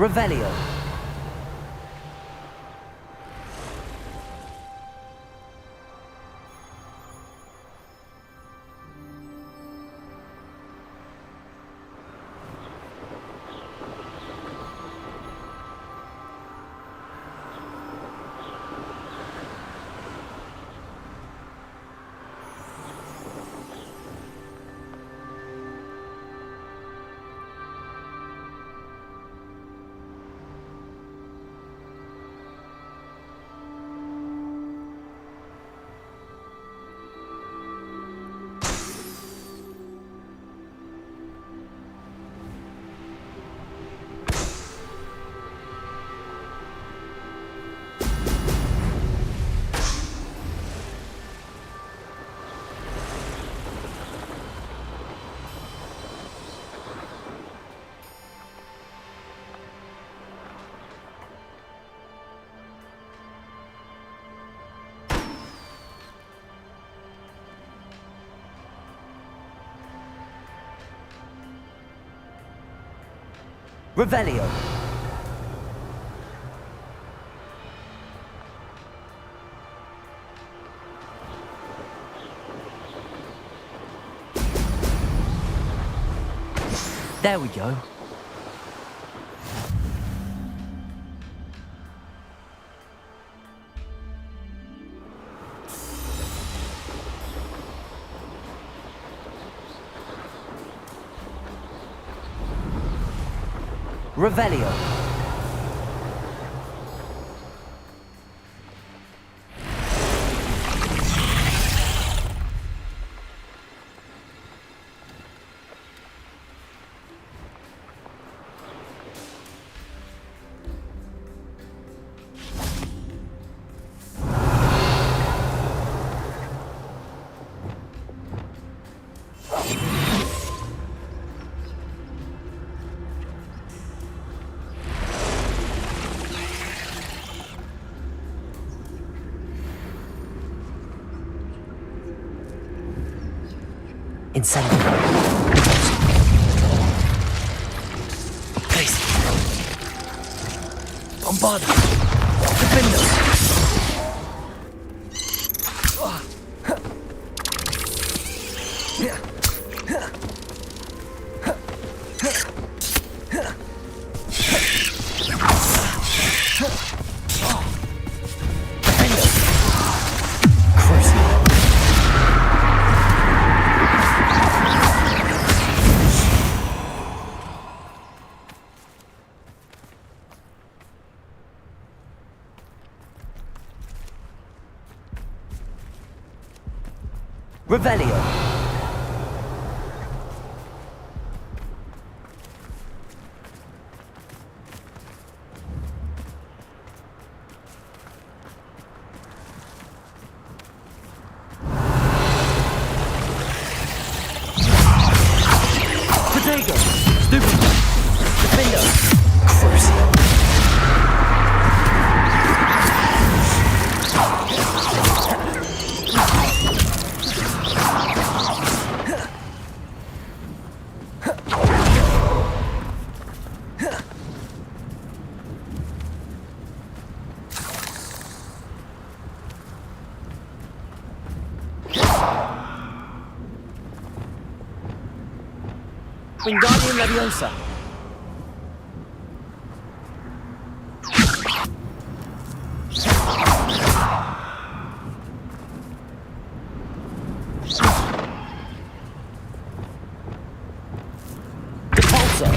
Revelio. Revelio. There we go. Revelio. Incendio. Place. Bombarda. Defender. Revelio. Potato. Stupid. Defender. Crucial. Wingardium Leviosa. Repulsor.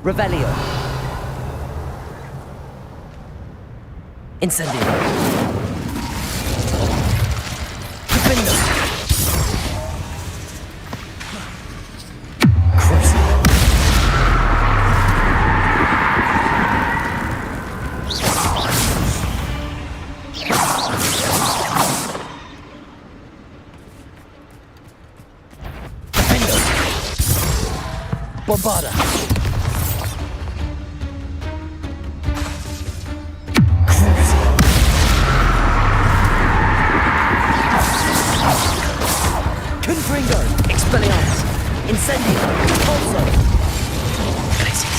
Revelio. Incendio. Defender. Crucial. Defender. Bombarda. Confringo, Expelliarmus, Incendio, Repulsor. Glacius.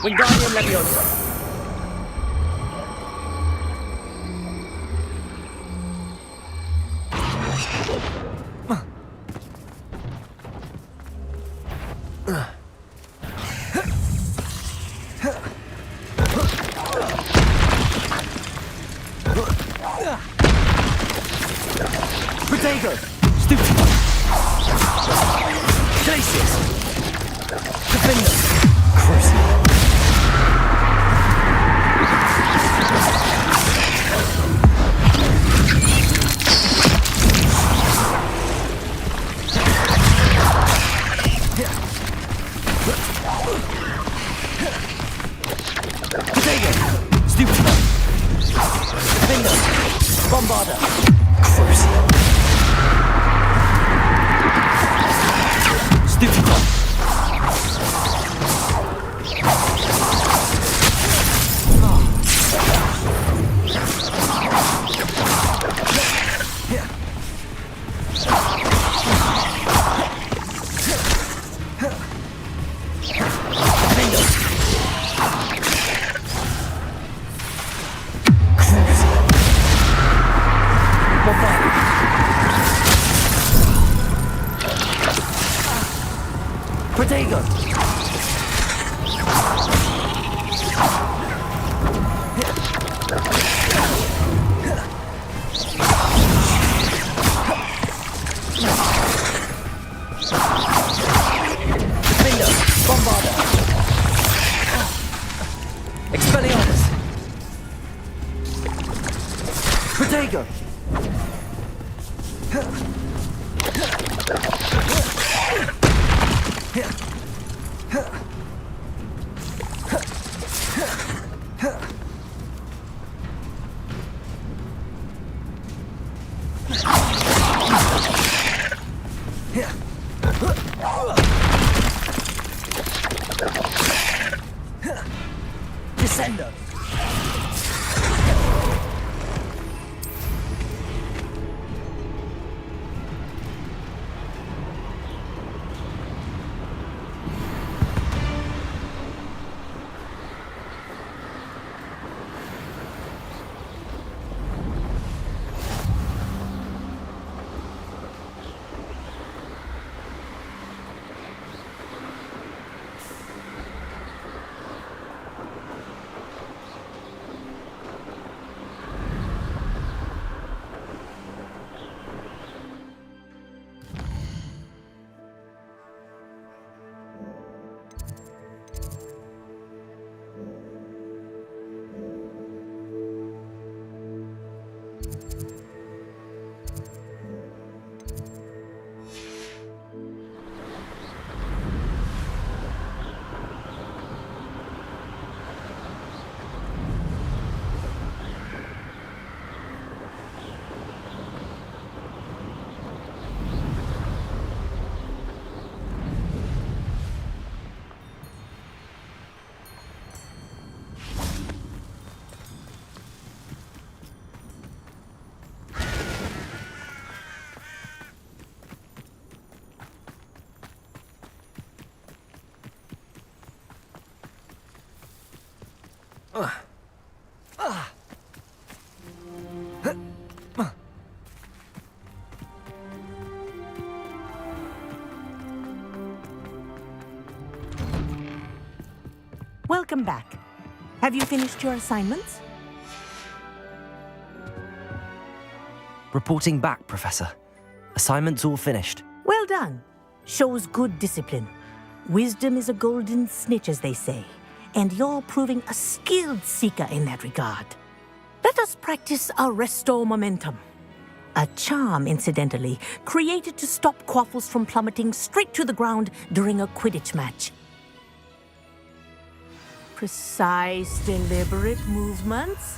Wingardium Leviosa. Potato. Stupid. Glacius. Defender. Crucial. Bombarder! Crucial! Stupid clock! Protego! Defender! Bombarder! Expelliarmus! Protego! Descender! Welcome back. Have you finished your assignments? Reporting back, Professor. Assignments all finished. Well done. Shows good discipline. Wisdom is a golden snitch, as they say, and you're proving a skilled seeker in that regard. Let us practice Arresto Momentum. A charm, incidentally, created to stop quaffles from plummeting straight to the ground during a Quidditch match. Precise, deliberate movements.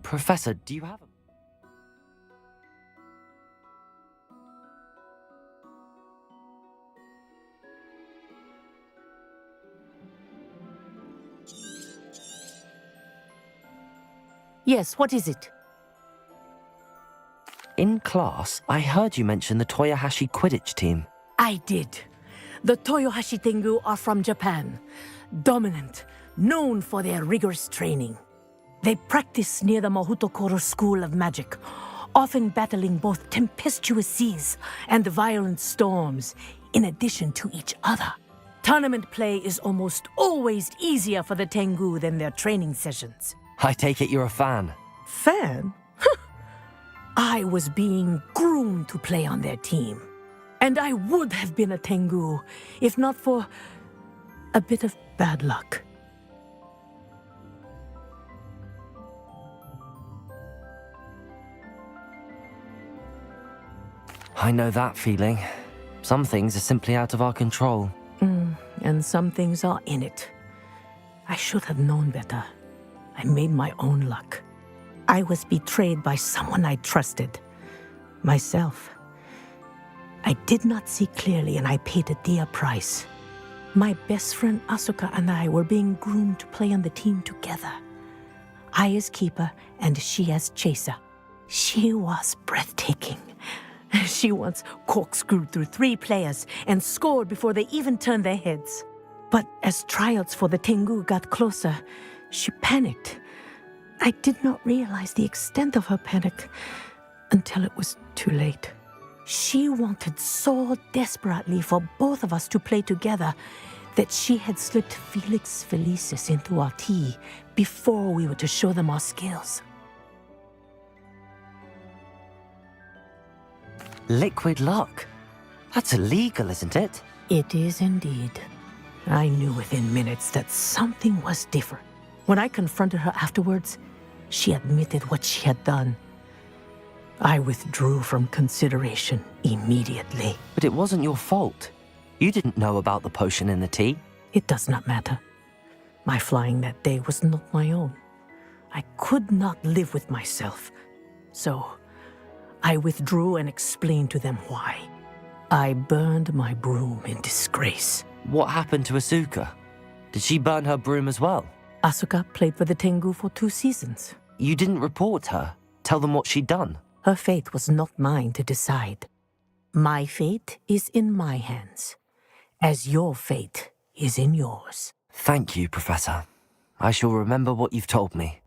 Professor, do you have a... Yes, what is it? In class, I heard you mention the Toyohashi Quidditch team. I did. The Toyohashi Tengu are from Japan. Dominant, known for their rigorous training. They practice near the Mahutokoro School of Magic, often battling both tempestuous seas and violent storms, in addition to each other. Tournament play is almost always easier for the Tengu than their training sessions. I take it you're a fan. Fan? I was being groomed to play on their team. And I would have been a Tengu, if not for a bit of bad luck. I know that feeling. Some things are simply out of our control. And some things are in it. I should have known better. I made my own luck. I was betrayed by someone I trusted. Myself. I did not see clearly and I paid a dear price. My best friend Asuka and I were being groomed to play on the team together. I as keeper and she as chaser. She was breathtaking. She once corkscrewed through 3 players and scored before they even turned their heads. But as trials for the Tengu got closer, she panicked. I did not realize the extent of her panic until it was too late. She wanted so desperately for both of us to play together that she had slipped Felix Felicis into our tea before we were to show them our skills. Liquid luck? That's illegal, isn't it? It is indeed. I knew within minutes that something was different. When I confronted her afterwards, she admitted what she had done. I withdrew from consideration immediately. But it wasn't your fault. You didn't know about the potion in the tea. It does not matter. My flying that day was not my own. I could not live with myself. So I withdrew and explained to them why. I burned my broom in disgrace. What happened to Asuka? Did she burn her broom as well? Asuka played for the Tengu for 2 seasons. You didn't report her? Tell them what she'd done? Her fate was not mine to decide. My fate is in my hands, as your fate is in yours. Thank you, Professor. I shall remember what you've told me.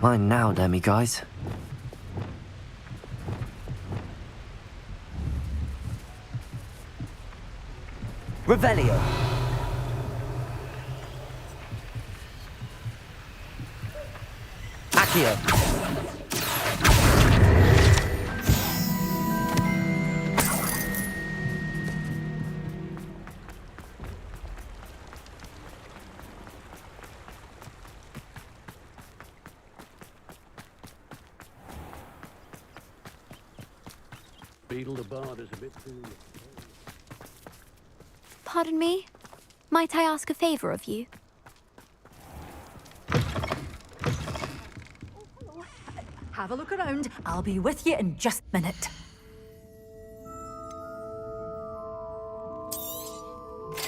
Mine now, Demi guys. Revelio. Accio. Beetle the Bard is a bit too... Pardon me? Might I ask a favor of you? Have a look around. I'll be with you in just a minute.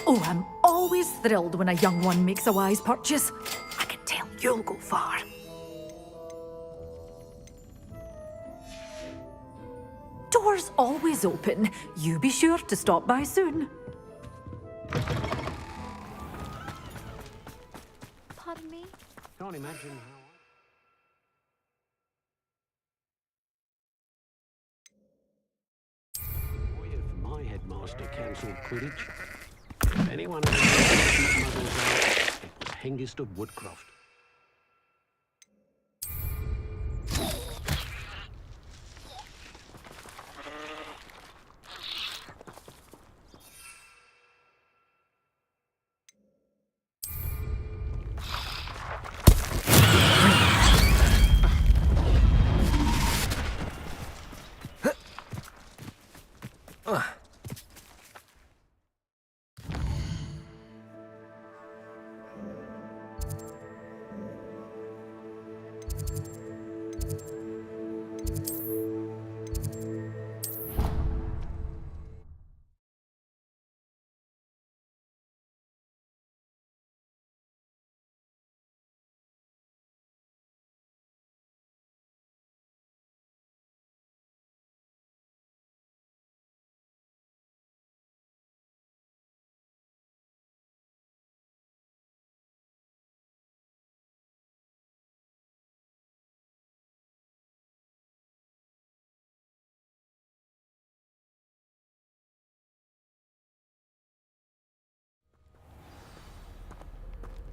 Oh, I'm always thrilled when a young one makes a wise purchase. I can tell you'll go far. Doors always open. You be sure to stop by soon. Pardon me? Can't imagine how... Boy, if my headmaster cancelled Quidditch, if anyone ever keep mothers out, it was Hengist of Woodcroft.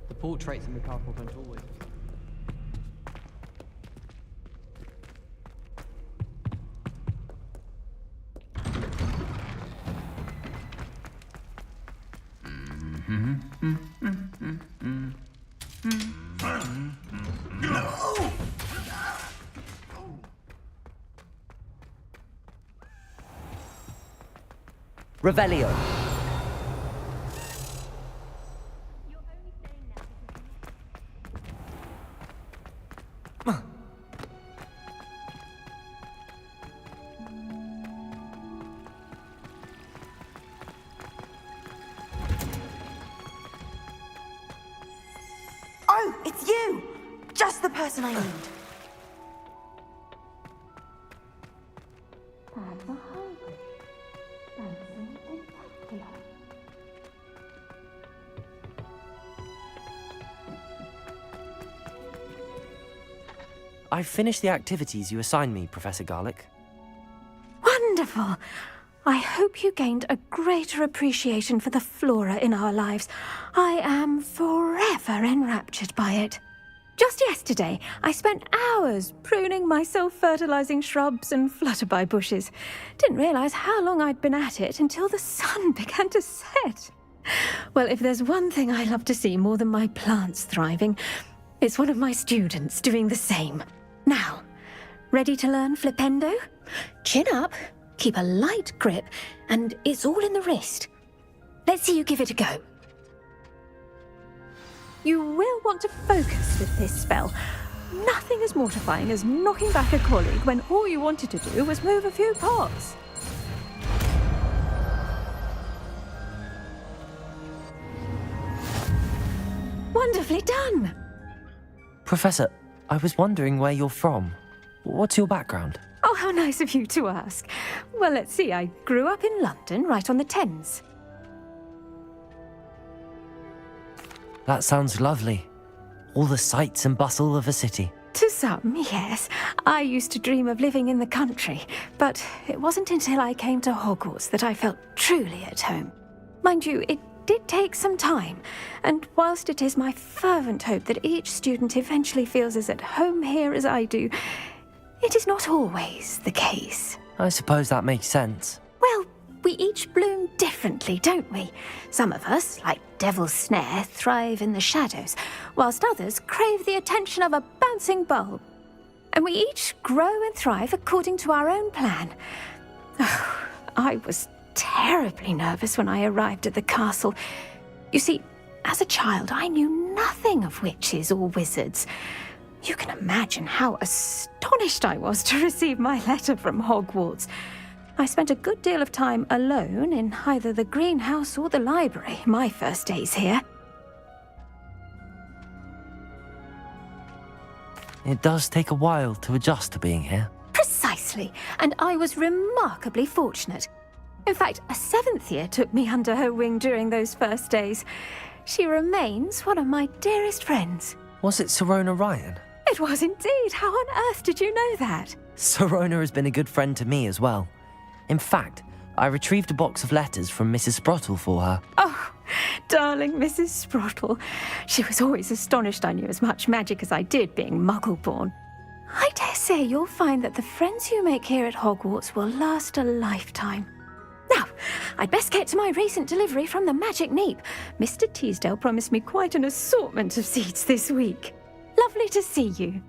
The portraits in the carport went always. Revelio. Oh, it's you! Just the person I need. I've finished the activities you assigned me, Professor Garlick. Wonderful! I hope you gained a greater appreciation for the flora in our lives. I am forever enraptured by it. Just yesterday, I spent hours pruning my self-fertilizing shrubs and flutterby bushes. Didn't realize how long I'd been at it until the sun began to set. Well, if there's one thing I love to see more than my plants thriving, it's one of my students doing the same. Now, ready to learn flipendo? Chin up, keep a light grip, and it's all in the wrist. Let's see you give it a go. You will want to focus with this spell. Nothing as mortifying as knocking back a colleague when all you wanted to do was move a few pots. Wonderfully done! Professor, I was wondering where you're from. What's your background? Oh, how nice of you to ask. Well, let's see, I grew up in London, right on the Thames. That sounds lovely. All the sights and bustle of a city. To some, yes. I used to dream of living in the country, but it wasn't until I came to Hogwarts that I felt truly at home. Mind you, it did take some time, and whilst it is my fervent hope that each student eventually feels as at home here as I do, it is not always the case. I suppose that makes sense. Well, we each bloom differently, don't we? Some of us, like Devil's Snare, thrive in the shadows, whilst others crave the attention of a bouncing bulb. And we each grow and thrive according to our own plan. Oh, I was terribly nervous when I arrived at the castle. You see, as a child, I knew nothing of witches or wizards. You can imagine how astonished I was to receive my letter from Hogwarts. I spent a good deal of time alone in either the greenhouse or the library my first days here. It does take a while to adjust to being here. Precisely, and I was remarkably fortunate. In fact, a 7th year took me under her wing during those first days. She remains one of my dearest friends. Was it Sirona Ryan? It was indeed. How on earth did you know that? Sirona has been a good friend to me as well. In fact, I retrieved a box of letters from Mrs. Sprottle for her. Oh, darling Mrs. Sprottle. She was always astonished I knew as much magic as I did, being Muggle-born. I dare say you'll find that the friends you make here at Hogwarts will last a lifetime. Now, I'd best get to my recent delivery from the Magic Neep. Mr. Teasdale promised me quite an assortment of seeds this week. Lovely to see you.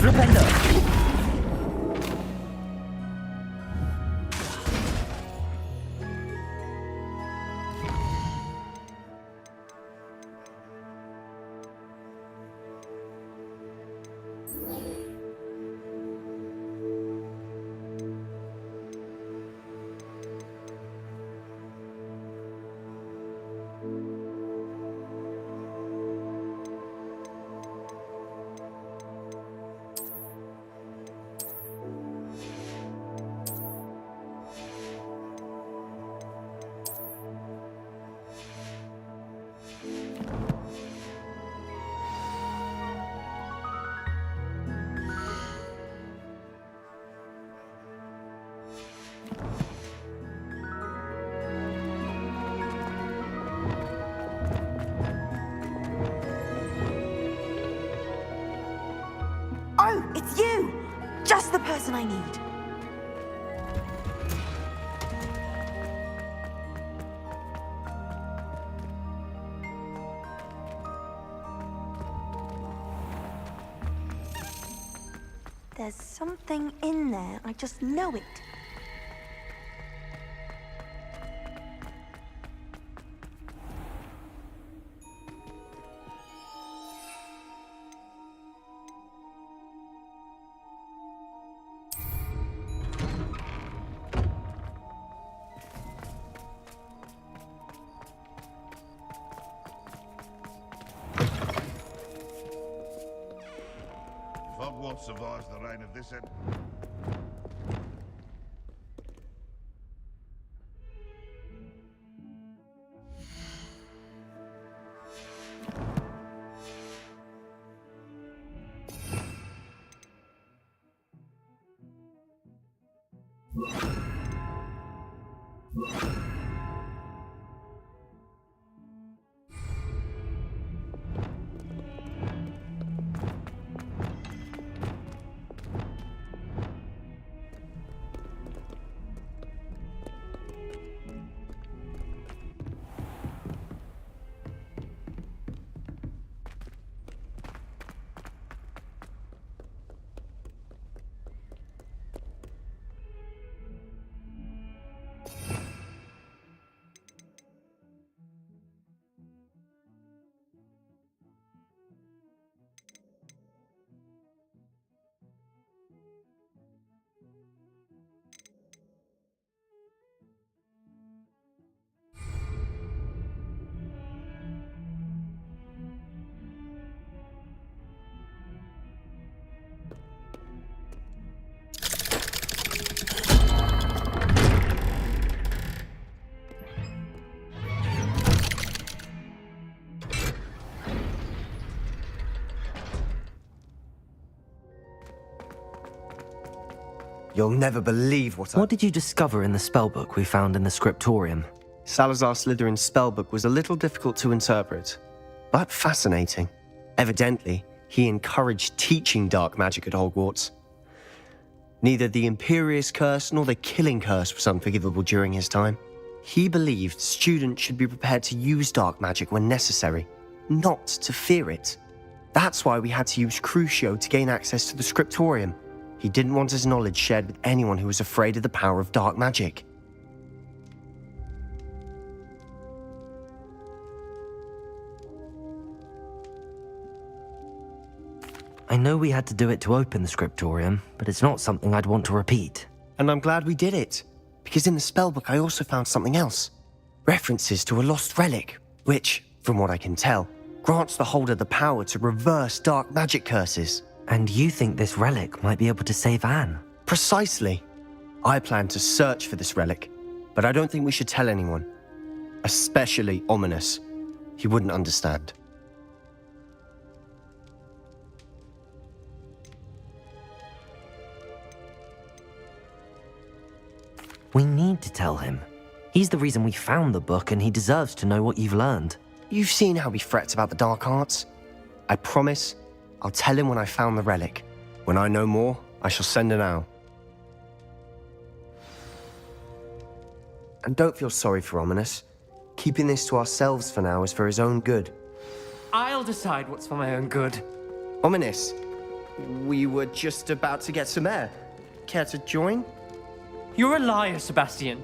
Flipendo! Oh, it's you! Just the person I need. There's something in there. I just know it. Hogwarts survives the reign of this end. You'll never believe What did you discover in the spellbook we found in the scriptorium? Salazar Slytherin's spellbook was a little difficult to interpret, but fascinating. Evidently, he encouraged teaching dark magic at Hogwarts. Neither the Imperious Curse nor the Killing Curse was unforgivable during his time. He believed students should be prepared to use dark magic when necessary, not to fear it. That's why we had to use Crucio to gain access to the scriptorium. He didn't want his knowledge shared with anyone who was afraid of the power of dark magic. I know we had to do it to open the scriptorium, but it's not something I'd want to repeat. And I'm glad we did it, because in the spellbook I also found something else. References to a lost relic, which, from what I can tell, grants the holder the power to reverse dark magic curses. And you think this relic might be able to save Anne? Precisely. I plan to search for this relic, but I don't think we should tell anyone. Especially Ominous. He wouldn't understand. We need to tell him. He's the reason we found the book, and he deserves to know what you've learned. You've seen how he frets about the dark arts. I promise I'll tell him when I found the relic. When I know more, I shall send an owl. And don't feel sorry for Ominous. Keeping this to ourselves for now is for his own good. I'll decide what's for my own good. Ominous, we were just about to get some air. Care to join? You're a liar, Sebastian.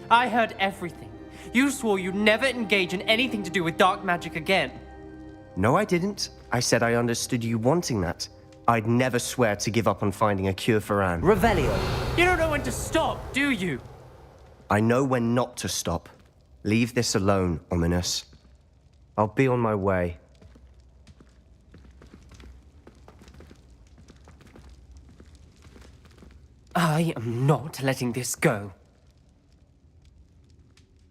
I heard everything. You swore you'd never engage in anything to do with dark magic again. No, I didn't. I said I understood you wanting that. I'd never swear to give up on finding a cure for Anne. Revelio. You don't know when to stop, do you? I know when not to stop. Leave this alone, Ominous. I'll be on my way. I am not letting this go.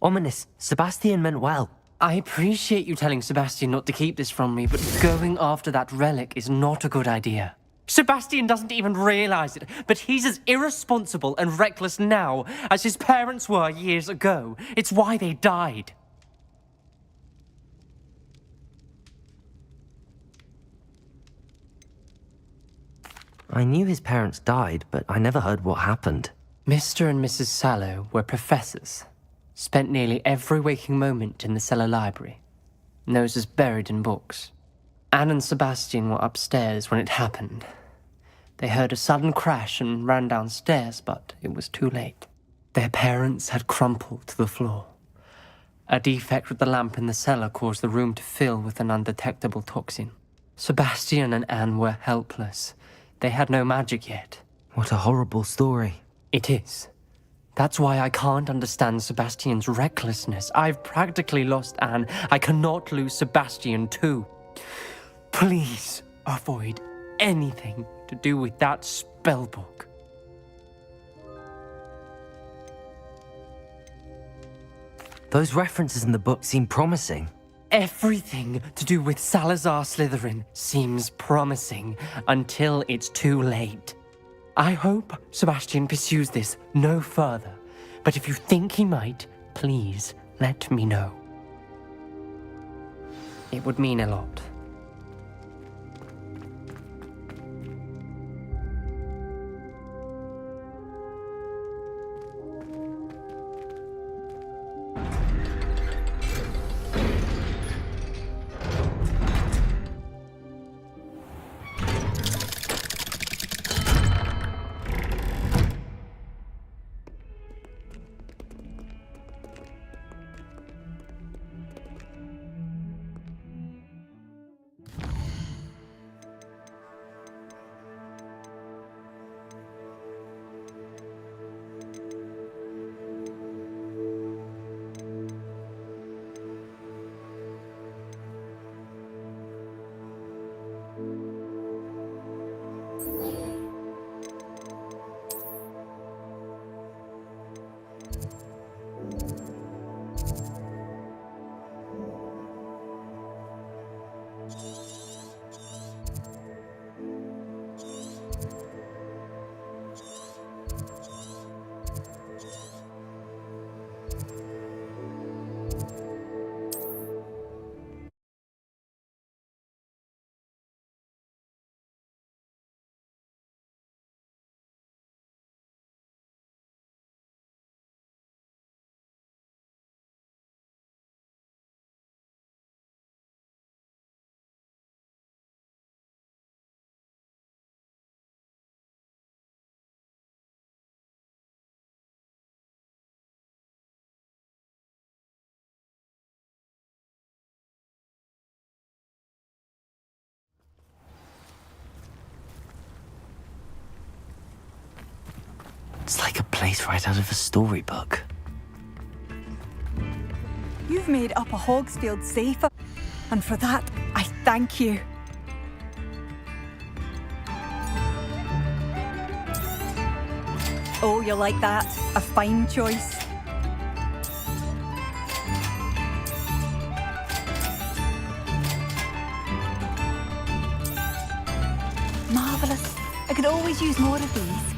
Ominous, Sebastian meant well. I appreciate you telling Sebastian not to keep this from me, but going after that relic is not a good idea. Sebastian doesn't even realize it, but he's as irresponsible and reckless now as his parents were years ago. It's why they died. I knew his parents died, but I never heard what happened. Mr. and Mrs. Sallow were professors. Spent nearly every waking moment in the cellar library. Noses buried in books. Anne and Sebastian were upstairs when it happened. They heard a sudden crash and ran downstairs, but it was too late. Their parents had crumpled to the floor. A defect with the lamp in the cellar caused the room to fill with an undetectable toxin. Sebastian and Anne were helpless. They had no magic yet. What a horrible story. It is. That's why I can't understand Sebastian's recklessness. I've practically lost Anne. I cannot lose Sebastian too. Please avoid anything to do with that spellbook. Those references in the book seem promising. Everything to do with Salazar Slytherin seems promising until it's too late. I hope Sebastian pursues this no further, but if you think he might, please let me know. It would mean a lot. It's like a place right out of a storybook. You've made Upper Hogsfield safer, and for that, I thank you. Oh, you like that? A fine choice. Marvellous. I could always use more of these.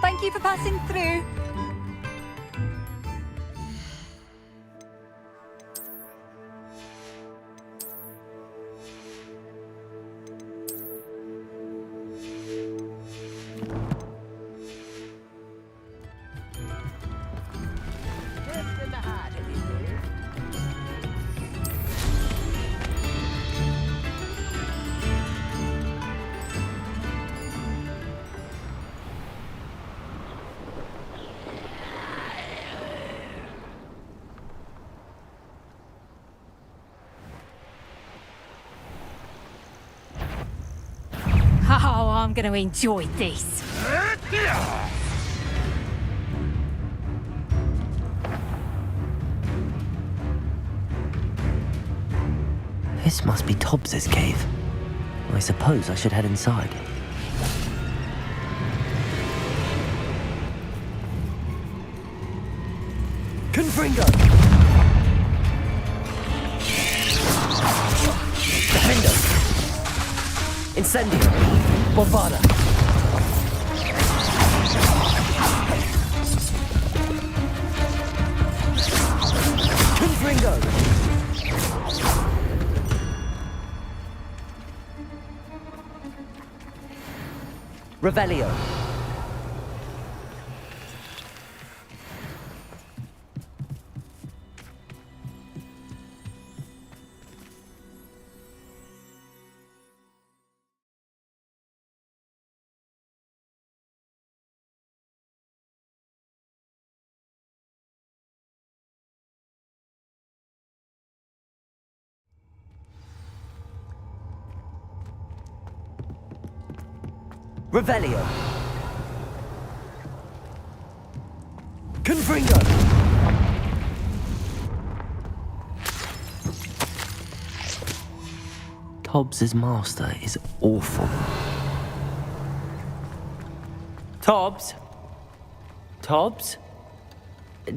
Thank you for passing through. Oh, I'm going to enjoy this. This must be Tobbs's cave. I suppose I should head inside. Confringo! Defender! Incendio! Bombarda! Confringo! Revelio! Revelio! Confringo! Tobbs's master is awful. Tobbs? Tobbs?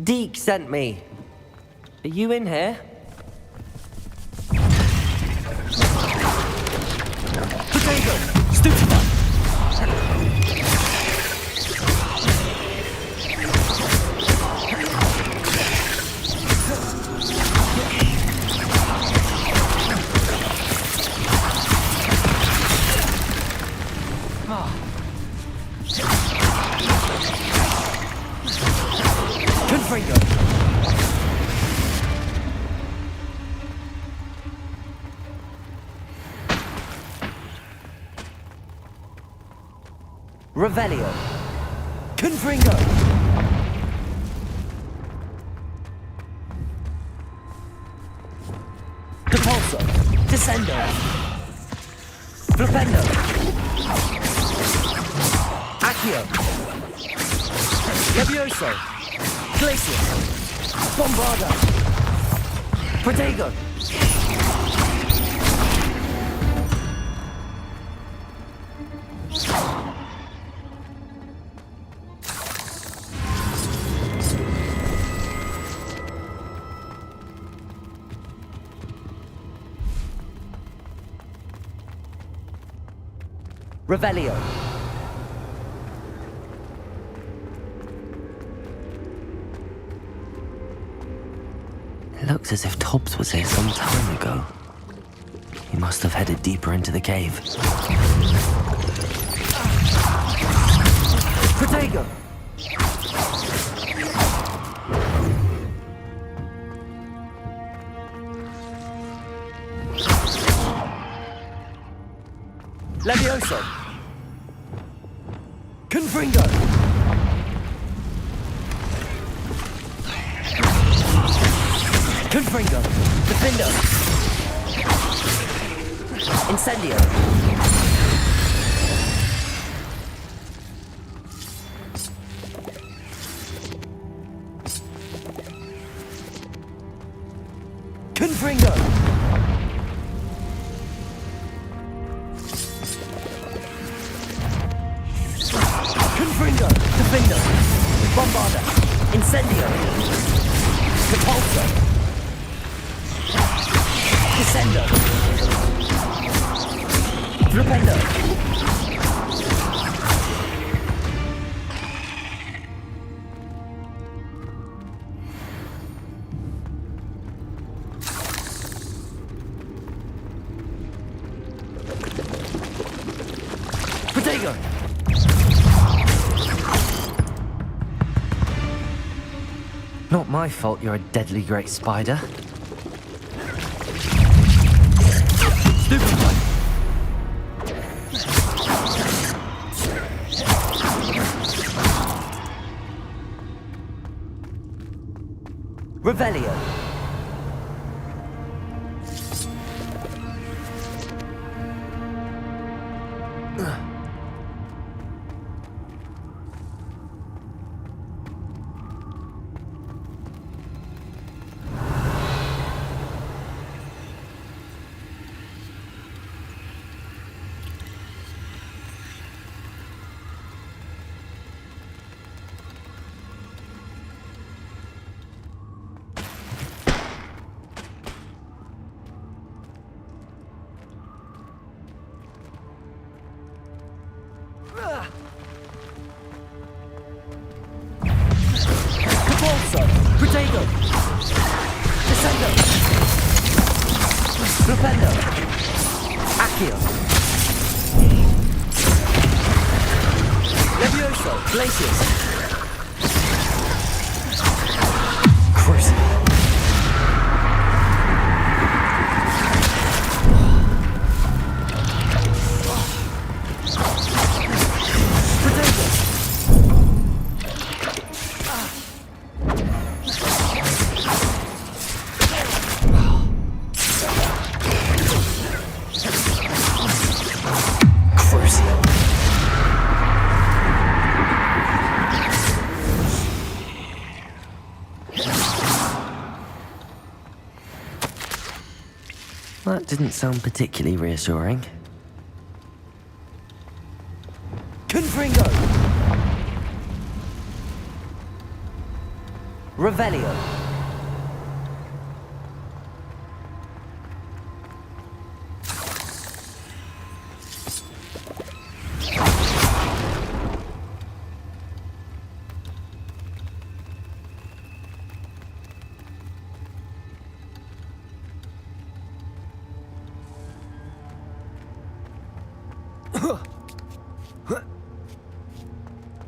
Deke sent me. Are you in here? Potato! Stupefy! Confringo! Revelio! Confringo! Depulso! Descendo! Flipendo! Accio! Levioso! Glacier! Bombarda! Protego! Revelio! It looks as if Tobbs was here some time ago. He must have headed deeper into the cave. Protego! Levioso! Confringo! Confringo! Defendo! Incendio. Confringo. Confringo. Defendo. Bombarda. Incendio. Repulsor. Descendo. Rependo. Protego. Not my fault you're a deadly great spider. Stupefy. Revelio. Protego. Descendo. Rependo. Accio. Levioso. Glacius. Crucible. That didn't sound particularly reassuring. Confringo. Revelio.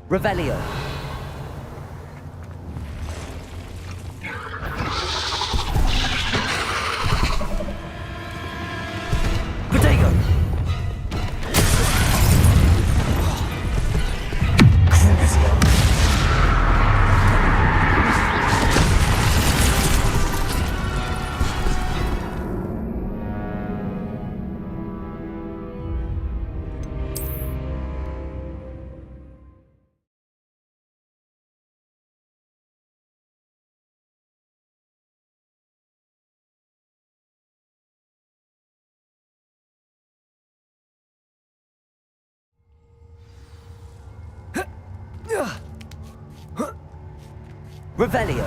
Revelio. Protego. Revelio.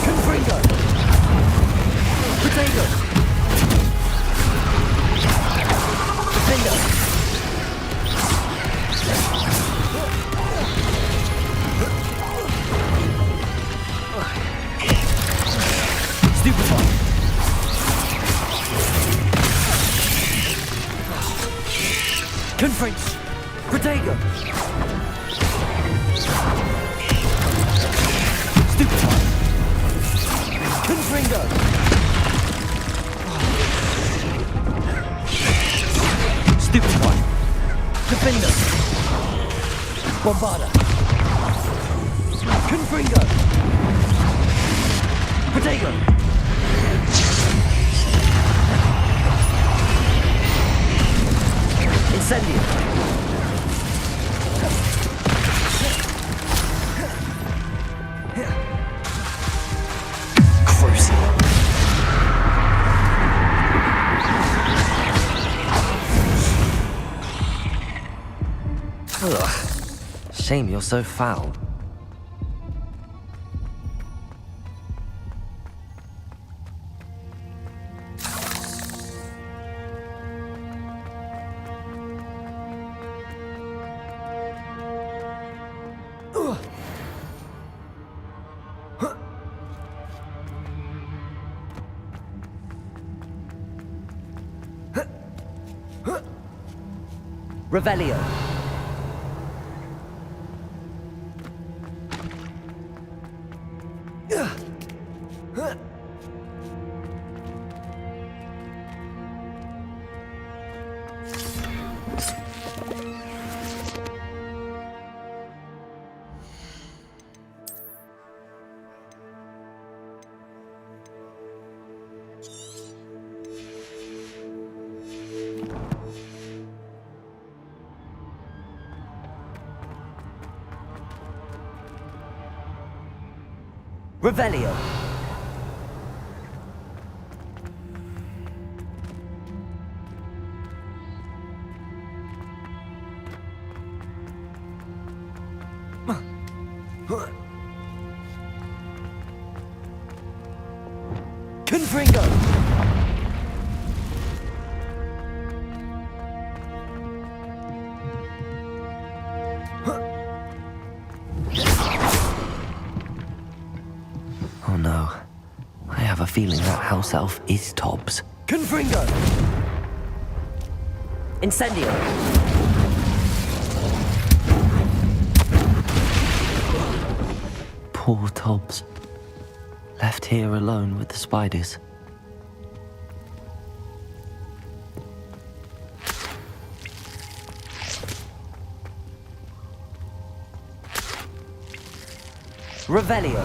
Confringo. Protego. Defendo. Stupefy. Bombarda. Confringo. Protego. Incendio. Crucible. Ugh. Shame you're so foul. Revelio. Revelio. Confringo. Oh no. I have a feeling that house elf is Tobbs. Confringo. Incendio. Poor Tobbs. Left here alone with the spiders. Revelio.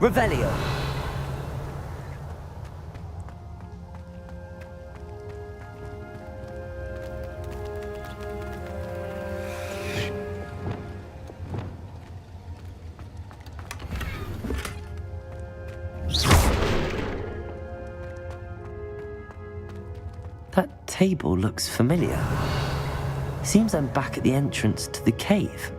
Revelio. That table looks familiar. Seems I'm back at the entrance to the cave.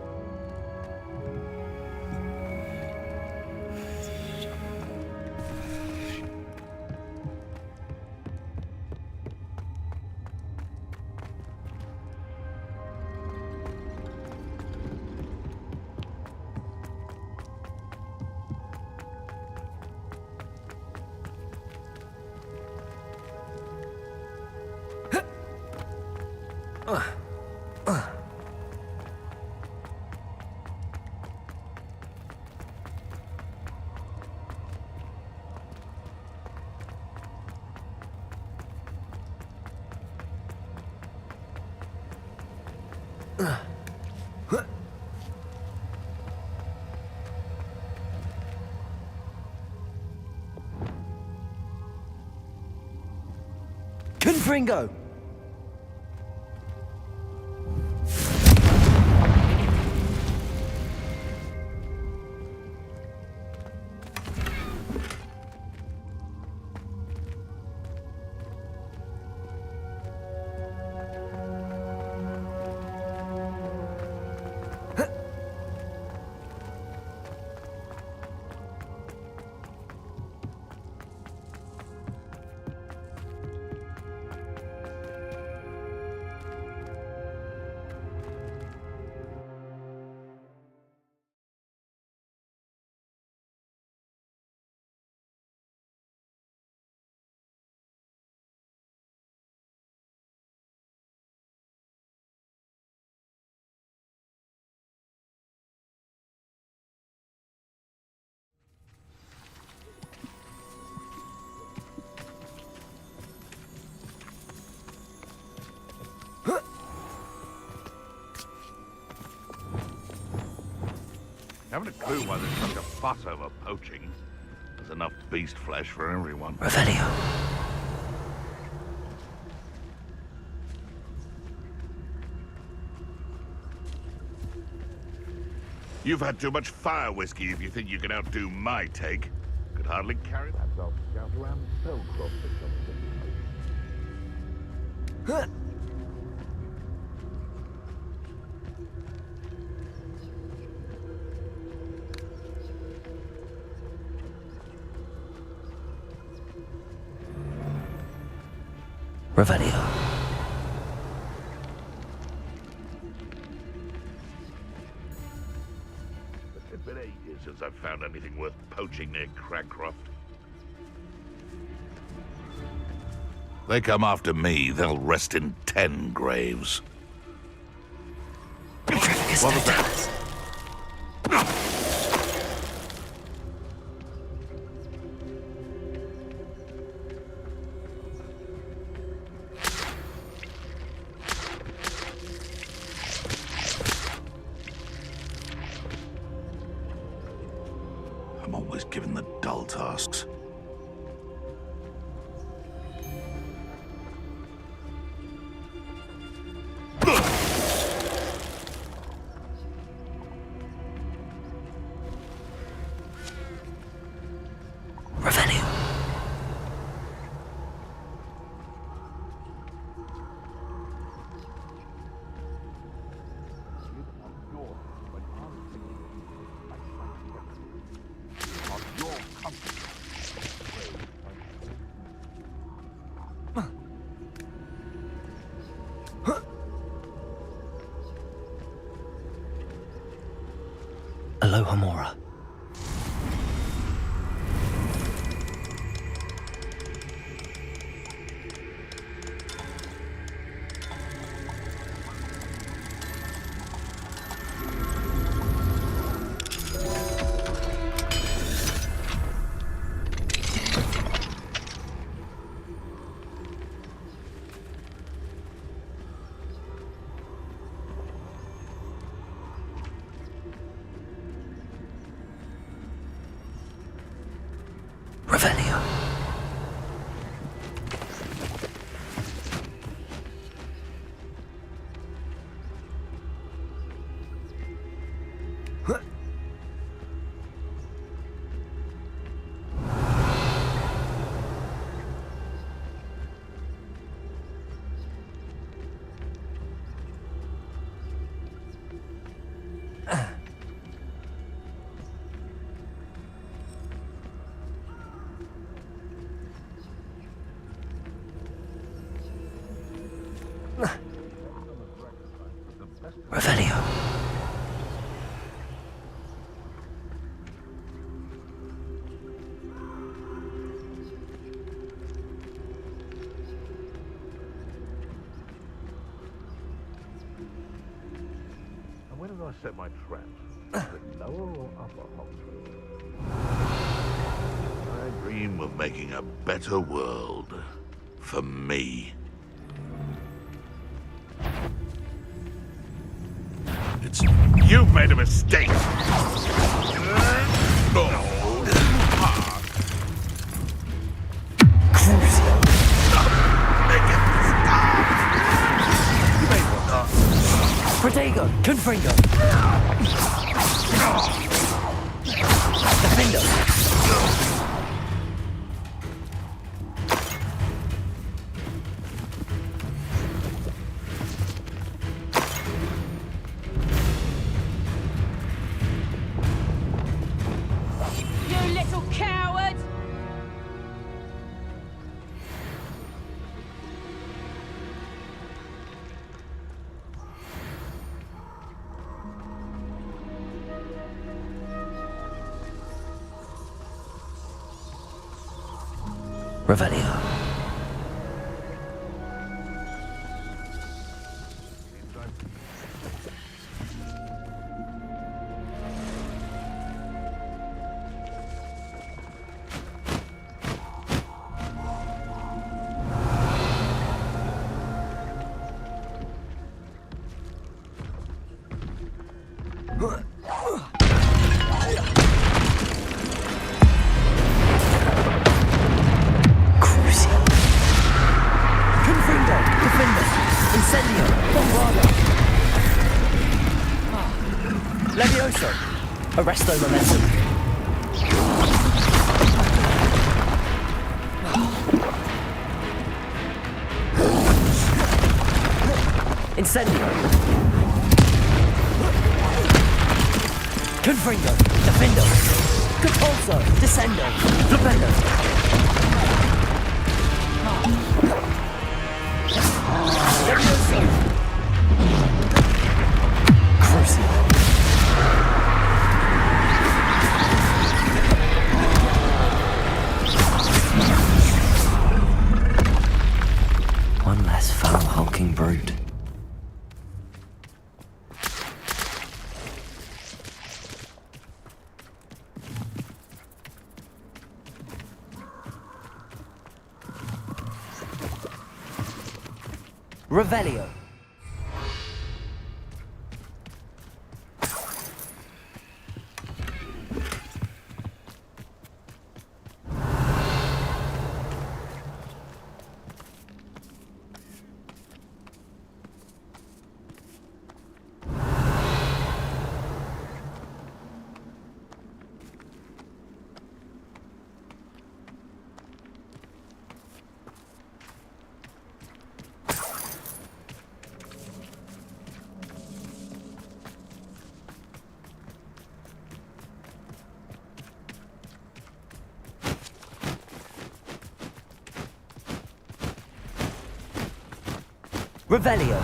Confringo. Haven't a clue why there's such a fuss over poaching. There's enough beast flesh for everyone. Revelio. You've had too much fire whiskey if you think you can outdo my take. Could hardly carry that dog scout around Spellcroft or something. Revelio. It's been ages since I've found anything worth poaching near Cragcroft. They come after me, they'll rest in 10 graves. What was that? I'm always given the dull tasks. Aloha Mora. Revelio. Revelio. And where did I set my traps? The lower or upper Hogwarts? I dream of making a better world for me. You've made a mistake. Protego, Confringo. Defender. Revelio. Arresto momentum. Incendio. Confringo. Defendo. Compulso. Descendo. Flipendo. Levioso. Crucible. One less foul hulking brute. Revelio. Revelio.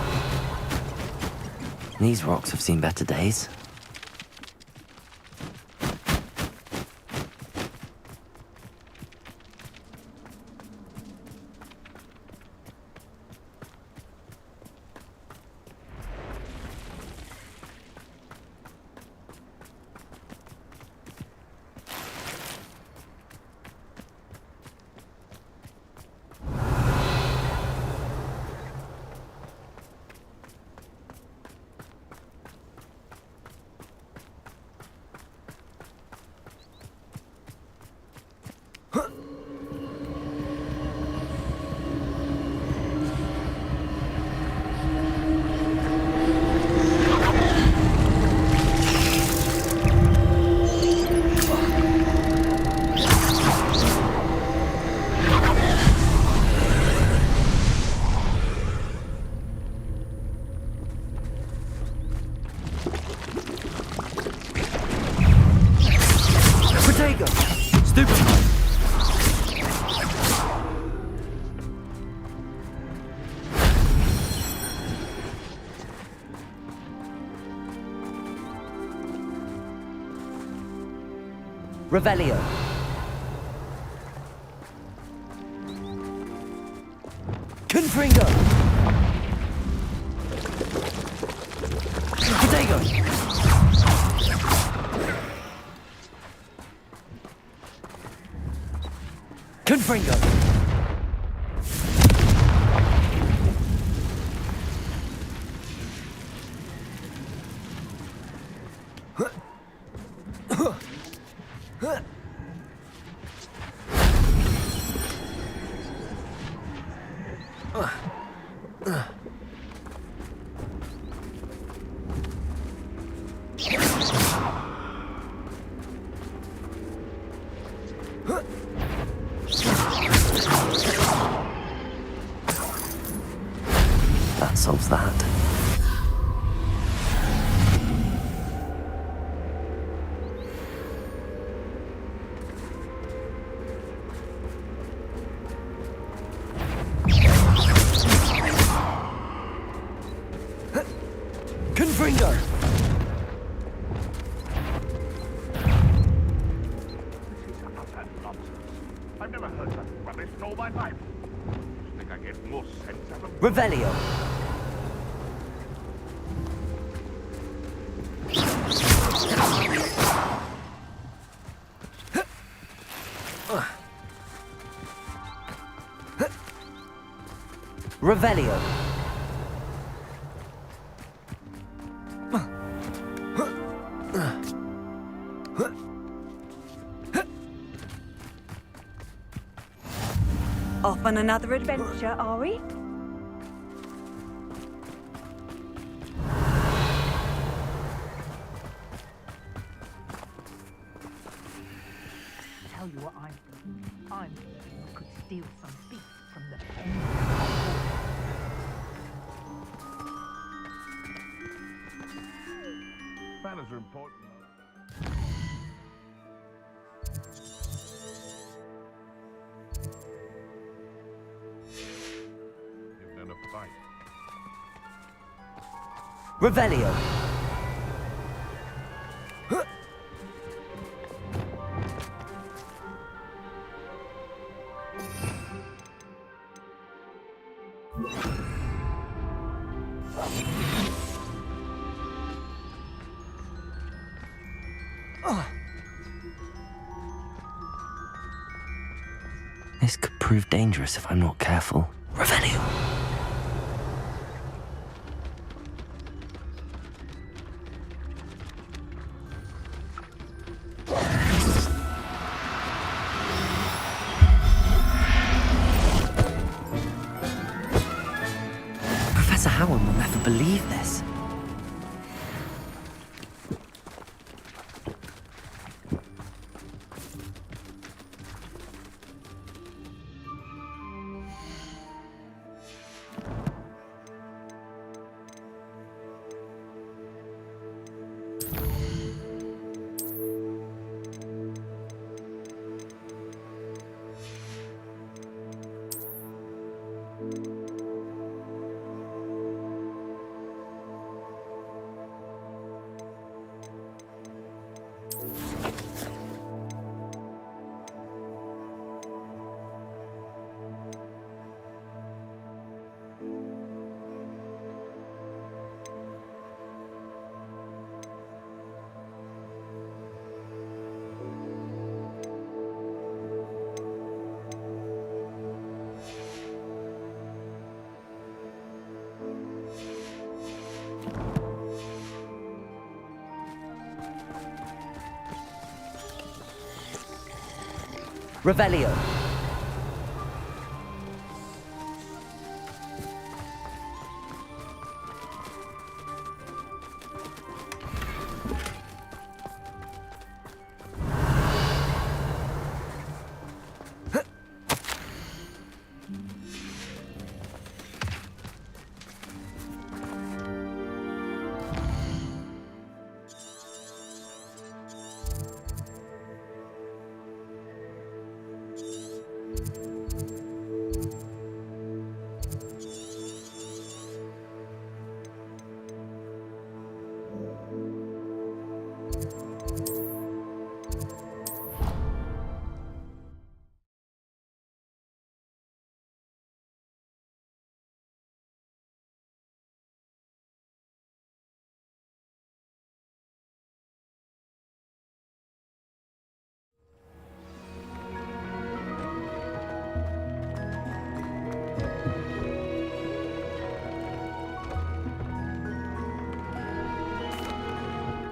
These rocks have seen better days. Revelio. Confringo. Protego. Confringo. That solves that. Confringo. I've never heard such rubbish in all my life. I think I get more sense out of Revelio. Revelio. Off on another adventure, are we? tell you what I'm thinking. I'm thinking we could steal some beef from the pen. Manners are important. You've done a fight. Revelio. This could prove dangerous if I'm not careful. Revelio. Professor Howard will never believe this. Revelio.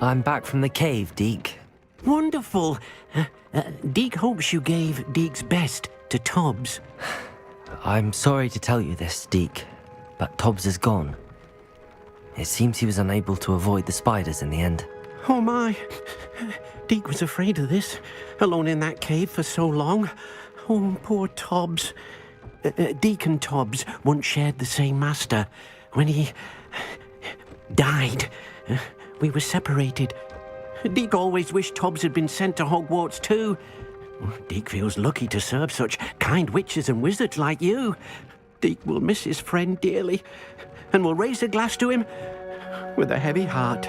I'm back from the cave, Deke. Wonderful. Deke hopes you gave Deke's best to Tobbs. I'm sorry to tell you this, Deke, but Tobbs is gone. It seems he was unable to avoid the spiders in the end. Oh my. Deke was afraid of this, alone in that cave for so long. Oh, poor Tobbs. Deke and Tobbs once shared the same master. When he died, we were separated. Deke always wished Tobbs had been sent to Hogwarts too. Deke feels lucky to serve such kind witches and wizards like you. Deke will miss his friend dearly, and will raise a glass to him with a heavy heart.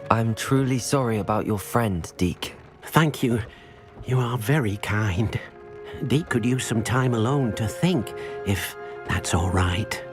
I'm truly sorry about your friend, Deke. Thank you. You are very kind. Deke could use some time alone to think, if that's all right.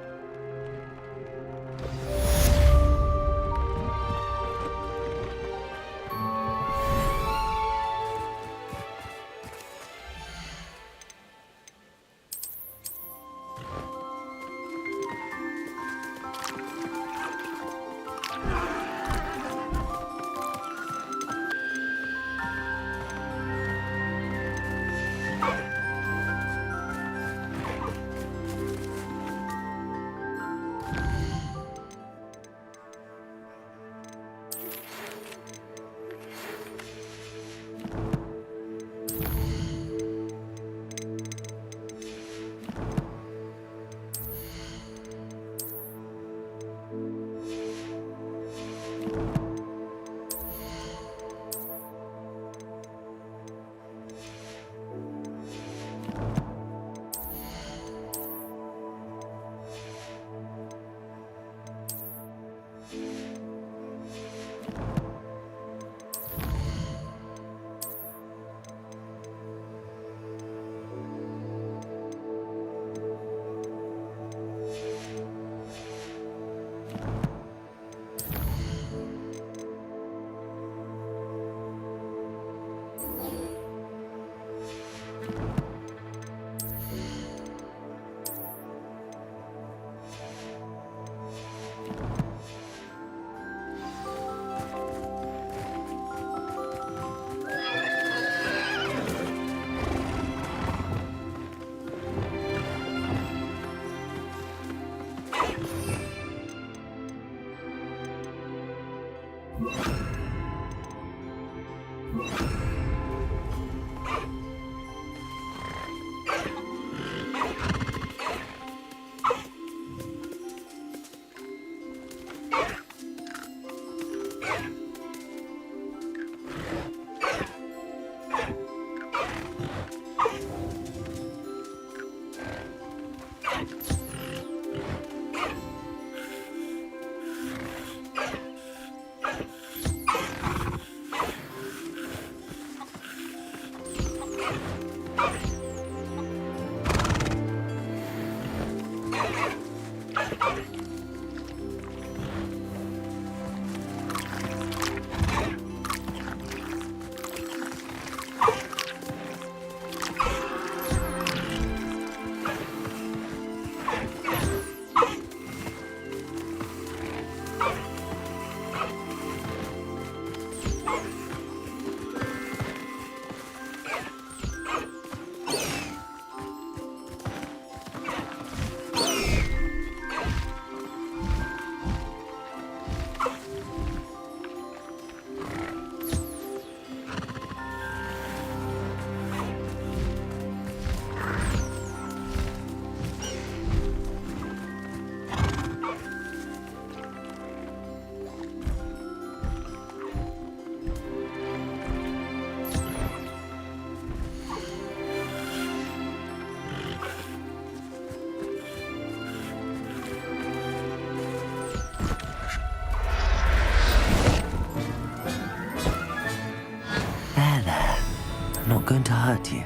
I'm not going to hurt you.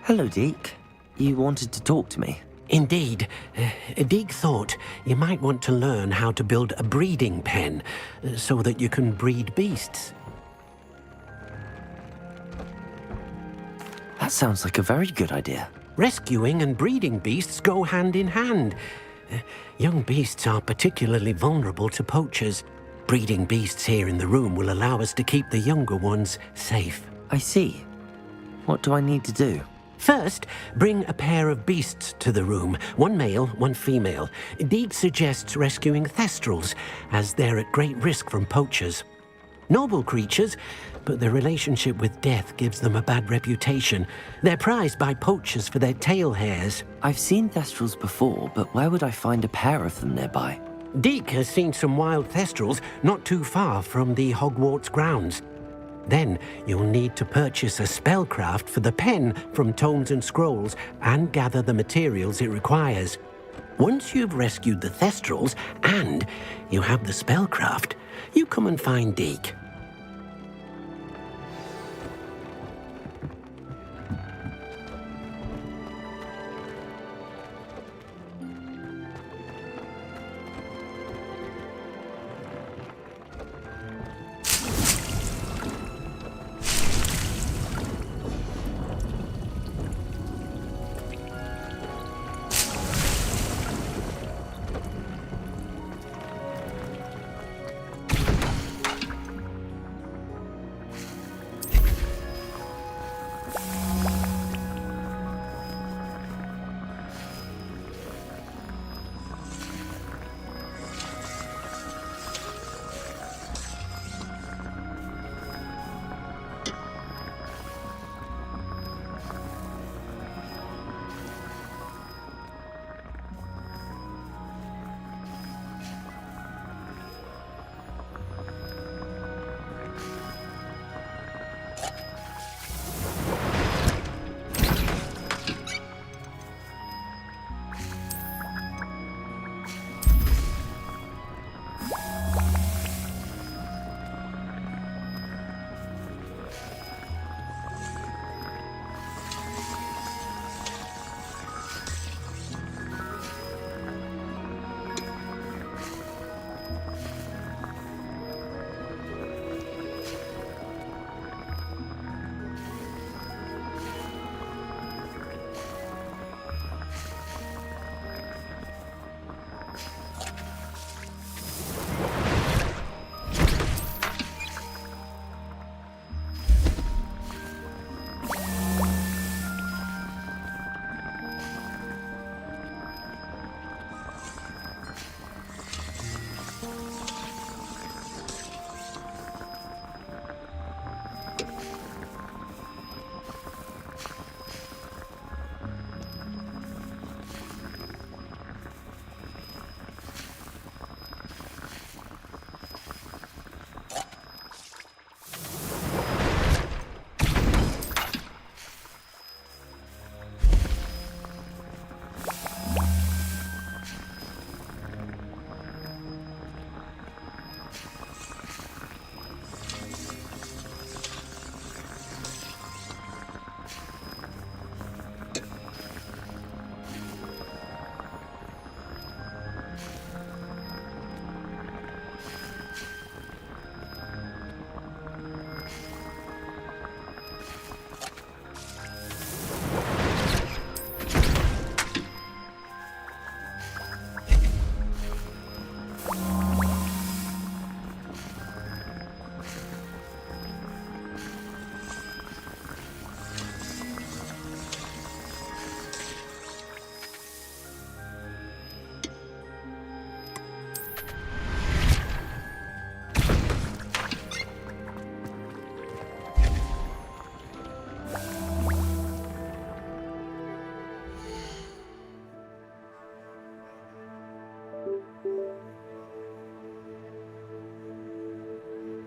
Hello, Deke. You wanted to talk to me? Indeed. Deke thought you might want to learn how to build a breeding pen so that you can breed beasts. That sounds like a very good idea. Rescuing and breeding beasts go hand in hand. Young beasts are particularly vulnerable to poachers. Breeding beasts here in the room will allow us to keep the younger ones safe. I see. What do I need to do? First, bring a pair of beasts to the room. One male, one female. Deke suggests rescuing thestrals, as they're at great risk from poachers. Noble creatures, but their relationship with death gives them a bad reputation. They're prized by poachers for their tail hairs. I've seen thestrals before, but where would I find a pair of them nearby? Deke has seen some wild thestrals not too far from the Hogwarts grounds. Then you'll need to purchase a spellcraft for the pen from Tomes and Scrolls and gather the materials it requires. Once you've rescued the thestrals and you have the spellcraft, you come and find Deke.